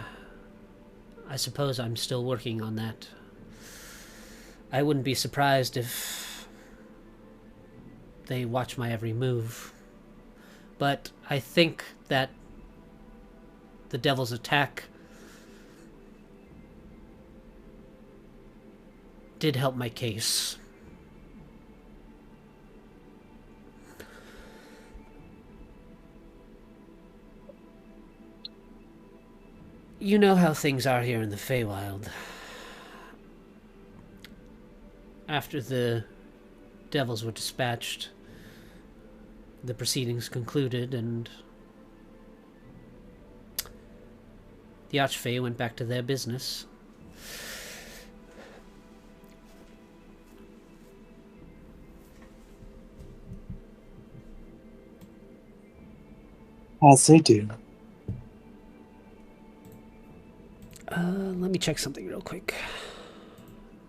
I suppose I'm still working on that. I wouldn't be surprised if they watch my every move. But I think that the devil's attack did help my case. You know how things are here in the Feywild. After the devils were dispatched, the proceedings concluded, and the Archfey went back to their business. As they do. Let me check something real quick.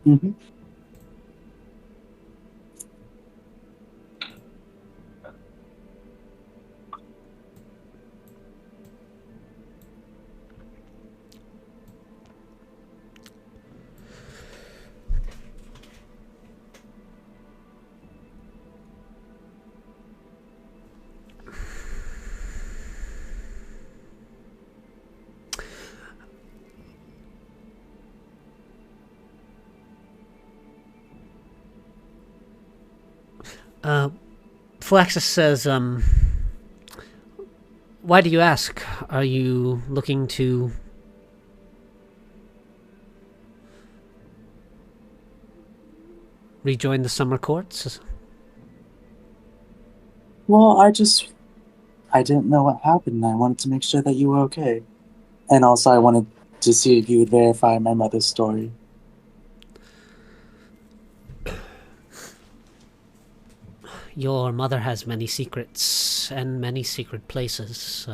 Mm-hmm. Flaxus says, why do you ask? Are you looking to rejoin the summer courts? Well, I didn't know what happened, and I wanted to make sure that you were okay. And also, I wanted to see if you would verify my mother's story. Your mother has many secrets and many secret places.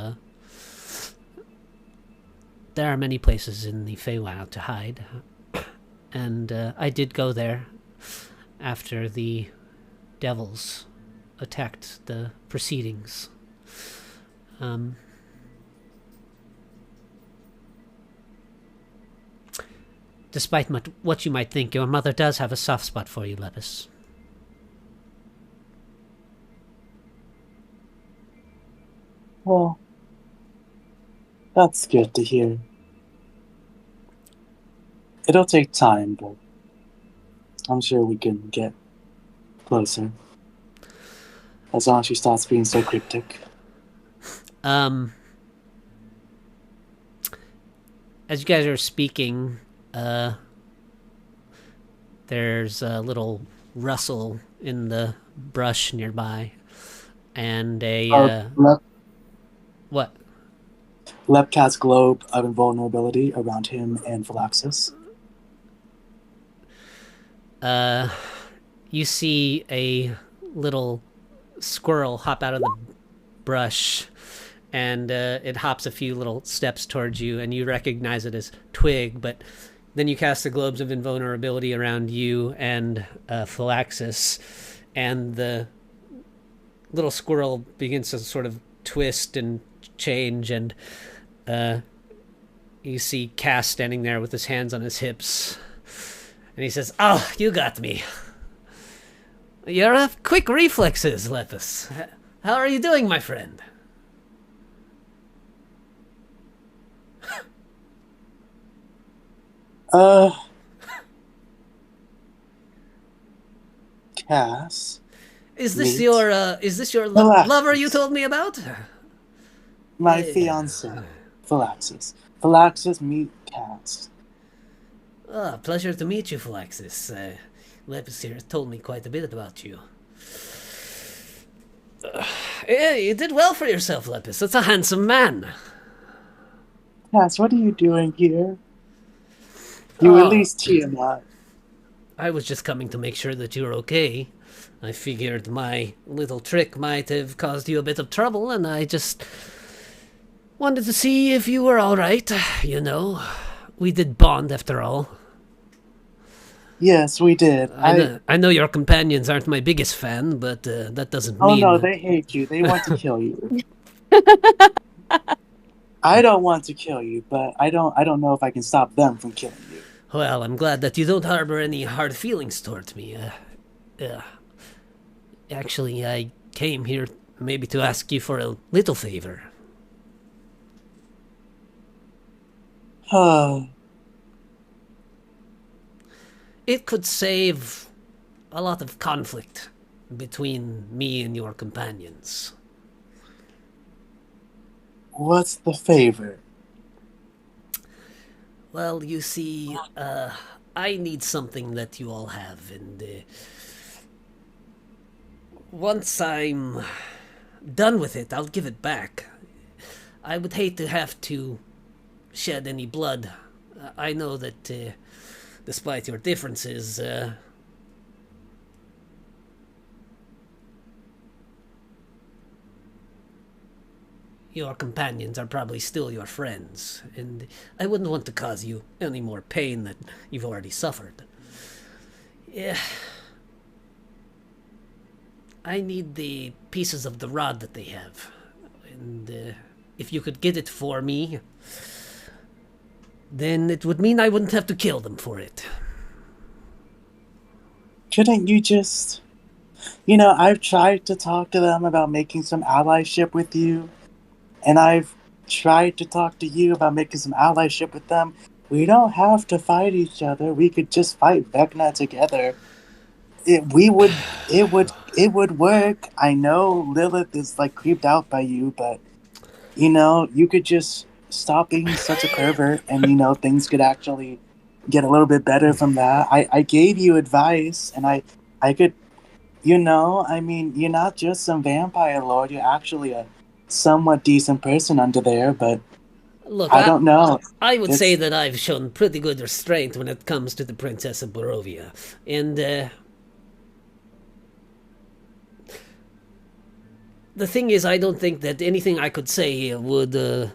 There are many places in the Feywild to hide. And I did go there after the devils attacked the proceedings. Despite what you might think, your mother does have a soft spot for you, Lepus. Well, that's good to hear. It'll take time, but I'm sure we can get closer. As long as she stops being so cryptic. As you guys are speaking, there's a little rustle in the brush nearby, and what? Lep casts globe of invulnerability around him and Phylaxis. You see a little squirrel hop out of the brush, and it hops a few little steps towards you, and you recognize it as Twig, but then you cast the globes of invulnerability around you and Phylaxis, and the little squirrel begins to sort of twist and change, and you see Cass standing there with his hands on his hips, and he says, "Oh, you got me. You have quick reflexes, Lepus. How are you doing, my friend?" Cass. Is this your lover you told me about? My fiancé, Phylaxis. Phylaxis, meet Cass. Pleasure to meet you, Phylaxis. Lepus here told me quite a bit about you. Yeah, you did well for yourself, Lepus. That's a handsome man. Cass, what are you doing here? You released Tiamat. I was just coming to make sure that you're okay. I figured my little trick might have caused you a bit of trouble, and I just wanted to see if you were all right. You know, we did bond after all. Yes, we did. I know your companions aren't my biggest fan, but that doesn't mean... Oh no, they hate you. They want to kill you. I don't want to kill you, but I don't know if I can stop them from killing you. Well, I'm glad that you don't harbor any hard feelings towards me. Actually, I came here maybe to ask you for a little favor. It could save a lot of conflict between me and your companions. What's the favor? Well, you see, I need something that you all have, and once I'm done with it, I'll give it back. I would hate to have to shed any blood. I know that, despite your differences, your companions are probably still your friends, and I wouldn't want to cause you any more pain than you've already suffered. Yeah. I need the pieces of the rod that they have, and if you could get it for me, then it would mean I wouldn't have to kill them for it. Couldn't you just... You know, I've tried to talk to them about making some allyship with you, and I've tried to talk to you about making some allyship with them. We don't have to fight each other. We could just fight Vecna together. it would work. I know Lilith is like creeped out by you, but you could just stop being such a pervert, and things could actually get a little bit better from that. I gave you advice, and I could, I mean, you're not just some vampire lord. You're actually a somewhat decent person under there, but Look, I don't know. I would say that I've shown pretty good restraint when it comes to the Princess of Barovia. And, the thing is, I don't think that anything I could say would,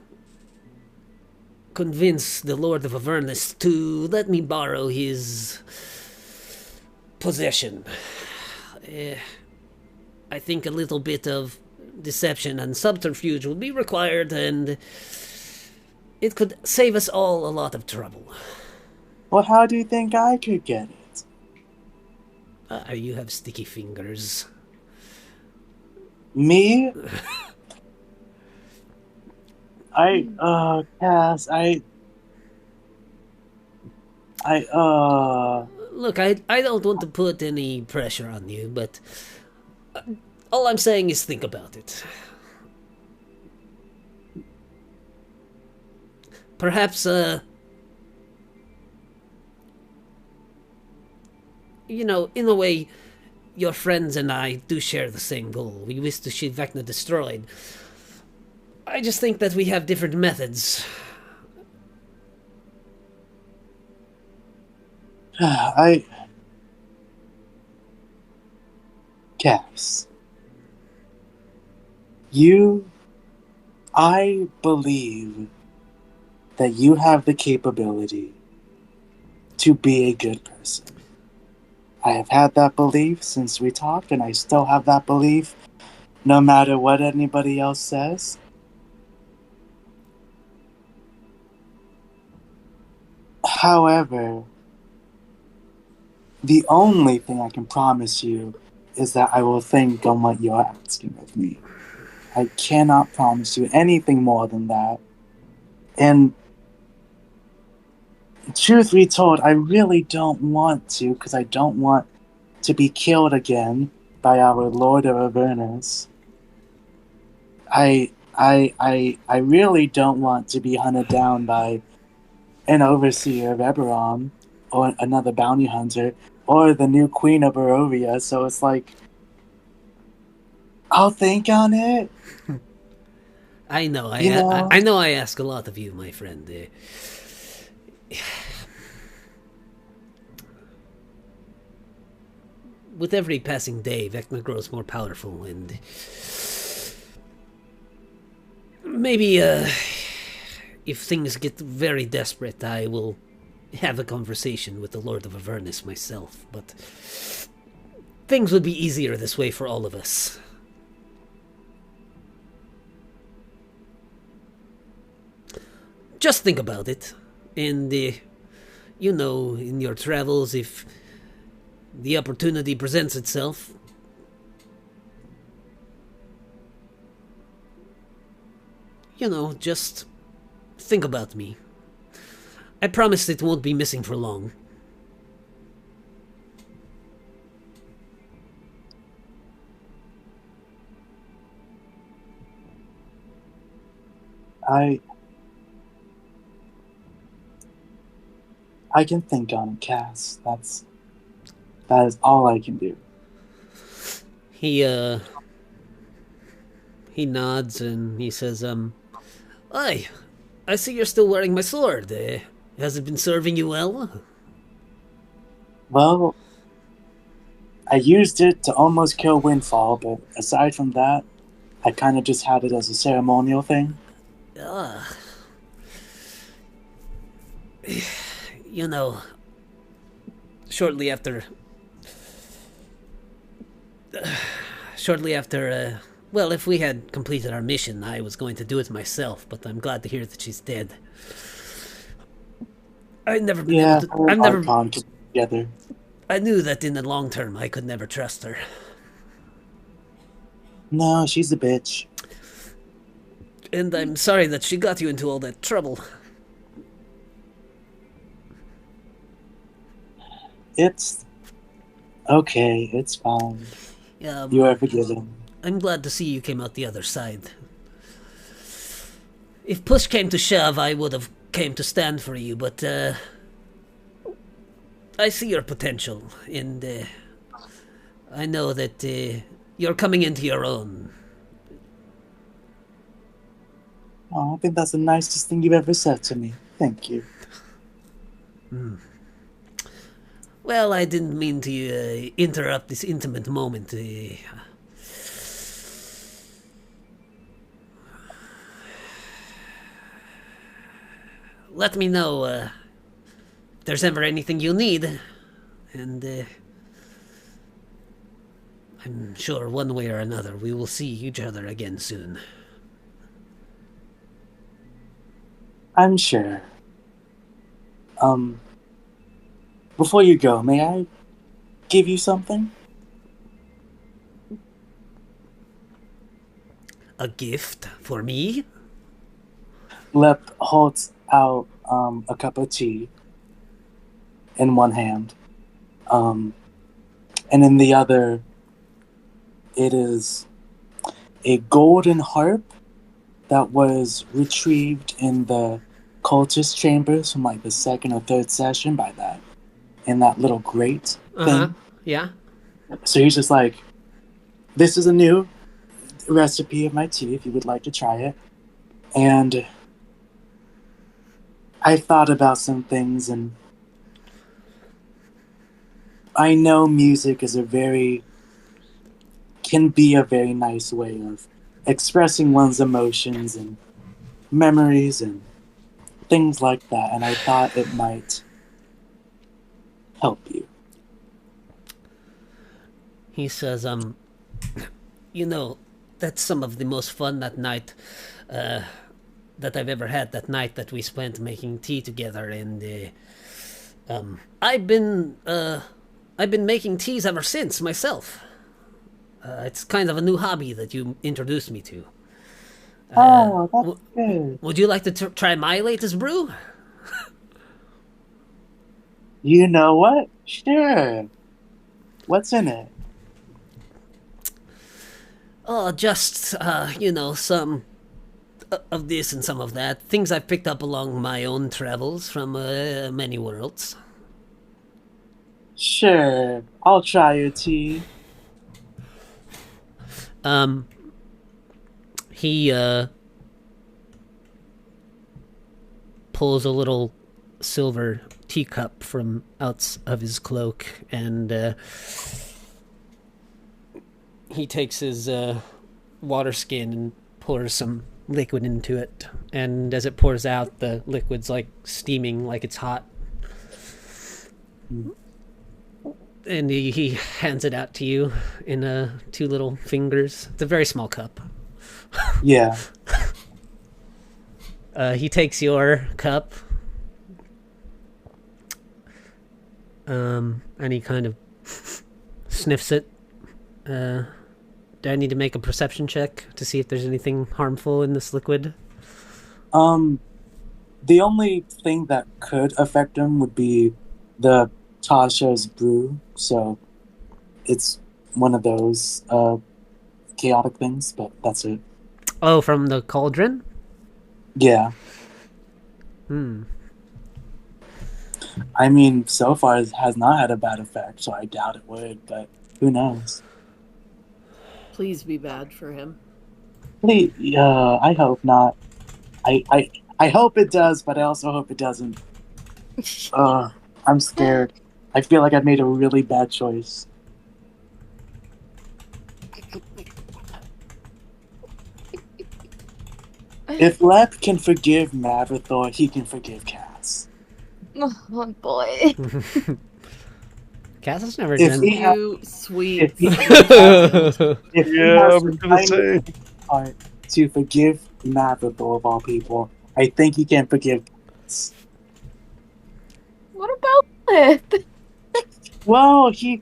convince the Lord of Avernus to let me borrow his possession. I think a little bit of deception and subterfuge will be required, and it could save us all a lot of trouble. Well, how do you think I could get it? You have sticky fingers. Me? Cass, Look, I don't want to put any pressure on you, but all I'm saying is think about it. Perhaps, in a way, your friends and I do share the same goal. We wish to see Vecna destroyed. I just think that we have different methods. Cass, I believe that you have the capability to be a good person. I have had that belief since we talked, and I still have that belief no matter what anybody else says. However, the only thing I can promise you is that I will think on what you're asking of me. I cannot promise you anything more than that. And truth be told, I really don't want to, because I don't want to be killed again by our Lord of Avernus. I really don't want to be hunted down by an overseer of Eberron, or another bounty hunter, or the new queen of Barovia, so it's like, I'll think on it. I know. I know I ask a lot of you, my friend. With every passing day, Vecna grows more powerful, and maybe, if things get very desperate, I will have a conversation with the Lord of Avernus myself, but things would be easier this way for all of us. Just think about it, and, in your travels, if the opportunity presents itself, just think about me. I promise it won't be missing for long. I can think on it, Cass. That is all I can do. He nods and he says, "Aye, I see you're still wearing my sword. Has it been serving you well?" Well, I used it to almost kill Windfall, but aside from that, I kind of just had it as a ceremonial thing. Shortly after, well, if we had completed our mission, I was going to do it myself, but I'm glad to hear that she's dead. I've never been able to... I've never... together. I knew that in the long term I could never trust her. No, she's a bitch. And I'm sorry that she got you into all that trouble. Okay, it's fine. You are forgiven. I'm glad to see you came out the other side. If push came to shove, I would have came to stand for you, but I see your potential, and I know that you're coming into your own. Oh, I think that's the nicest thing you've ever said to me. Thank you. Well, I didn't mean to interrupt this intimate moment. Let me know if there's ever anything you need, and I'm sure one way or another we will see each other again soon. I'm sure. Before you go, may I give you something? A gift for me? Lep holds out a cup of tea in one hand. And in the other, it is a golden harp that was retrieved in the cultist chambers from like the second or third session by that, in that little grate thing. Yeah. So he's just like, this is a new recipe of my tea if you would like to try it. And I thought about some things, and I know music is can be a very nice way of expressing one's emotions and memories and things like that, and I thought it might help you. He says, you know, that's some of the most fun that night that I've ever had, that night that we spent making tea together, and I've been making teas ever since myself. It's kind of a new hobby that you introduced me to. Oh, that's good. Would you like to try my latest brew? You know what? Sure. What's in it? Oh, just, you know, some of this and some of that. Things I've picked up along my own travels from many worlds. Sure. I'll try your tea. He pulls a little silver teacup from out of his cloak, and he takes his water skin and pours some liquid into it, and as it pours out, the liquid's like steaming, like it's hot. And he hands it out to you in two little fingers. It's a very small cup. Yeah. He takes your cup, and he kind of sniffs it. Do I need to make a perception check to see if there's anything harmful in this liquid? The only thing that could affect him would be the Tasha's brew, so it's one of those chaotic things, but that's it. Oh, from the cauldron? Yeah. I mean, so far it has not had a bad effect, so I doubt it would, but who knows? Please be bad for him. Please, I hope not. I hope it does, but I also hope it doesn't. I'm scared. I feel like I've made a really bad choice. If Lep can forgive Mavithor, he can forgive Cass. Oh boy. Cass has never If done... he has- You sweet. If he, if he Yeah, I has was the gonna say. heart to forgive Mavithor of all people, I think he can forgive Cass. What about Lip? Well, he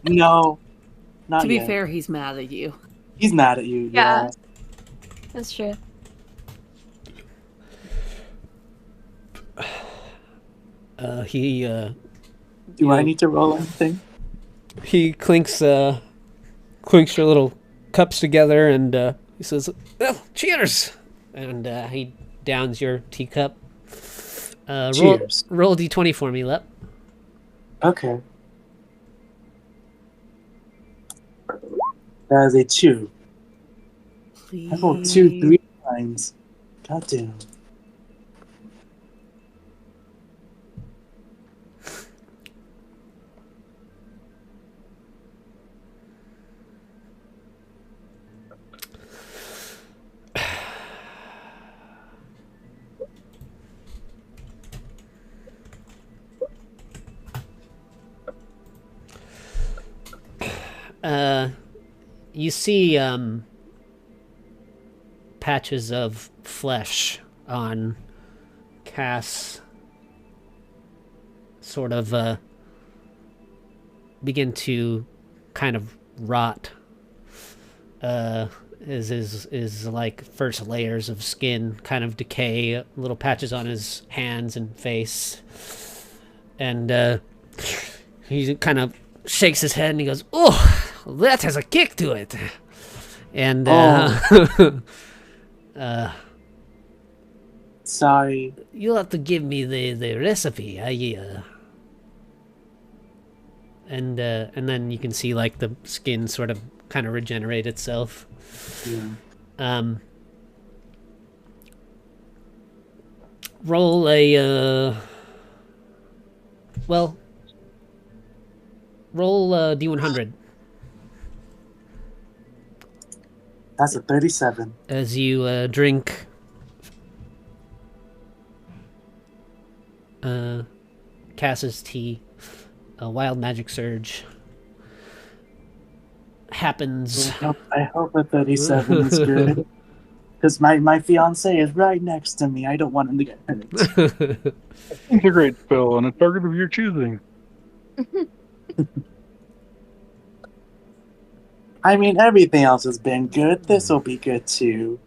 no, not To be yet. fair, he's mad at you. He's mad at you. Yeah. Yeah. That's true. he Do I need to roll anything? he clinks your little cups together, and he says, "Well, cheers!" And he downs your teacup. Cheers. Roll d20 for me, Lep. Okay. That is a 2. I rolled 2 3 times. Goddamn. You see patches of flesh on Cass sort of begin to kind of rot. Is like first layers of skin kind of decay, little patches on his hands and face. And he kind of shakes his head and he goes, "Oh, that has a kick to it." And Sorry. you'll have to give me the recipe. And then you can see like the skin sort of kind of regenerate itself. Yeah. Roll a roll D100 That's a 37. as you drink Cass's tea. A wild magic surge happens. I hope a 37 is good. Because my fiance is right next to me. I don't want him to get hurt. It's a great spell on a target of your choosing. I mean, everything else has been good. This will be good too.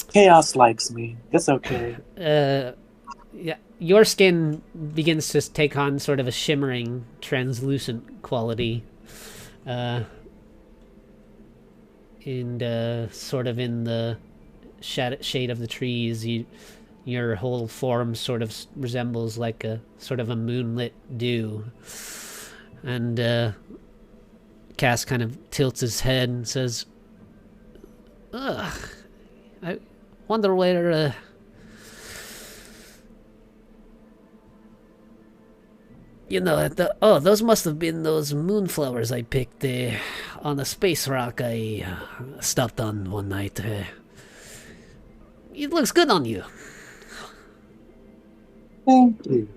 Chaos likes me. It's okay. Yeah, your skin begins to take on sort of a shimmering, translucent quality, and sort of in the shade of the trees, your whole form sort of resembles like a sort of a moonlit dew. And Cass kind of tilts his head and says, "Ugh, I wonder where those must have been those moonflowers I picked on a space rock I stopped on one night. It looks good on you." Thank you.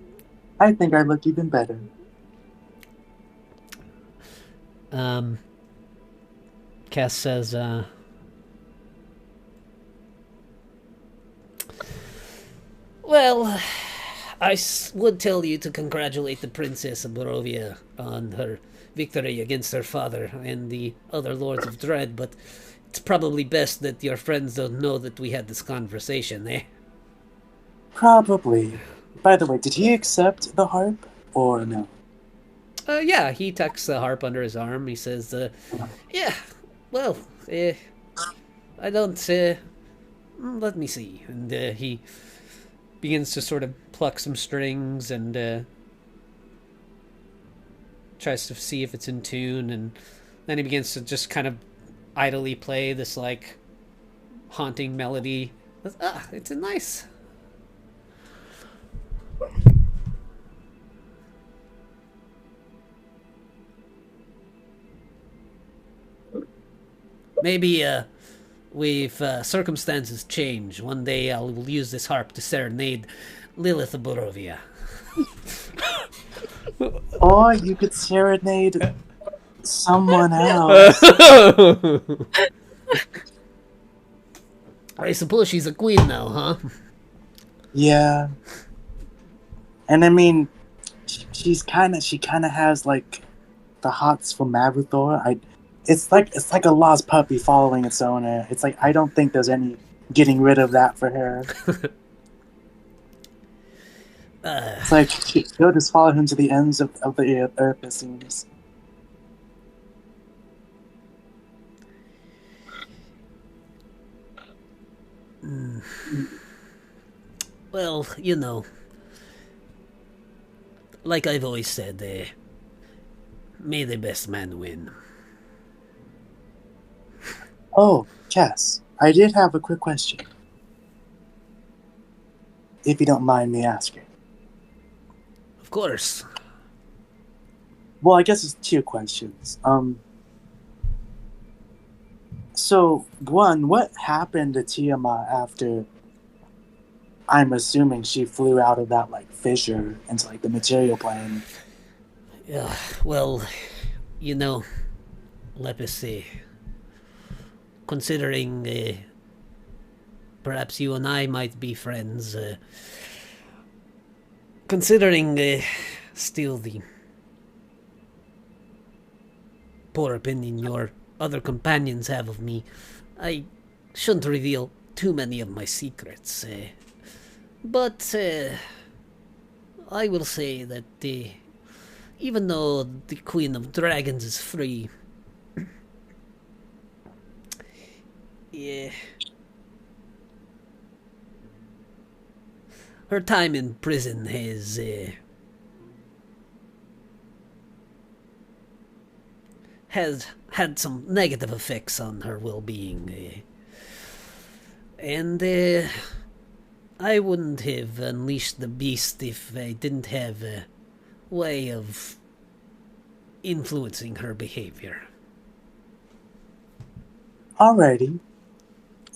I think I look even better. Cass says, "Well, I would tell you to congratulate the Princess of Barovia on her victory against her father and the other Lords of Dread, but it's probably best that your friends don't know that we had this conversation, eh?" Probably. By the way, did he accept the harp or no? Yeah, he tucks the harp under his arm. He says, "Yeah, well, I don't, let me see." And he begins to sort of pluck some strings and tries to see if it's in tune, and then he begins to just kind of idly play this, like, haunting melody. It's a nice... Maybe, we've circumstances change. One day I will use this harp to serenade Lilith of Barovia. Or you could serenade someone else. I suppose she's a queen now, huh? Yeah. And I mean, she kind of has like the hots for Mavrathor. It's like a lost puppy following its owner. It's like I don't think there's any getting rid of that for her. It's like she'll just follow him to the ends of the earth, it seems. Well, you know, like I've always said, may the best man win. Oh, Cass, I did have a quick question. If you don't mind me asking. Of course. Well, I guess it's two questions. So, one, what happened to Tiamat after, I'm assuming she flew out of that, like, fissure into, like, the material plane? Yeah, well, you know, let me see. Considering perhaps you and I might be friends, considering still the poor opinion your other companions have of me, I shouldn't reveal too many of my secrets. But I will say that even though the Queen of Dragons is free, yeah, her time in prison has had some negative effects on her well-being, and I wouldn't have unleashed the beast if I didn't have a way of influencing her behavior. Alrighty.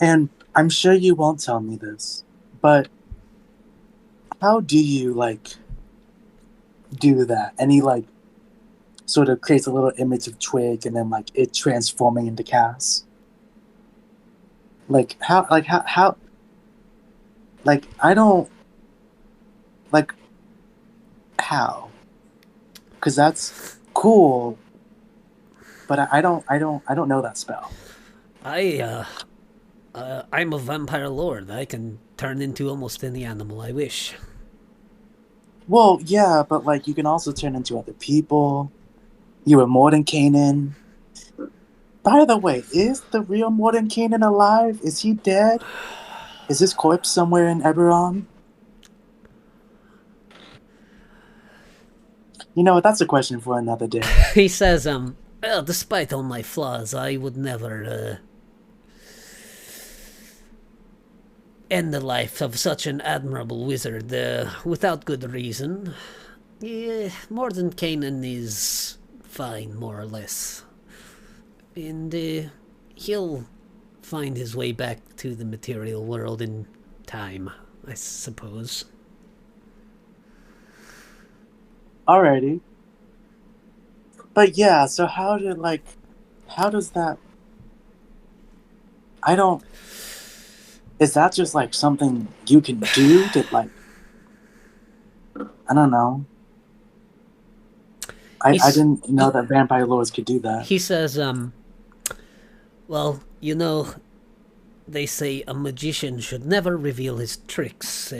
And I'm sure you won't tell me this, but how do you, like, do that? And he, like, sort of creates a little image of Twig and then, like, it transforming into Cass. Like, how, like, I don't, like, how? Because that's cool, but I don't know that spell. I'm a vampire lord. I can turn into almost any animal I wish. Well, yeah, but, like, you can also turn into other people. You were Mordenkainen. By the way, is the real Mordenkainen alive? Is he dead? Is his corpse somewhere in Eberron? You know what, that's a question for another day. He says, well, despite all my flaws, I would never, end the life of such an admirable wizard, without good reason. Yeah, Mordenkainen is fine, more or less. And, he'll find his way back to the material world in time, I suppose. Alrighty. But yeah, so how does that... Is that just, like, something you can do to, like... I don't know. I didn't know that vampire lords could do that. He says, well, you know, they say a magician should never reveal his tricks,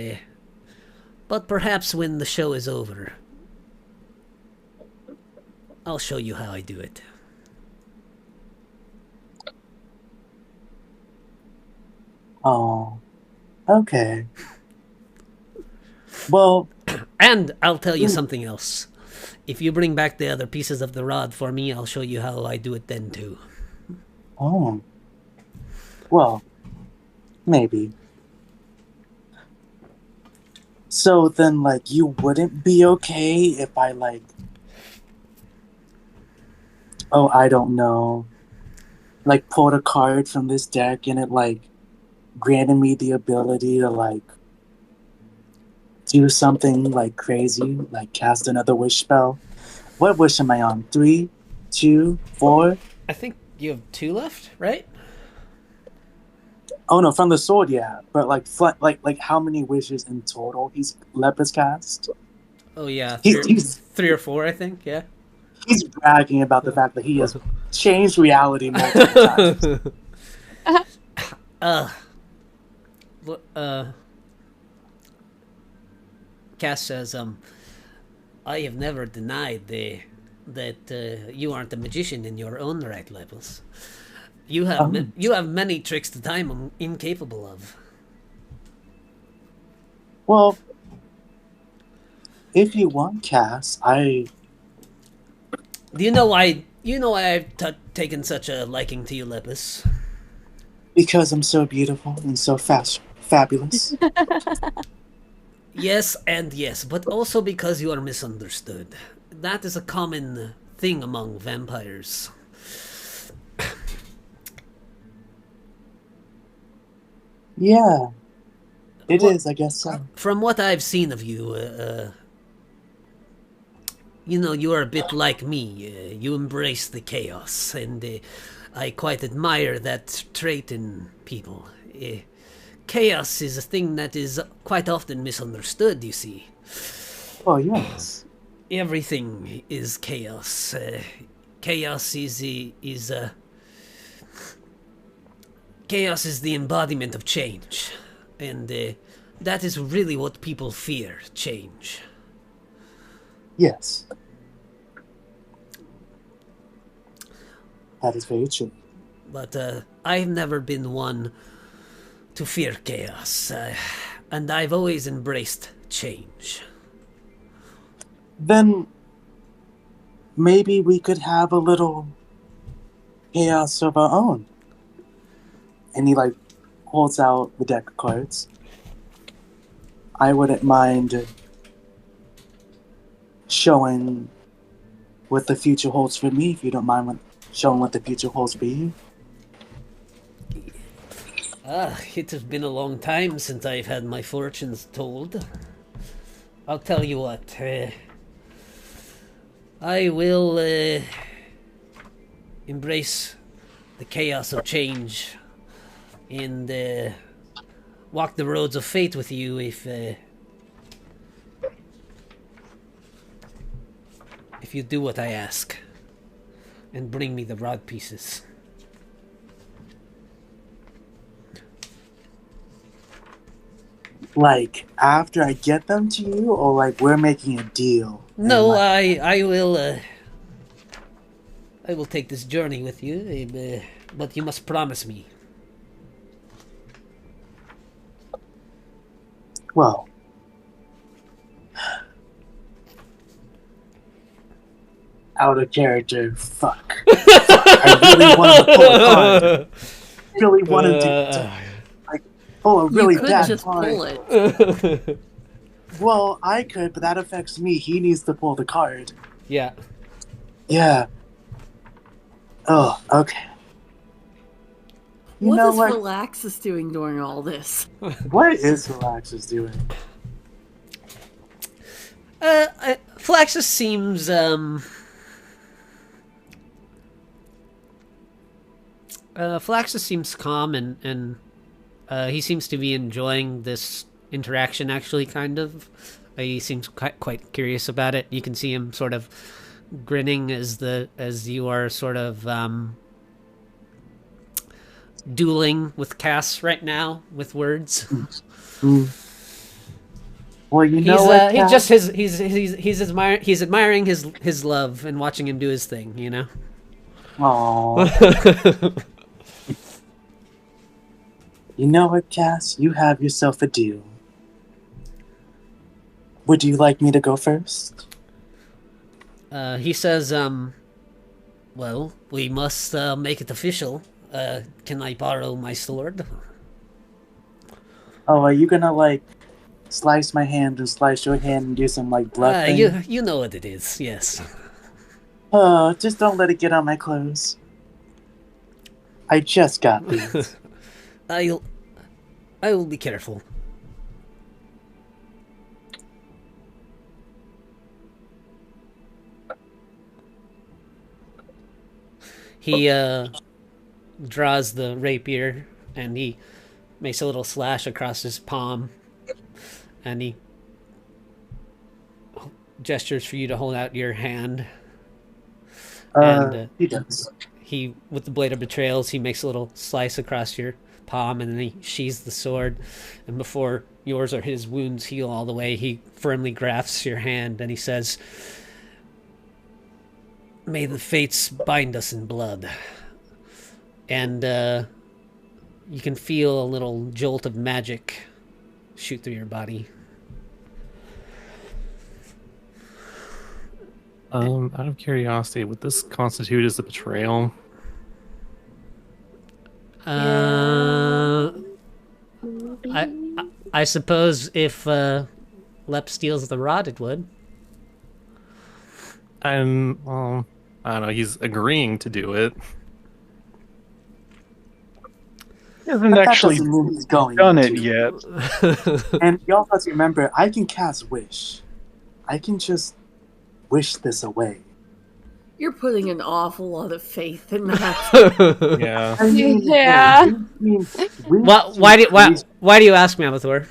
but perhaps when the show is over, I'll show you how I do it. Oh, okay. Well... And I'll tell you something else. If you bring back the other pieces of the rod for me, I'll show you how I do it then, too. Oh. Well, maybe. So then, like, you wouldn't be okay if I, like... Oh, I don't know. Like, pulled a card from this deck and it, like, granted me the ability to, like, do something, like, crazy, like cast another wish spell. What wish am I on? 3, 2, 4? I think you have 2 left, right? Oh no, from the sword, yeah. But like how many wishes in total he's Lepus cast? Oh yeah, He's 3 or 4, I think. Yeah. He's bragging about the fact that he has changed reality multiple times. Cass says, I have never denied that you aren't a magician in your own right, Levels. You have many tricks that I'm incapable of. Well, if you want, Cass, Do you know why? You know why I've taken such a liking to you, Lepus? because I'm so beautiful and so fabulous. Yes and yes, but also because you are misunderstood. That is a common thing among vampires. Yeah, it is. I guess so. From what I've seen of you, you know, you are a bit like me. You embrace the chaos, and I quite admire that trait in people. Chaos is a thing that is quite often misunderstood, you see. Oh yes. Everything is chaos. Chaos chaos is the embodiment of change, and that is really what people fear: change. Yes. That is very true. But I've never been one to fear chaos, and I've always embraced change. Then maybe we could have a little chaos of our own. And he holds out the deck of cards. I wouldn't mind showing what the future holds for me, if you don't mind showing what the future holds for you. It has been a long time since I've had my fortunes told. I'll tell you what, I will embrace the chaos of change and walk the roads of fate with you if you do what I ask and bring me the rod pieces. After I get them to you, or we're making a deal? No, I will take this journey with you, but you must promise me. Well, out of character, fuck. I really wanted to pull a card. Really wanted to pull a really you could bad just card. pull it. Well, I could, but that affects me. He needs to pull the card. Yeah. Yeah. Oh, okay. What know is what? Relaxus doing during all this? What is Relaxus doing? Flaxus seems, Flaxus seems calm and he seems to be enjoying this interaction, actually, kind of. He seems quite curious about it. You can see him sort of grinning as you are sort of dueling with Cass right now with words. Well, you know what? He's admiring his love and watching him do his thing. You know. Aww. You know what, Cass? You have yourself a deal. Would you like me to go first? He says, well, we must make it official. Can I borrow my sword? Oh, are you gonna, slice my hand and slice your hand and do some, blood thing? You know what it is, yes. Just don't let it get on my clothes. I just got these. I will be careful. He draws the rapier and he makes a little slash across his palm, and he gestures for you to hold out your hand. He does. He, with the blade of betrayals, he makes a little slice across your palm, and then he sheathes the sword, and before yours or his wounds heal all the way, he firmly grasps your hand and he says, "May the fates bind us in blood." And you can feel a little jolt of magic shoot through your body. Out of curiosity, would this constitute as a betrayal? I Maybe. I suppose if Lep steals the rod, it would. Well, I don't know. He's agreeing to do it. He hasn't But that actually doesn't mean he's going done it to. yet. And you also have to remember, I can cast Wish. I can just wish this away. You're putting an awful lot of faith in that. Yeah. I mean, Yeah. Why do you ask me, Amathor?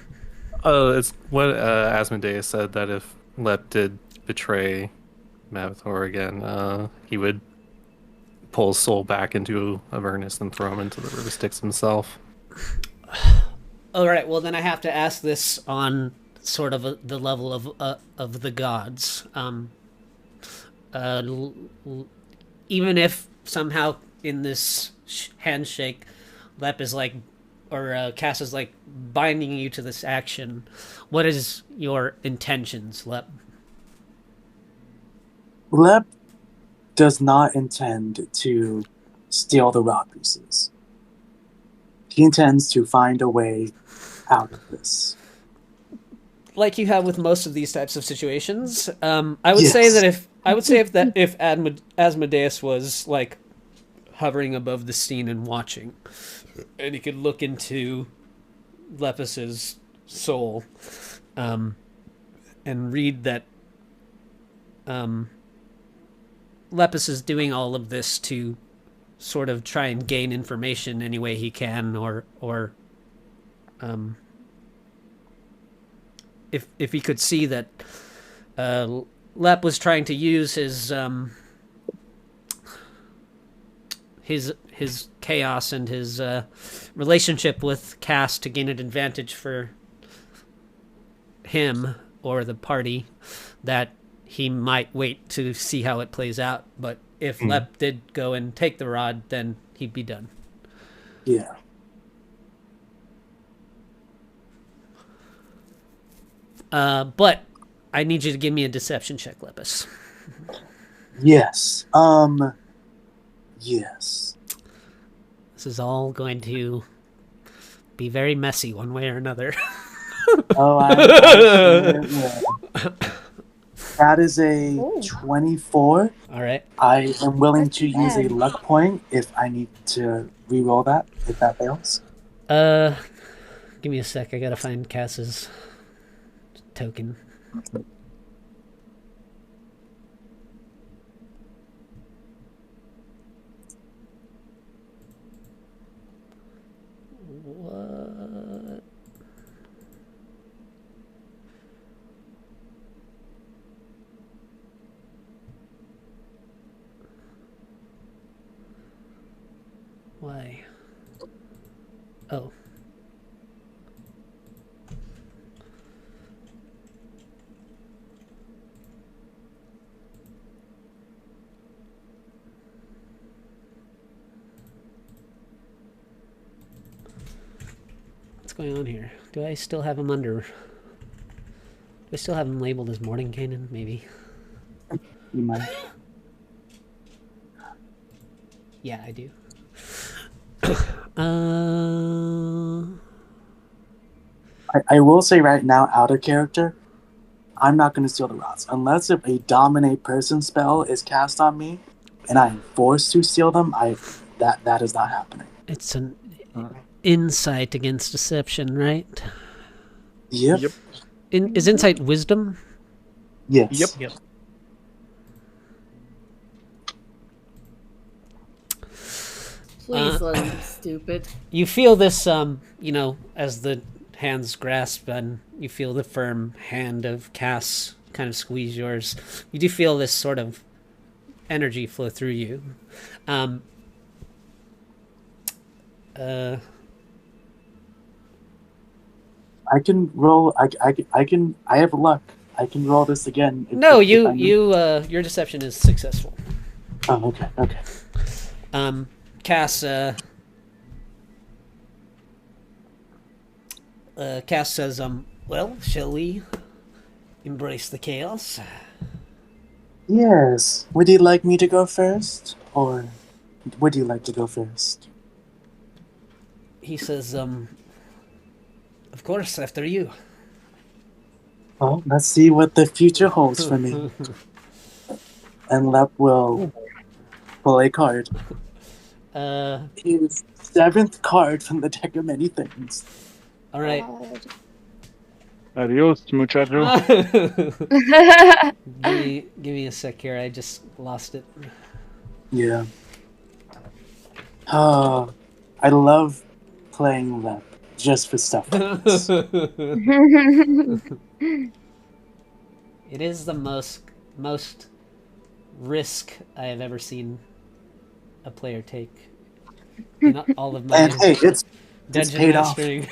Oh, it's what Asmodeus said, that if Lep did betray Mavathor again, he would pull his soul back into Avernus and throw him into the river Styx himself. All right. Well, then I have to ask this on sort of the level of the gods. Even if somehow in this handshake, Lep is like, or Cass is like binding you to this action, what is your intentions, Lep? Lep does not intend to steal the rock pieces. He intends to find a way out of this. Like you have with most of these types of situations, I would say that if Asmodeus was like hovering above the scene and watching, and he could look into Lepus's soul, and read that Lepus is doing all of this to sort of try and gain information any way he can, or if he could see that Lep was trying to use his chaos and his relationship with Cass to gain an advantage for him or the party, that he might wait to see how it plays out. But if Lep did go and take the rod, then he'd be done. Yeah. But I need you to give me a deception check, Lepus. Yes. Yes. This is all going to be very messy one way or another. Oh, that is a 24. All right. I am willing to use a luck point if I need to re-roll that, if that fails. Give me a sec. I gotta find Cass's token. What? Why? Oh. What's going on here? Do I still have him under... Do I still have him labeled as Morning Canaan? Maybe. You might. Yeah, I do. I will say right now, out of character, I'm not going to steal the rods. Unless if a dominate person spell is cast on me, and I'm forced to steal them, that is not happening. It's an insight against deception, right? Yep. Is insight wisdom? Yes. Yep. Please let him be stupid. You feel this, as the hands grasp and you feel the firm hand of Cass kind of squeeze yours. You do feel this sort of energy flow through you. I can roll. I have luck. I can roll this again. No, if I need. your deception is successful. Oh, okay. Cass, Cass says, well, shall we embrace the chaos? Yes. Would you like me to go first? Or would you like to go first? He says, of course, after you. Well, let's see what the future holds for me. And Lep will pull a card. His 7th card from the deck of many things. All right. Adios, muchacho. Give me a sec here. I just lost it. Yeah. Oh, I love playing Lep just for stuff like this. It is the most risk I have ever seen a player take. In all of my And hey, it's dungeon paid off. mastering.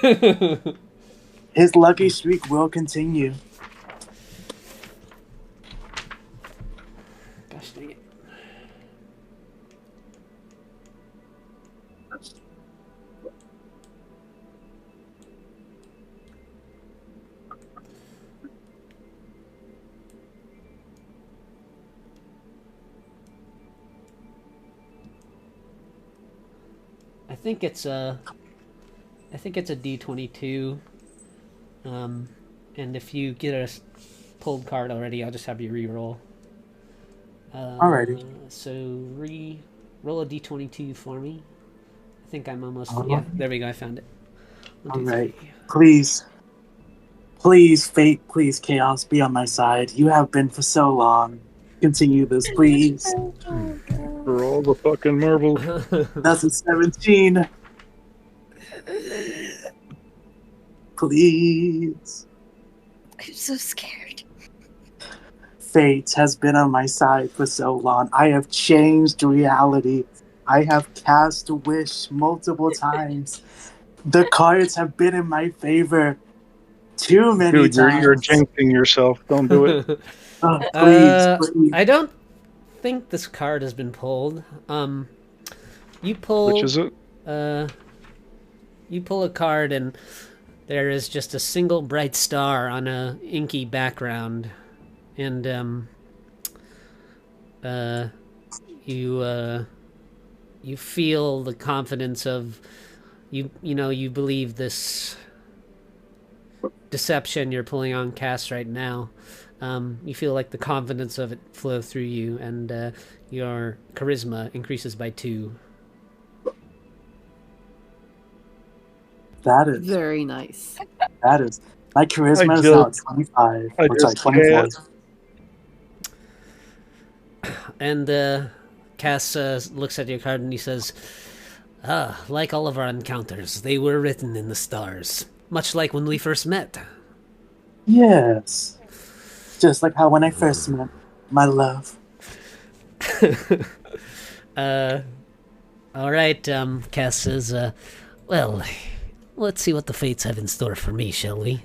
His lucky streak will continue. Gosh dang it. I think it's a D22. And if you get a pulled card already, I'll just have you re-roll. Alrighty. So roll a D22 for me. I think I'm almost. Uh-huh. Yeah, there we go. I found it. 1, 2, Alright. 3. Please, fate, please, chaos, be on my side. You have been for so long. Continue this, please. For all the fucking marbles. That's a 17. Please. I'm so scared. Fate has been on my side for so long. I have changed reality. I have cast a wish multiple times. The cards have been in my favor too many Dude, times. you're jinxing yourself. Don't do it. Please. I don't think this card has been pulled. You pull. Which is it? You pull a card and there is just a single bright star on a inky background, and you feel the confidence of you know you believe this deception you're pulling on cast right now. You feel like the confidence of it flow through you, and your charisma increases by 2. That is Very nice. That is. My charisma is Jill. now 25. I Or sorry, just 24. And Cass looks at your card and he says, like all of our encounters, they were written in the stars, much like when we first met. Yes. Just like how when I first met my love. All right, Cass says, well, let's see what the fates have in store for me, shall we?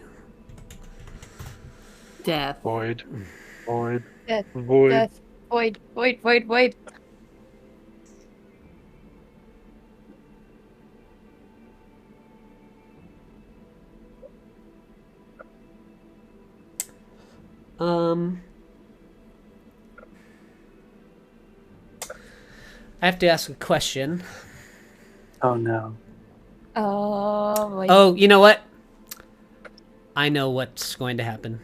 Death. Void. Death. Void. Death. Void. I have to ask a question. Oh no. Oh, boy. Oh, you know what? I know what's going to happen.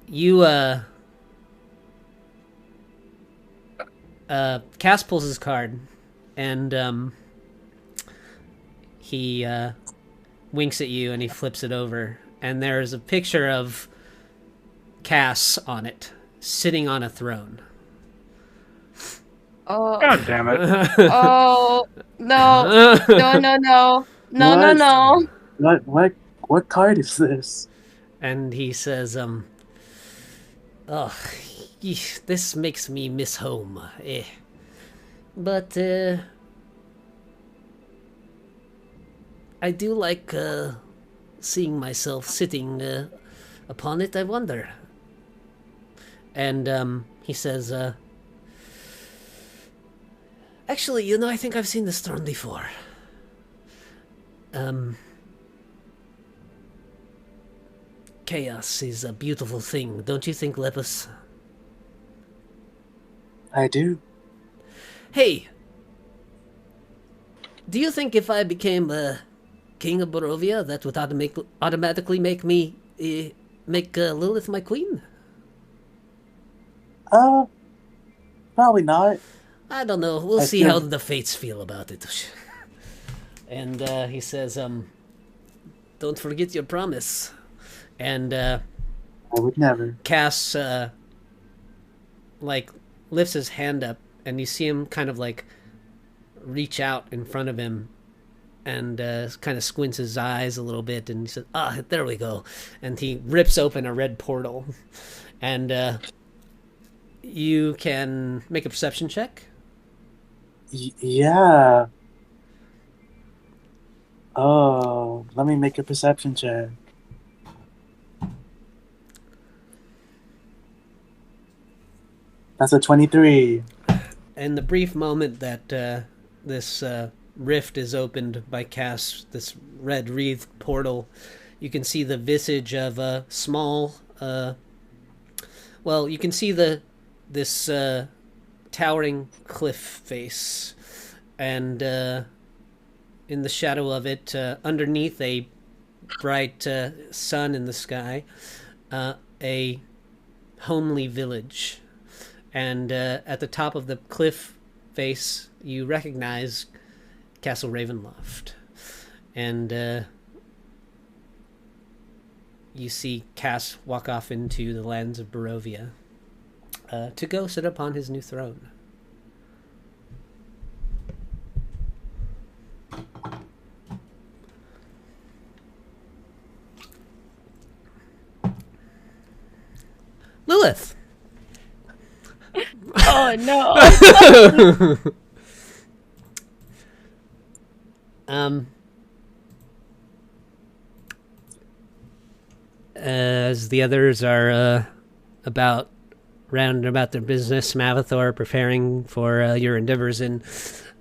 You, Cass pulls his card, and, he, winks at you, and he flips it over, and there's a picture of Cass on it, sitting on a throne. Oh. God damn it. Oh. No. No. What card is this? And he says, oh, this makes me miss home. But, I do like, seeing myself sitting, upon it, I wonder. And, he says, actually, you know, I think I've seen this throne before. chaos is a beautiful thing, don't you think, Lepus? I do. Hey, do you think if I became king of Barovia, that would automatically make me make Lilith my queen? Probably not. I don't know. We'll I see feel- how the fates feel about it. And he says, don't forget your promise. And I would never. Cass, like, lifts his hand up, and you see him kind of, like, reach out in front of him and kind of squints his eyes a little bit, and he says, there we go. And he rips open a red portal. And you can make a perception check. Yeah. Oh, let me make a perception check. That's a 23. In the brief moment that this rift is opened by Cass, this red wreathed portal, you can see the visage of a small. You can see this towering cliff face, and in the shadow of it, underneath a bright sun in the sky, a homely village. And at the top of the cliff face, you recognize Castle Ravenloft. And you see Cass walk off into the lands of Barovia to go sit upon his new throne. Lilith! Oh no. As the others are about their business, Mavathor preparing for your endeavors in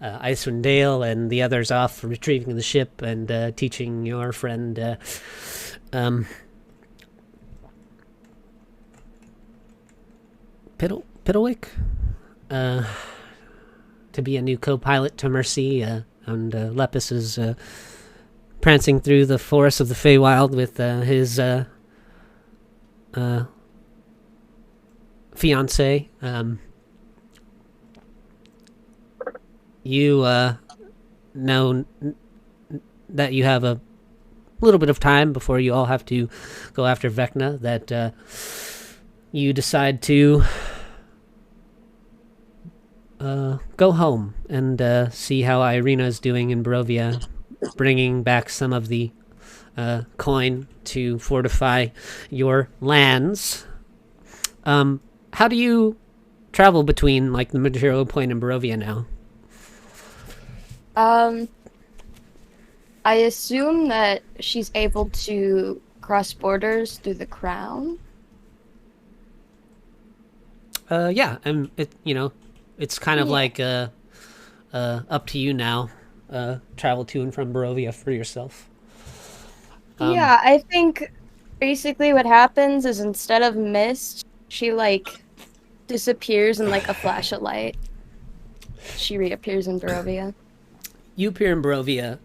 Icewind Dale, and the others off retrieving the ship and teaching your friend Piddlewick to be a new co-pilot to Mercy, and Lepus is prancing through the forests of the Feywild with his fiance. You know that you have a little bit of time before you all have to go after Vecna, that you decide to go home and see how Irina is doing in Barovia, bringing back some of the coin to fortify your lands. How do you travel between, like, the Material Plane and Barovia now? I assume that she's able to cross borders through the crown. Yeah, and it's kind of like up to you now. Travel to and from Barovia for yourself. Yeah, I think basically what happens is instead of mist, she disappears in a flash of light. She reappears in Barovia. You appear in Barovia,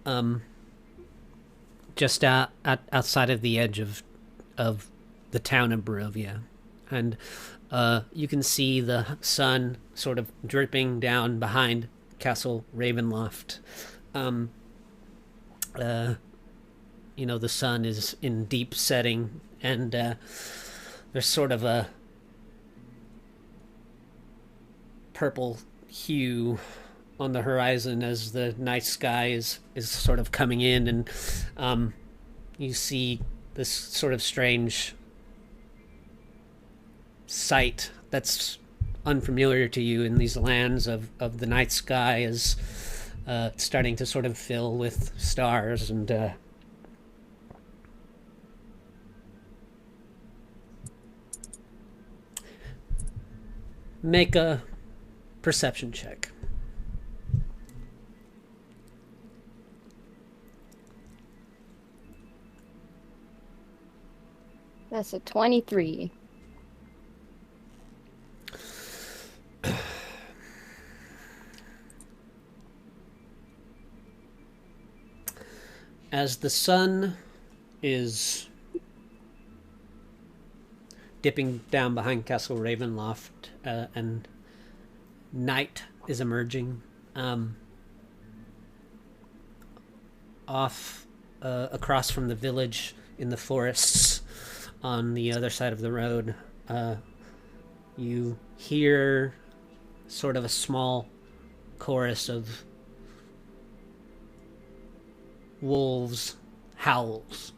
just outside of the edge of the town of Barovia, and you can see the sun sort of dripping down behind Castle Ravenloft. The sun is in deep setting, and there's sort of a purple hue on the horizon as the night sky is sort of coming in, and you see this sort of strange sight that's unfamiliar to you in these lands of the night sky is starting to sort of fill with stars, and make a perception check. That's a 23. As the sun is dipping down behind Castle Ravenloft, and night is emerging, off across from the village in the forests on the other side of the road, you hear sort of a small chorus of wolves' howls,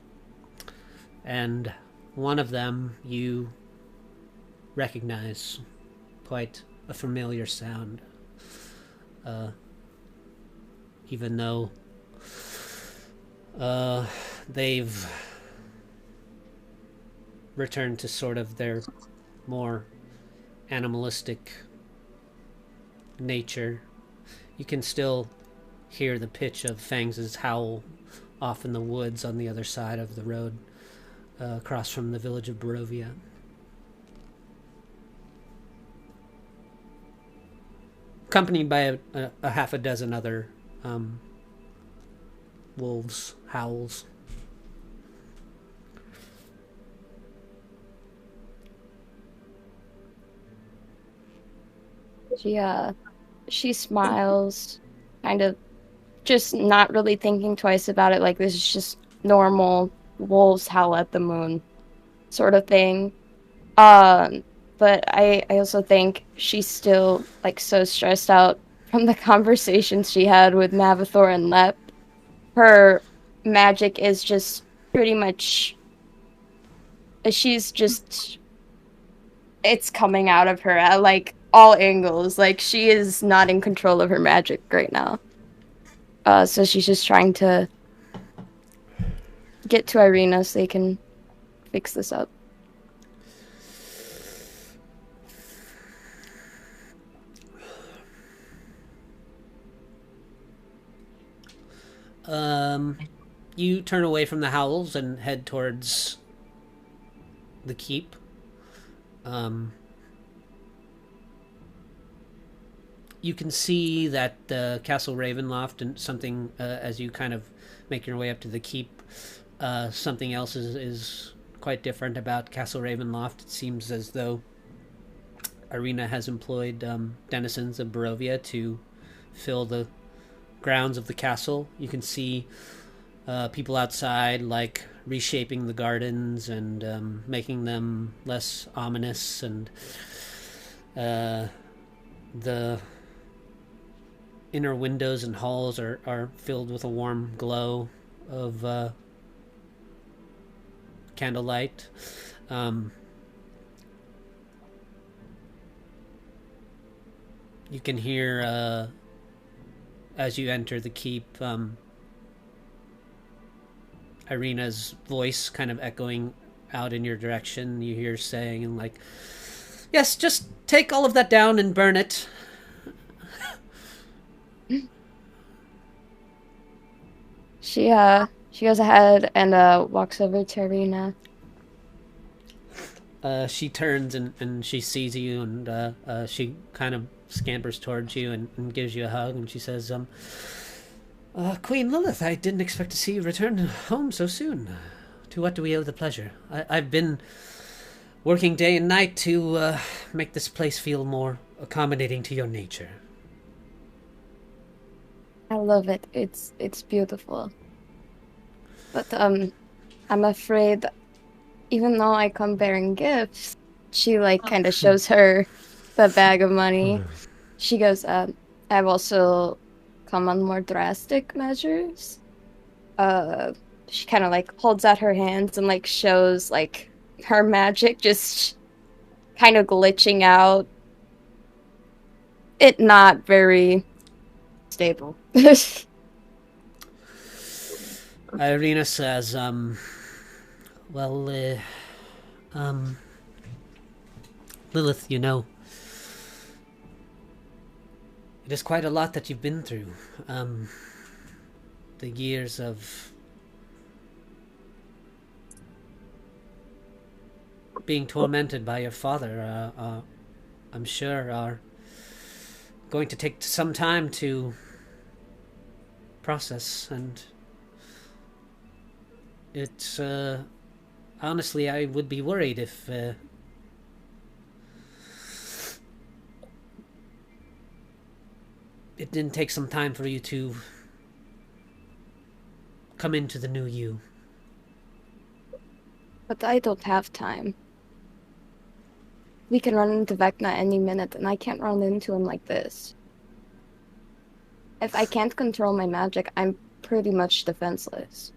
and one of them you recognize, quite a familiar sound, even though they've returned to sort of their more animalistic nature. You can still hear the pitch of Fangs' howl off in the woods on the other side of the road, across from the village of Barovia. Accompanied by a half a dozen other wolves' howls. She smiles, kind of just not really thinking twice about it, like this is just normal wolves howl at the moon sort of thing. But I also think she's still like so stressed out from the conversations she had with Mavathor and Lep. Her magic is just pretty much, it's coming out of her at like all angles. Like she is not in control of her magic right now. So she's just trying to get to Irina so they can fix this up. You turn away from the howls and head towards the keep. You can see that Castle Ravenloft and something, as you kind of make your way up to the keep, something else is quite different about Castle Ravenloft. It seems as though Irina has employed denizens of Barovia to fill the grounds of the castle. You can see people outside, like reshaping the gardens and making them less ominous, and the inner windows and halls are filled with a warm glow of candlelight. You can hear, as you enter the keep, Irina's voice kind of echoing out in your direction. You hear saying, and like, "Yes, just take all of that down and burn it." She goes ahead and walks over to Irina. She turns and she sees you, and she kind of scampers towards you and gives you a hug, and she says, "Queen Lilith, I didn't expect to see you return home so soon. To what do we owe the pleasure? I've been working day and night to make this place feel more accommodating to your nature." I love it. It's beautiful. But I'm afraid, even though I come bearing gifts, she like kind of shows her the bag of money. She goes, "I've also come on more drastic measures." She kind of like holds out her hands and like shows like her magic just kind of glitching out. It not very stable. Irina says, Lilith, you know, it is quite a lot that you've been through. The years of being tormented by your father, I'm sure, are going to take some time to process, and it's honestly, I would be worried if it didn't take some time for you to come into the new you. But I don't have time. We can run into Vecna any minute, and I can't run into him like this. If I can't control my magic, I'm pretty much defenseless.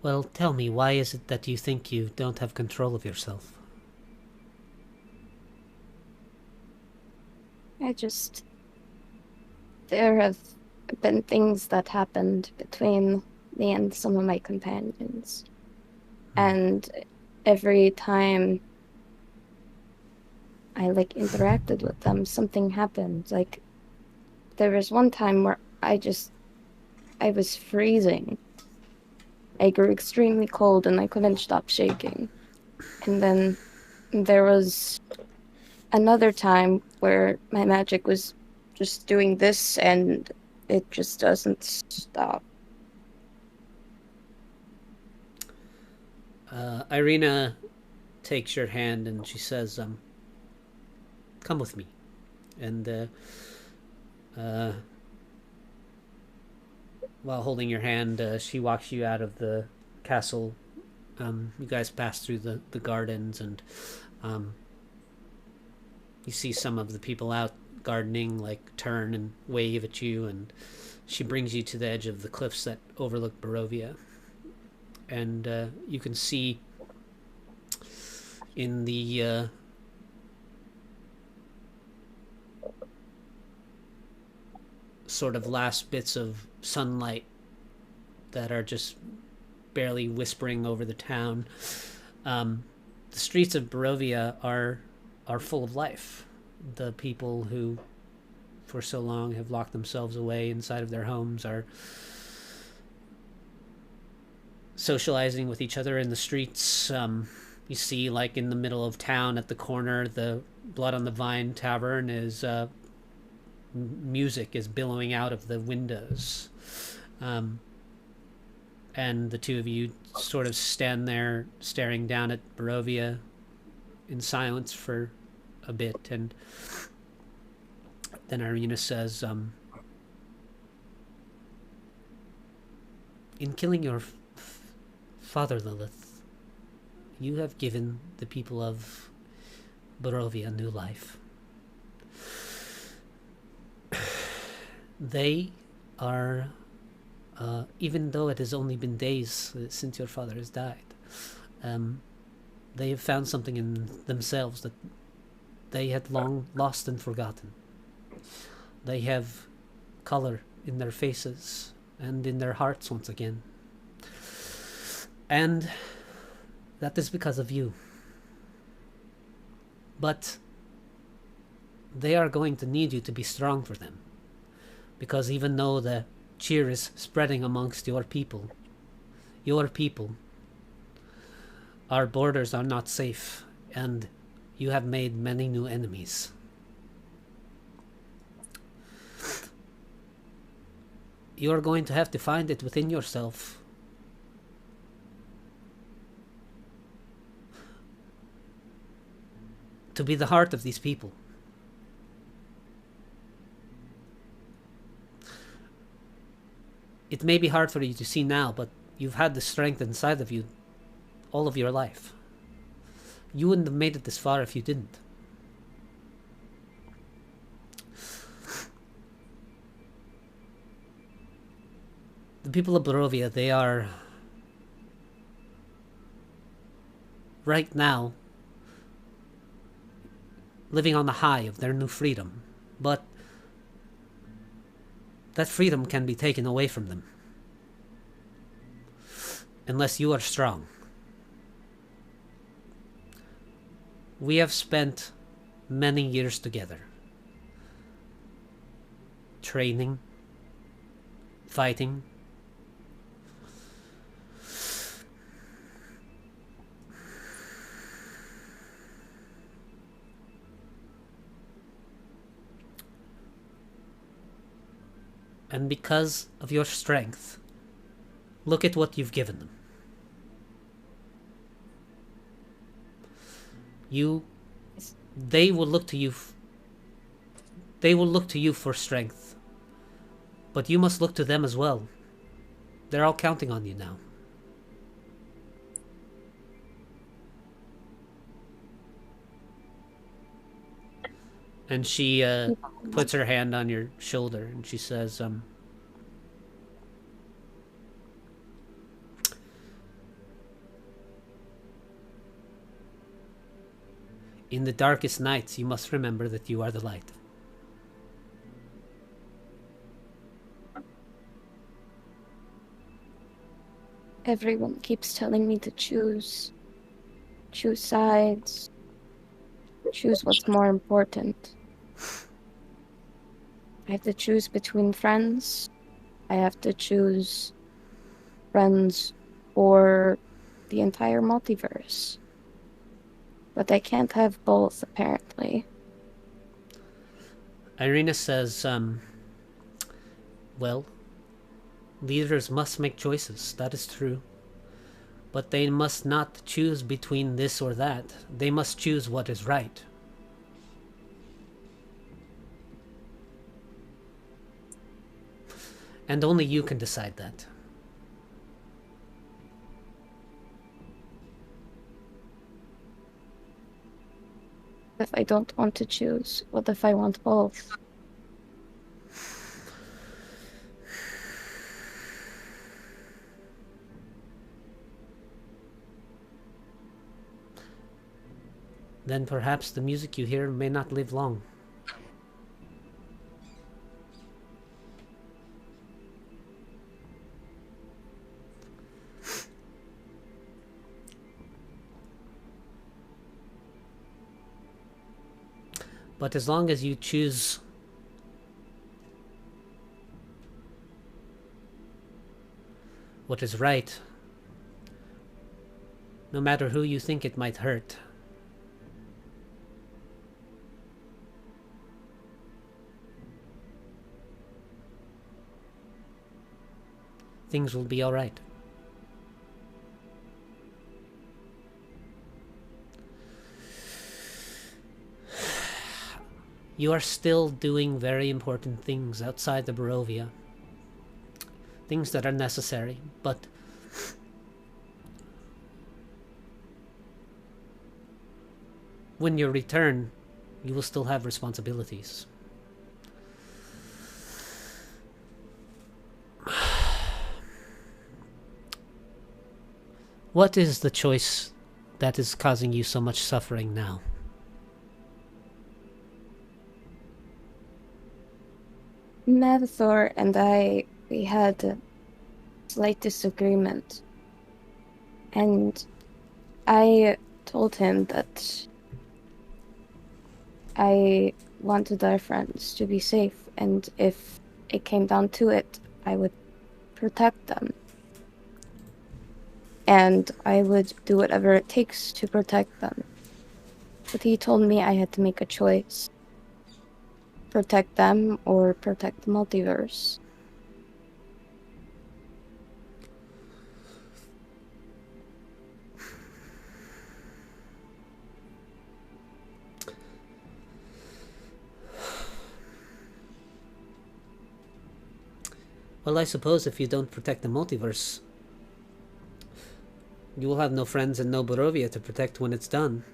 Well, tell me, why is it that you think you don't have control of yourself? There have been things that happened between me and some of my companions. And every time I, interacted with them, something happened. There was one time where I was freezing. I grew extremely cold and I couldn't stop shaking. And then there was another time where my magic was just doing this and it just doesn't stop. Irina takes your hand and she says, come with me. And while holding your hand, she walks you out of the castle. You guys pass through the gardens, and you see some of the people out gardening turn and wave at you, and she brings you to the edge of the cliffs that overlook Barovia. And you can see in the sort of last bits of sunlight that are just barely whispering over the town, the streets of Barovia are full of life. The people who for so long have locked themselves away inside of their homes are socializing with each other in the streets. You see, in the middle of town at the corner, the Blood on the Vine Tavern is music is billowing out of the windows. And the two of you sort of stand there staring down at Barovia in silence for a bit, and then Irina says, in killing your father, Lilith, you have given the people of Barovia new life. They are, even though it has only been days since your father has died, they have found something in themselves that they had long lost and forgotten. They have color in their faces and in their hearts once again. And that is because of you. But they are going to need you to be strong for them. Because even though the cheer is spreading amongst your people, our borders are not safe, and you have made many new enemies. You're going to have to find it within yourself to be the heart of these people. It may be hard for you to see now, but you've had the strength inside of you all of your life. You wouldn't have made it this far if you didn't. The people of Barovia, they are right now living on the high of their new freedom, but that freedom can be taken away from them unless you are strong. We have spent many years together. Training, fighting. And because of your strength, look at what you've given them. They will look to you. They will look to you for strength. But you must look to them as well. They're all counting on you now. And she puts her hand on your shoulder and she says, in the darkest nights, you must remember that you are the light. Everyone keeps telling me to choose sides, choose what's more important. I have to choose between friends. I have to choose friends or the entire multiverse. But I can't have both, apparently. Irina says, well, leaders must make choices, that is true. But they must not choose between this or that. They must choose what is right. And only you can decide that. If I don't want to choose, what if I want both? Then perhaps the music you hear may not live long. But as long as you choose what is right, no matter who you think it might hurt, things will be all right. You are still doing very important things outside the Barovia. Things that are necessary, but when you return, you will still have responsibilities. What is the choice that is causing you so much suffering now? Mavthor and we had a slight disagreement. And I told him that I wanted our friends to be safe, and if it came down to it, I would protect them. And I would do whatever it takes to protect them. But he told me I had to make a choice. Protect them or protect the multiverse. Well, I suppose if you don't protect the multiverse, you will have no friends and no Barovia to protect when it's done.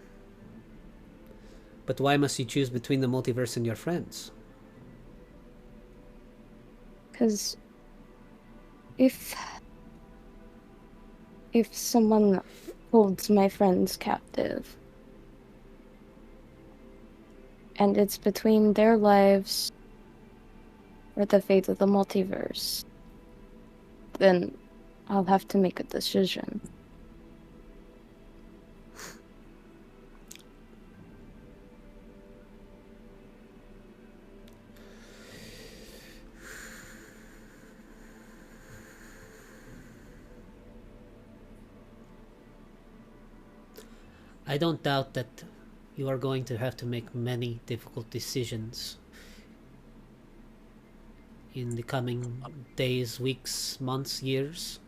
But why must you choose between the multiverse and your friends? Because if someone holds my friends captive, and it's between their lives or the fate of the multiverse, then I'll have to make a decision. I don't doubt that you are going to have to make many difficult decisions in the coming days, weeks, months, years.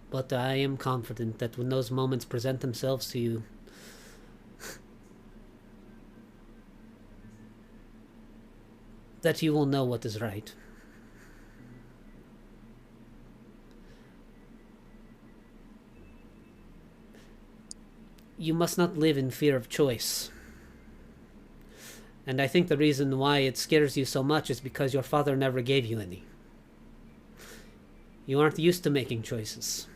But I am confident that when those moments present themselves to you, that you will know what is right. You must not live in fear of choice. And I think the reason why it scares you so much is because your father never gave you any. You aren't used to making choices.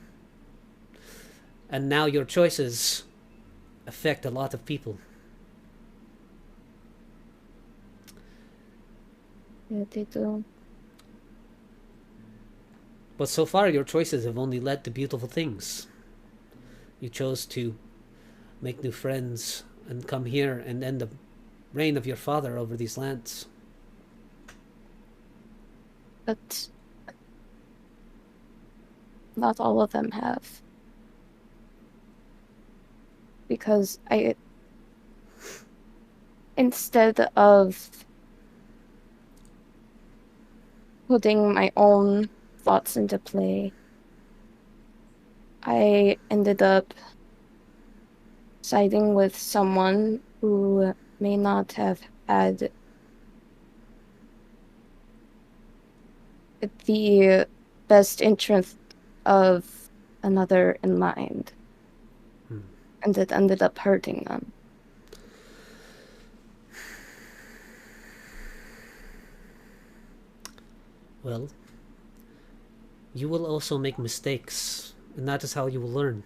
And now your choices affect a lot of people. Yeah, they do. But so far your choices have only led to beautiful things. You chose to make new friends and come here and end the reign of your father over these lands. But not all of them have. Because instead of putting my own thoughts into play, I ended up siding with someone who may not have had the best interest of another in mind. And it ended up hurting them. Well, you will also make mistakes, and that is how you will learn.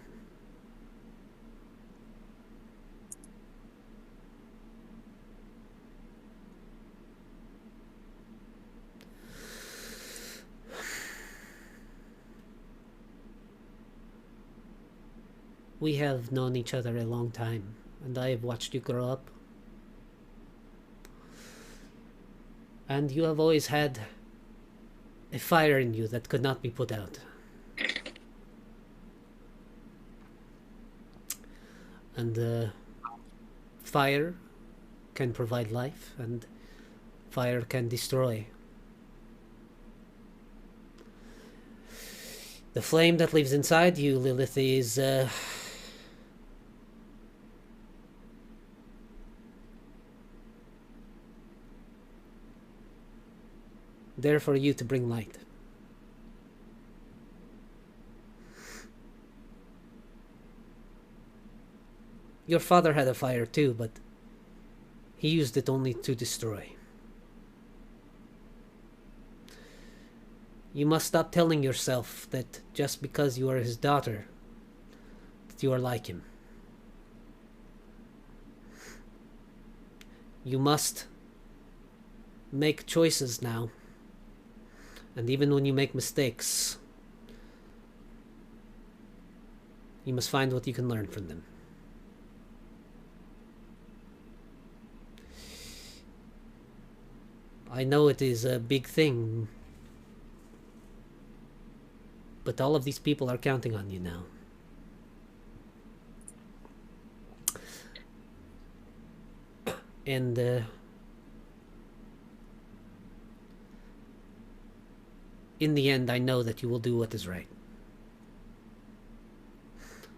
We have known each other a long time, and I have watched you grow up. And you have always had a fire in you that could not be put out. And fire can provide life, and fire can destroy. The flame that lives inside you, Lilith, is there for you to bring light. Your father had a fire too, but he used it only to destroy. You must stop telling yourself that just because you are his daughter, that you are like him. You must make choices now. And even when you make mistakes, you must find what you can learn from them. I know it is a big thing, but all of these people are counting on you now. And in the end, I know that you will do what is right.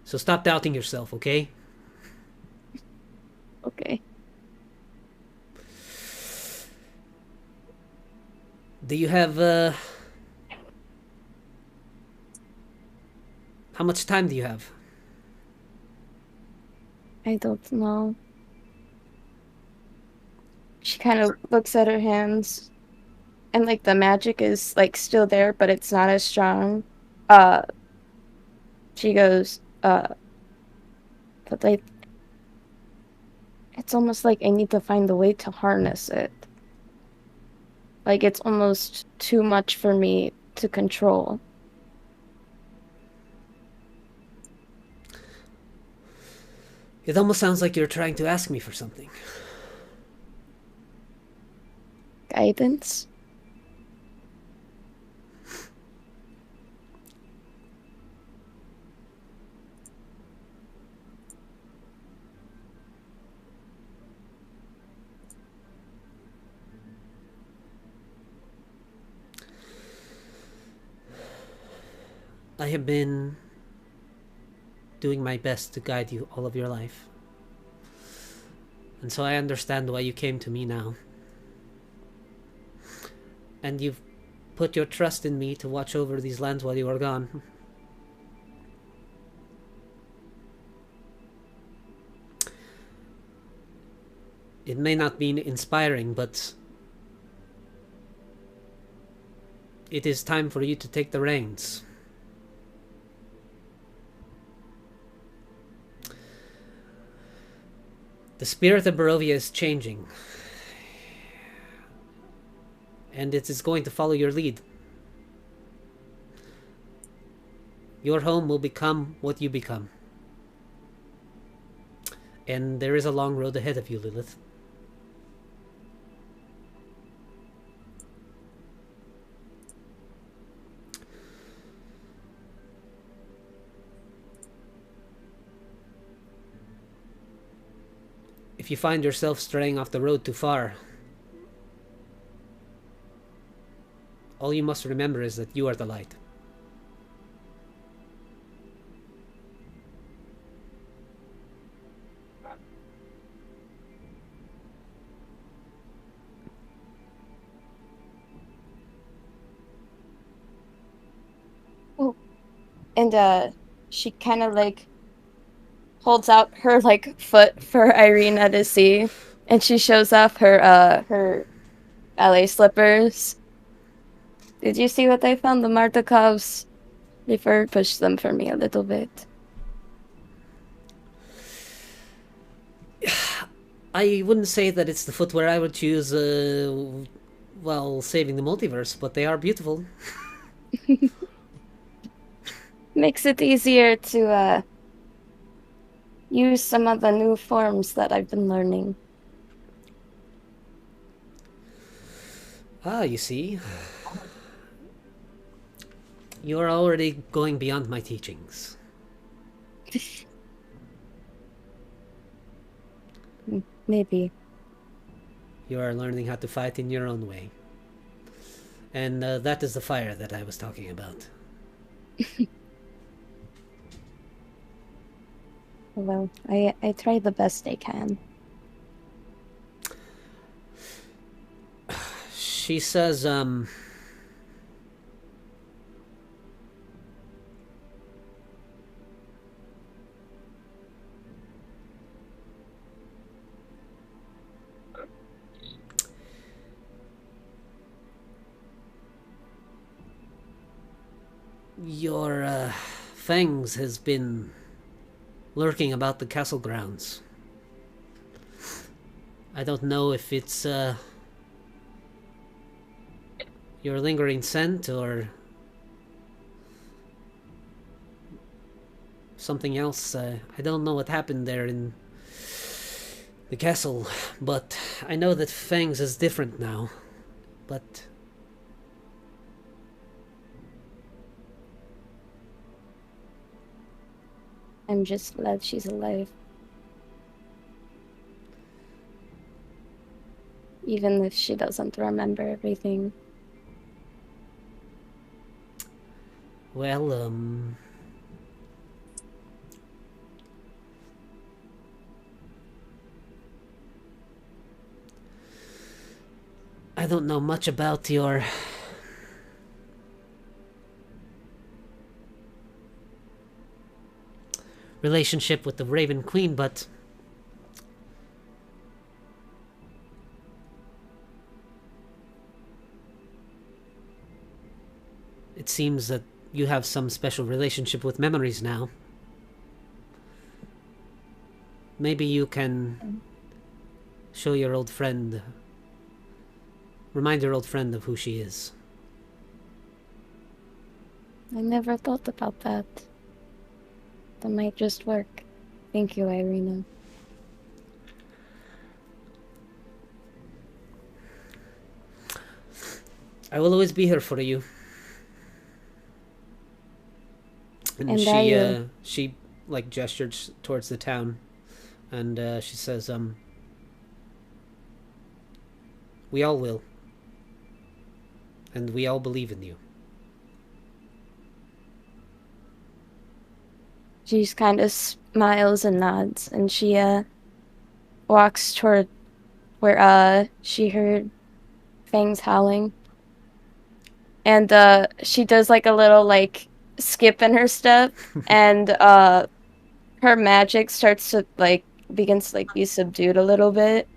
So stop doubting yourself, okay? Okay. Do you have, how much time do you have? I don't know. She kind of looks at her hands, and like the magic is like still there, but it's not as strong. She goes, but it's almost like I need to find a way to harness it. Like it's almost too much for me to control. It almost sounds like you're trying to ask me for something. Guidance? I have been doing my best to guide you all of your life. And so I understand why you came to me now. And you've put your trust in me to watch over these lands while you are gone. It may not be inspiring, but it is time for you to take the reins. The spirit of Barovia is changing, and it is going to follow your lead. Your home will become what you become. And there is a long road ahead of you, Lilith. If you find yourself straying off the road too far, all you must remember is that you are the light. Oh, and she kind of like holds out her like foot for Irina to see, and she shows off her ballet slippers. Did you see what I found? The Martakovs. Before pushed them for me a little bit. I wouldn't say that it's the footwear I would choose while saving the multiverse, but they are beautiful. Makes it easier to use some of the new forms that I've been learning. Ah, you see. You're already going beyond my teachings. Maybe. You are learning how to fight in your own way. And that is the fire that I was talking about. Well, I try the best I can. She says, your fangs has been lurking about the castle grounds. I don't know if it's your lingering scent or something else. I don't know what happened there in the castle, but I know that Fangs is different now. But I'm just glad she's alive. Even if she doesn't remember everything. well, I don't know much about your relationship with the Raven Queen, but it seems that you have some special relationship with memories now. Maybe you can show your old friend, remind your old friend of who she is. I never thought about that. That might just work. Thank you, Irina. I will always be here for you. And she like gestures towards the town, and she says, we all will. And we all believe in you. She just kind of smiles and nods, and she walks toward where she heard Fang's howling. And she does like a little like skip in her step, and her magic starts to like begins to like be subdued a little bit.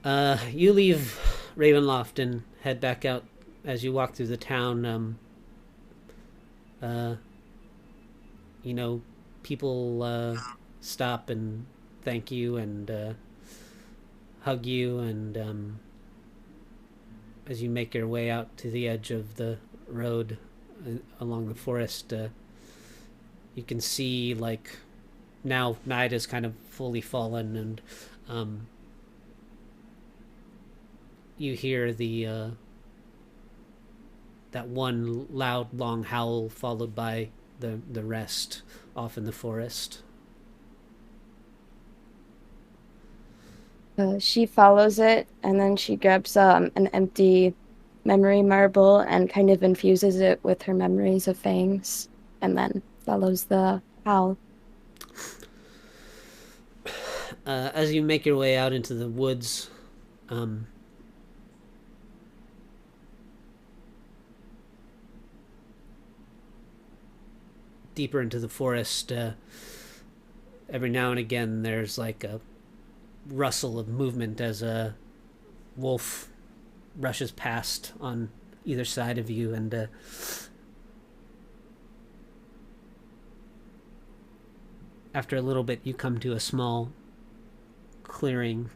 You leave Ravenloft and head back out. As you walk through the town, you know, people stop and thank you and hug you, and as you make your way out to the edge of the road along the forest, you can see, like, now night is kind of fully fallen, and you hear the that one loud, long howl followed by the rest off in the forest. She follows it, and then she grabs an empty memory marble and kind of infuses it with her memories of Fangs, and then follows the howl. As you make your way out into the woods, deeper into the forest, every now and again there's like a rustle of movement as a wolf rushes past on either side of you, and after a little bit you come to a small clearing,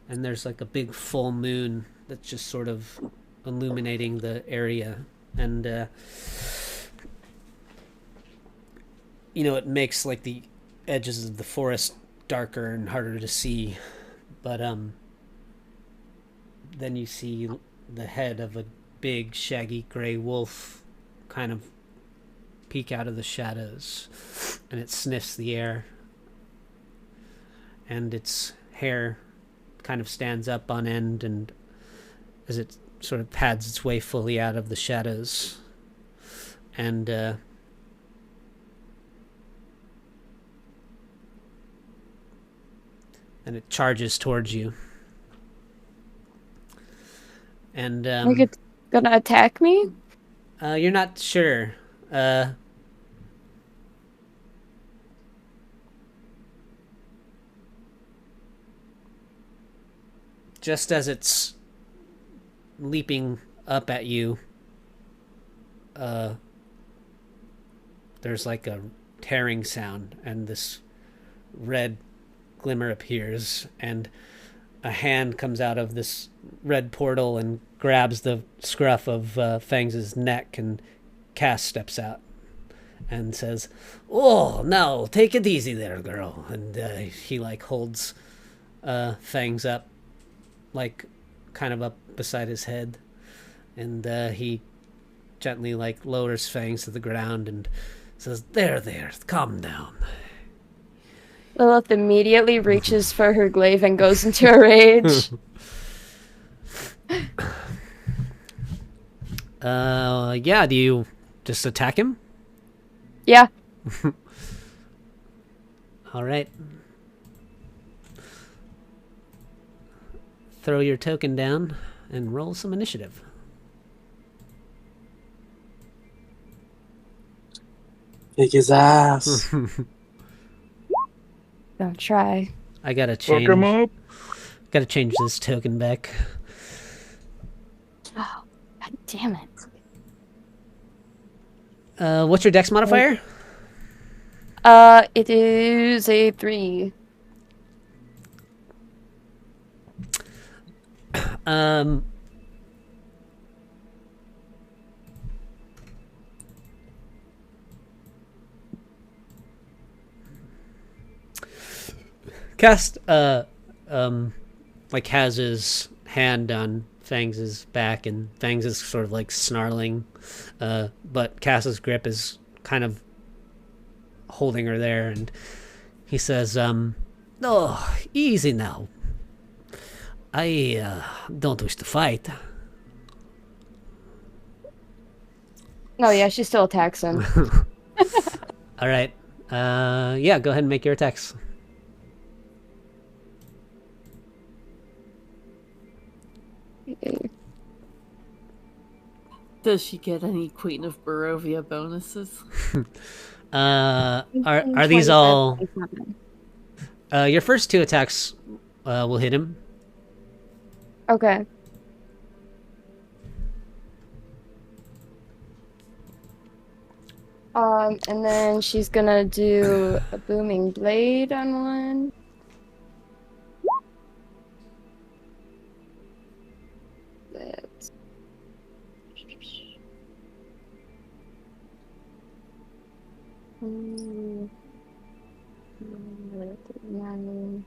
and there's like a big full moon that's just sort of illuminating the area, and you know, it makes like the edges of the forest darker and harder to see, but then you see the head of a big shaggy gray wolf kind of peek out of the shadows, and it sniffs the air, and its hair kind of stands up on end, and as it sort of pads its way fully out of the shadows, and it charges towards you. And Like it's gonna attack me? you're not sure. Just as it's leaping up at you, there's like a tearing sound, and this red glimmer appears, and a hand comes out of this red portal and grabs the scruff of Fangs' neck, and Cass steps out and says, "Oh, now take it easy there, girl." And he like holds Fangs up, like kind of up beside his head, and he gently like lowers Fangs to the ground and says, there, calm down." Lilith immediately reaches for her glaive and goes into a rage. Yeah, do you just attack him? Yeah. All right. Throw your token down and roll some initiative. Kick his ass. Don't try. I gotta change. Fuck him up. Gotta change this token back. Oh, god damn it. What's your dex modifier? It is a 3. Cast like has his hand on Fangs' back, and Fangs is sort of like snarling, but Cass's grip is kind of holding her there, and he says, "Oh, easy now. I don't wish to fight." Oh yeah, she still attacks him. All right. Yeah, go ahead and make your attacks. Does she get any Queen of Barovia bonuses? Are these all? Your first two attacks will hit him. Okay. And then she's gonna do a booming blade on one. That's... Nine.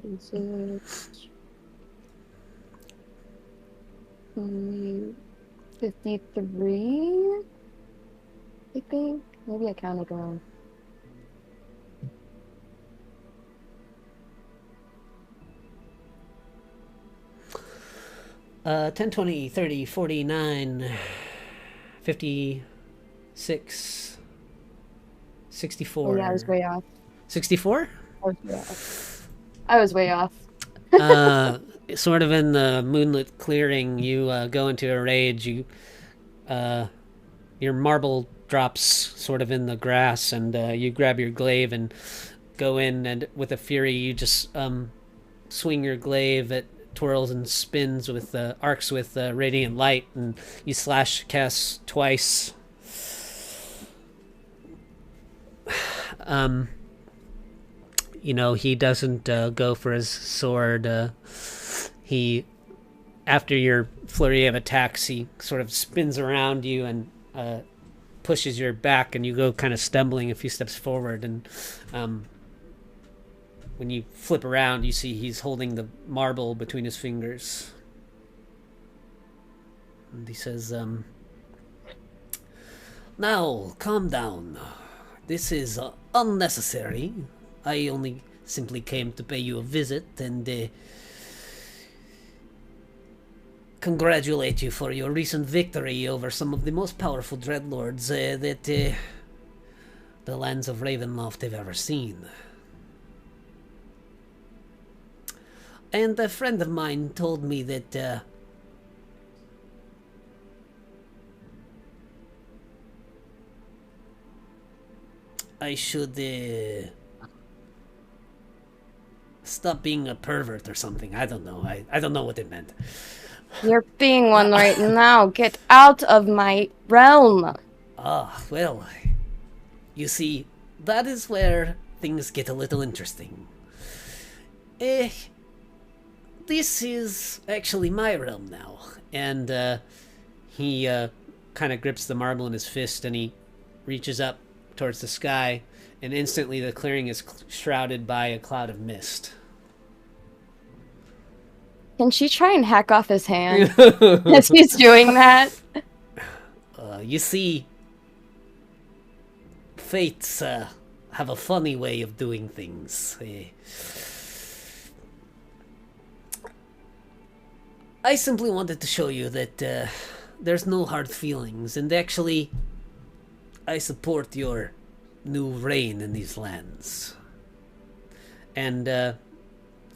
36. 53, I think. Maybe I counted wrong. Uh, 10, 20, 30, 49, 56, 64. Oh, yeah, I was way off. 64? I was way off. Sort of in the moonlit clearing, you go into a rage. Your marble drops sort of in the grass, and you grab your glaive and go in, and with a fury, you just swing your glaive. It twirls and spins with arcs with radiant light, and you slash cast twice. He doesn't go for his sword. He, after your flurry of attacks, he sort of spins around you and pushes your back, and you go kind of stumbling a few steps forward. And when you flip around, you see he's holding the marble between his fingers. And he says, "Now, calm down. This is unnecessary. I only simply came to pay you a visit and congratulate you for your recent victory over some of the most powerful dreadlords that the lands of Ravenloft have ever seen. And a friend of mine told me that I should stop being a pervert or something. I don't know. I don't know what it meant." You're being one right now. Get out of my realm. Ah, well, you see, that is where things get a little interesting. This is actually my realm now. And he kind of grips the marble in his fist, and he reaches up towards the sky, and instantly the clearing is shrouded by a cloud of mist. Can she try and hack off his hand as he's doing that? You see, fates have a funny way of doing things. I simply wanted to show you that there's no hard feelings, and actually, I support your new reign in these lands. And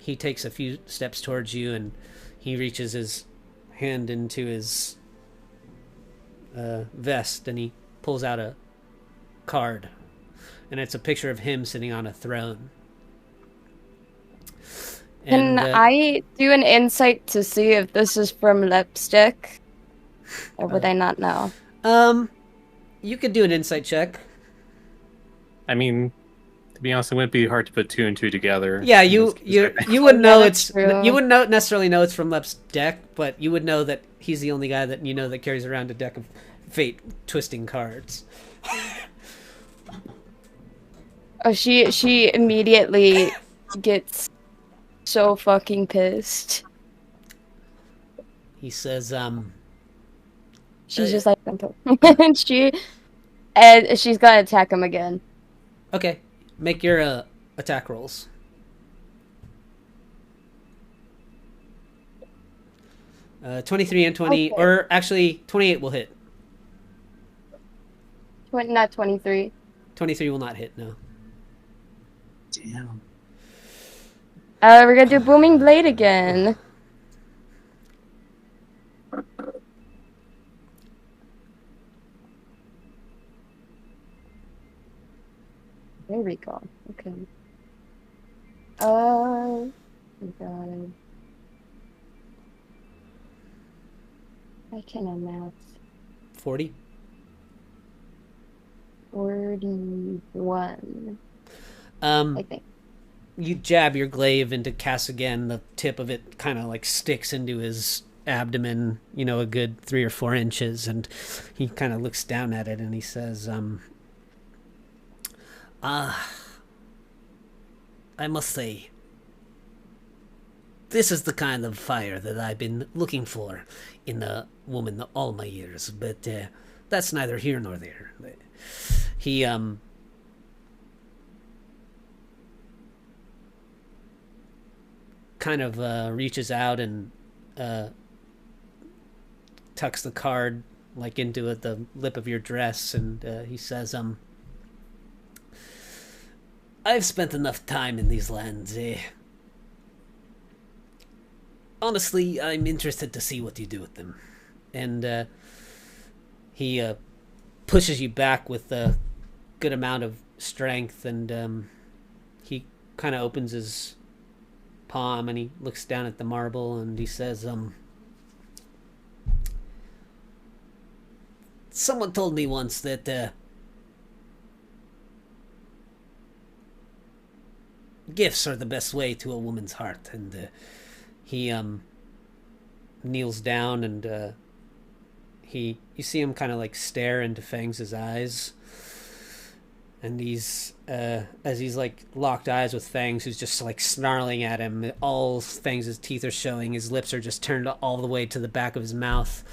he takes a few steps towards you, and he reaches his hand into his vest, and he pulls out a card, and it's a picture of him sitting on a throne. Can I do an insight to see if this is from Lipstick? Or would I not know? You could do an insight check. I mean, to be honest, it wouldn't be hard to put two and two together. Yeah, you wouldn't know it's true. you wouldn't necessarily know it's from Lep's deck, but you would know that he's the only guy that you know that carries around a deck of fate twisting cards. Oh, she immediately gets so fucking pissed. He says, She's just like, and she's gonna attack him again. okay, make your attack rolls. 23 and 20, Okay. or actually 28 will hit. Not 23. 23 will not hit, no. Damn. We're gonna do Booming Blade again. There we go. Okay. Oh god. I cannot math. 40. 41. I think. You jab your glaive into Cass again. The tip of it kind of like sticks into his abdomen, a good 3 or 4 inches, and he kind of looks down at it and he says, I must say, this is the kind of fire that I've been looking for in a woman all my years, but that's neither here nor there. He kind of reaches out and tucks the card like into the lip of your dress, and he says, I've spent enough time in these lands. Honestly, I'm interested to see what you do with them. And he pushes you back with a good amount of strength, and he kind of opens his palm and he looks down at the marble and he says, someone told me once that gifts are the best way to a woman's heart. And he kneels down, and you see him kind of like stare into Fang's eyes, and he's as he's like locked eyes with Fangs, who's just like snarling at him. All Fangs' teeth are showing, his lips are just turned all the way to the back of his mouth.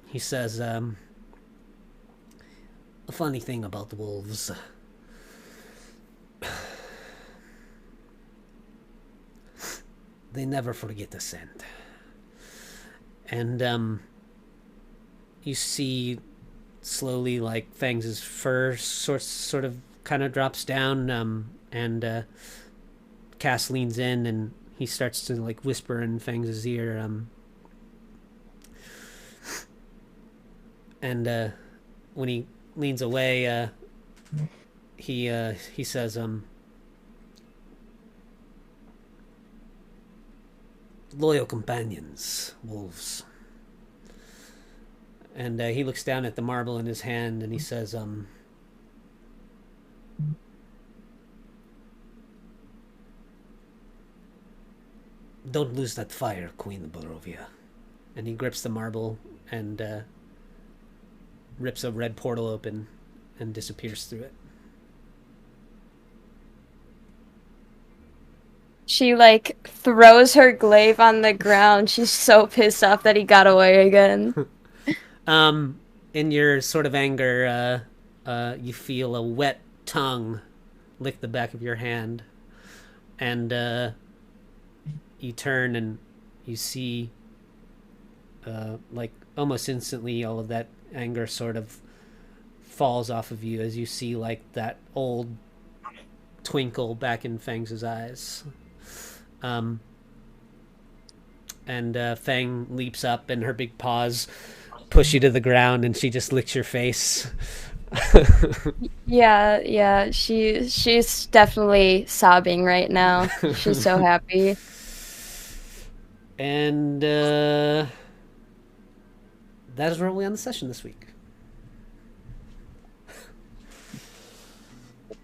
He says, a funny thing about the wolves, they never forget a scent. And you see slowly like Fangs' fur sort of kind of drops down, and Cass leans in and he starts to like whisper in Fangs' ear, and when he leans away, he says, loyal companions, wolves. And he looks down at the marble in his hand and he says, don't lose that fire, Queen of Barovia. And he grips the marble and rips a red portal open and disappears through it. She like throws her glaive on the ground. She's so pissed off that he got away again. In your sort of anger, you feel a wet tongue lick the back of your hand, and you turn and you see, like almost instantly, all of that anger sort of falls off of you as you see like that old twinkle back in Fang's eyes. And Fang leaps up and her big paws push you to the ground and she just licks your face. Yeah, she's definitely sobbing right now. She's so happy. And that is where we end the session this week.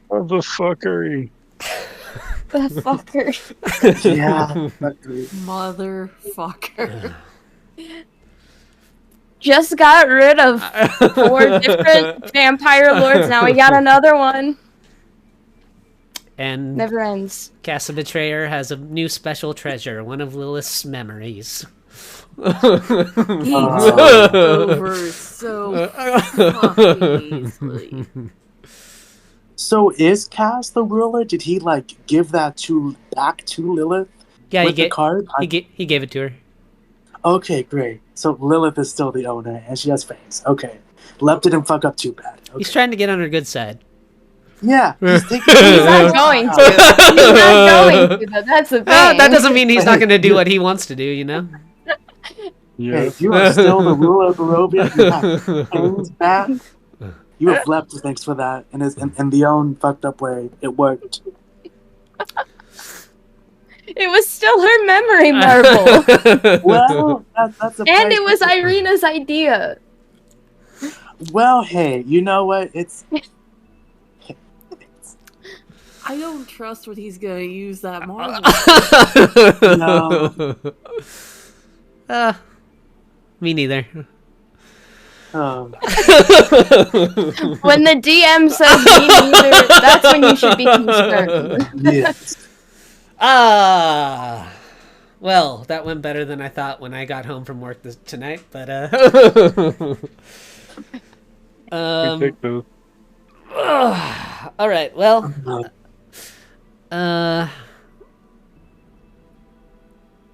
What the fuckery? The fucker. Yeah. Motherfucker. Just got rid of 4 different vampire lords. Now we got another one. And never ends. Casa Betrayer has a new special treasure, one of Lilith's memories. Over so fucking easily. So is Cass the ruler? Did he like give that back to Lilith? Yeah, with the card? he gave it to her. Okay, great. So Lilith is still the owner, and she has fangs. Okay. Lep didn't fuck up too bad. Okay. He's trying to get on her good side. Yeah, he's taking. He's not going to. He's not going to. Though. That's the thing. That doesn't mean he's not going to do what he wants to do, you know? Hey, you are still the ruler of Barovia. You have fangs back. You have Lep, thanks for that. In the own fucked up way, it worked. It was still her memory marble. Well, that's a and it was Irina's idea. Well, hey, you know what? I don't trust what he's gonna use that marble. No. Me neither. When the DM says me neither, that's when you should be concerned. Yes. Well, that went better than I thought when I got home from work tonight, but all right, well,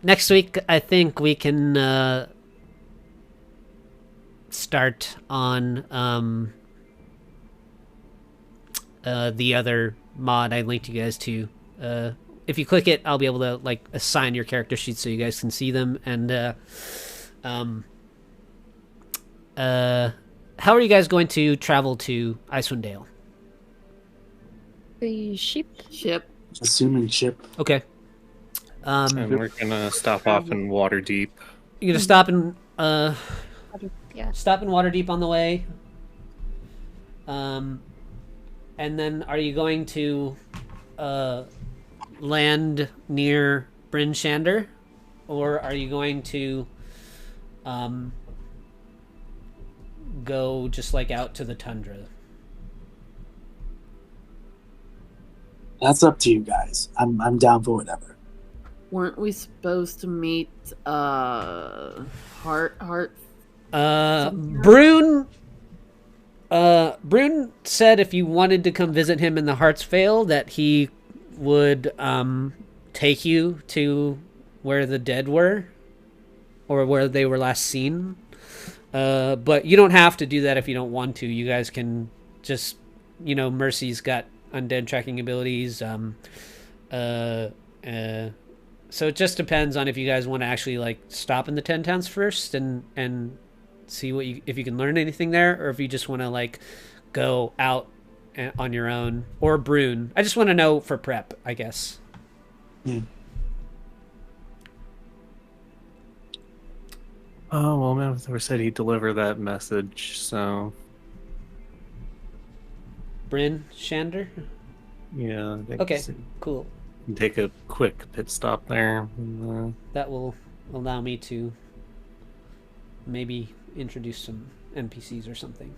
next week I think we can start on the other mod I linked you guys to. If you click it, I'll be able to like assign your character sheets so you guys can see them. And how are you guys going to travel to Icewind Dale? The ship. Assuming ship. Okay. And we're gonna stop off in Waterdeep. You're gonna stop in Yeah. stop in Waterdeep on the way. And then are you going to land near Bryn Shander, or are you going to go just like out to the tundra? That's up to you guys. I'm down for whatever. Weren't we supposed to meet Heart? Brune said if you wanted to come visit him in the Heart's Vale that he would take you to where the dead were, or where they were last seen. But you don't have to do that if you don't want to. You guys can just, Mercy's got undead tracking abilities. So it just depends on if you guys want to actually like stop in the 10 towns first and see if you can learn anything there, or if you just want to like go out on your own, or Brune. I just want to know for prep, I guess. Yeah. Oh, well, Multiverse said he'd deliver that message, so... Bryn Shander? Yeah, I think Okay, so. cool. Take a quick pit stop there. That will allow me to maybe introduce some NPCs or something.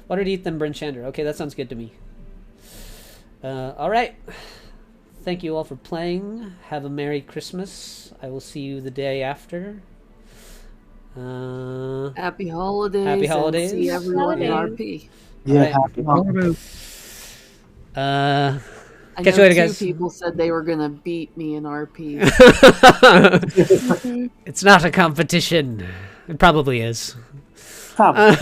Waterdeep, then Bryn Shander. Okay, that sounds good to me. Alright. Thank you all for playing. Have a Merry Christmas. I will see you the day after. Happy holidays. Happy holidays. And see everyone in Holidays. RP. Yeah, Right. happy holidays. I Catch know you later, two guys. people said they were gonna beat me in RP. It's not a competition. It probably is. Probably.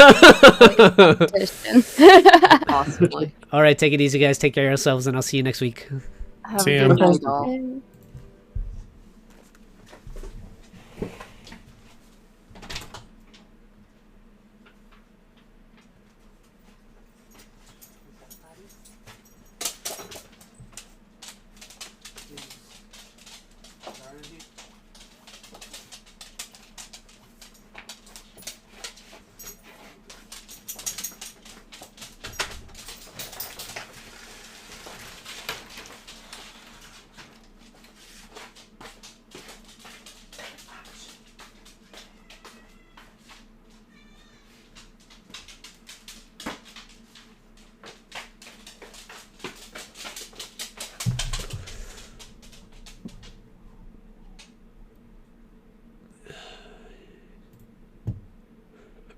Possibly. All right, take it easy, guys. Take care of yourselves, and I'll see you next week. Have See a ya. good night, all.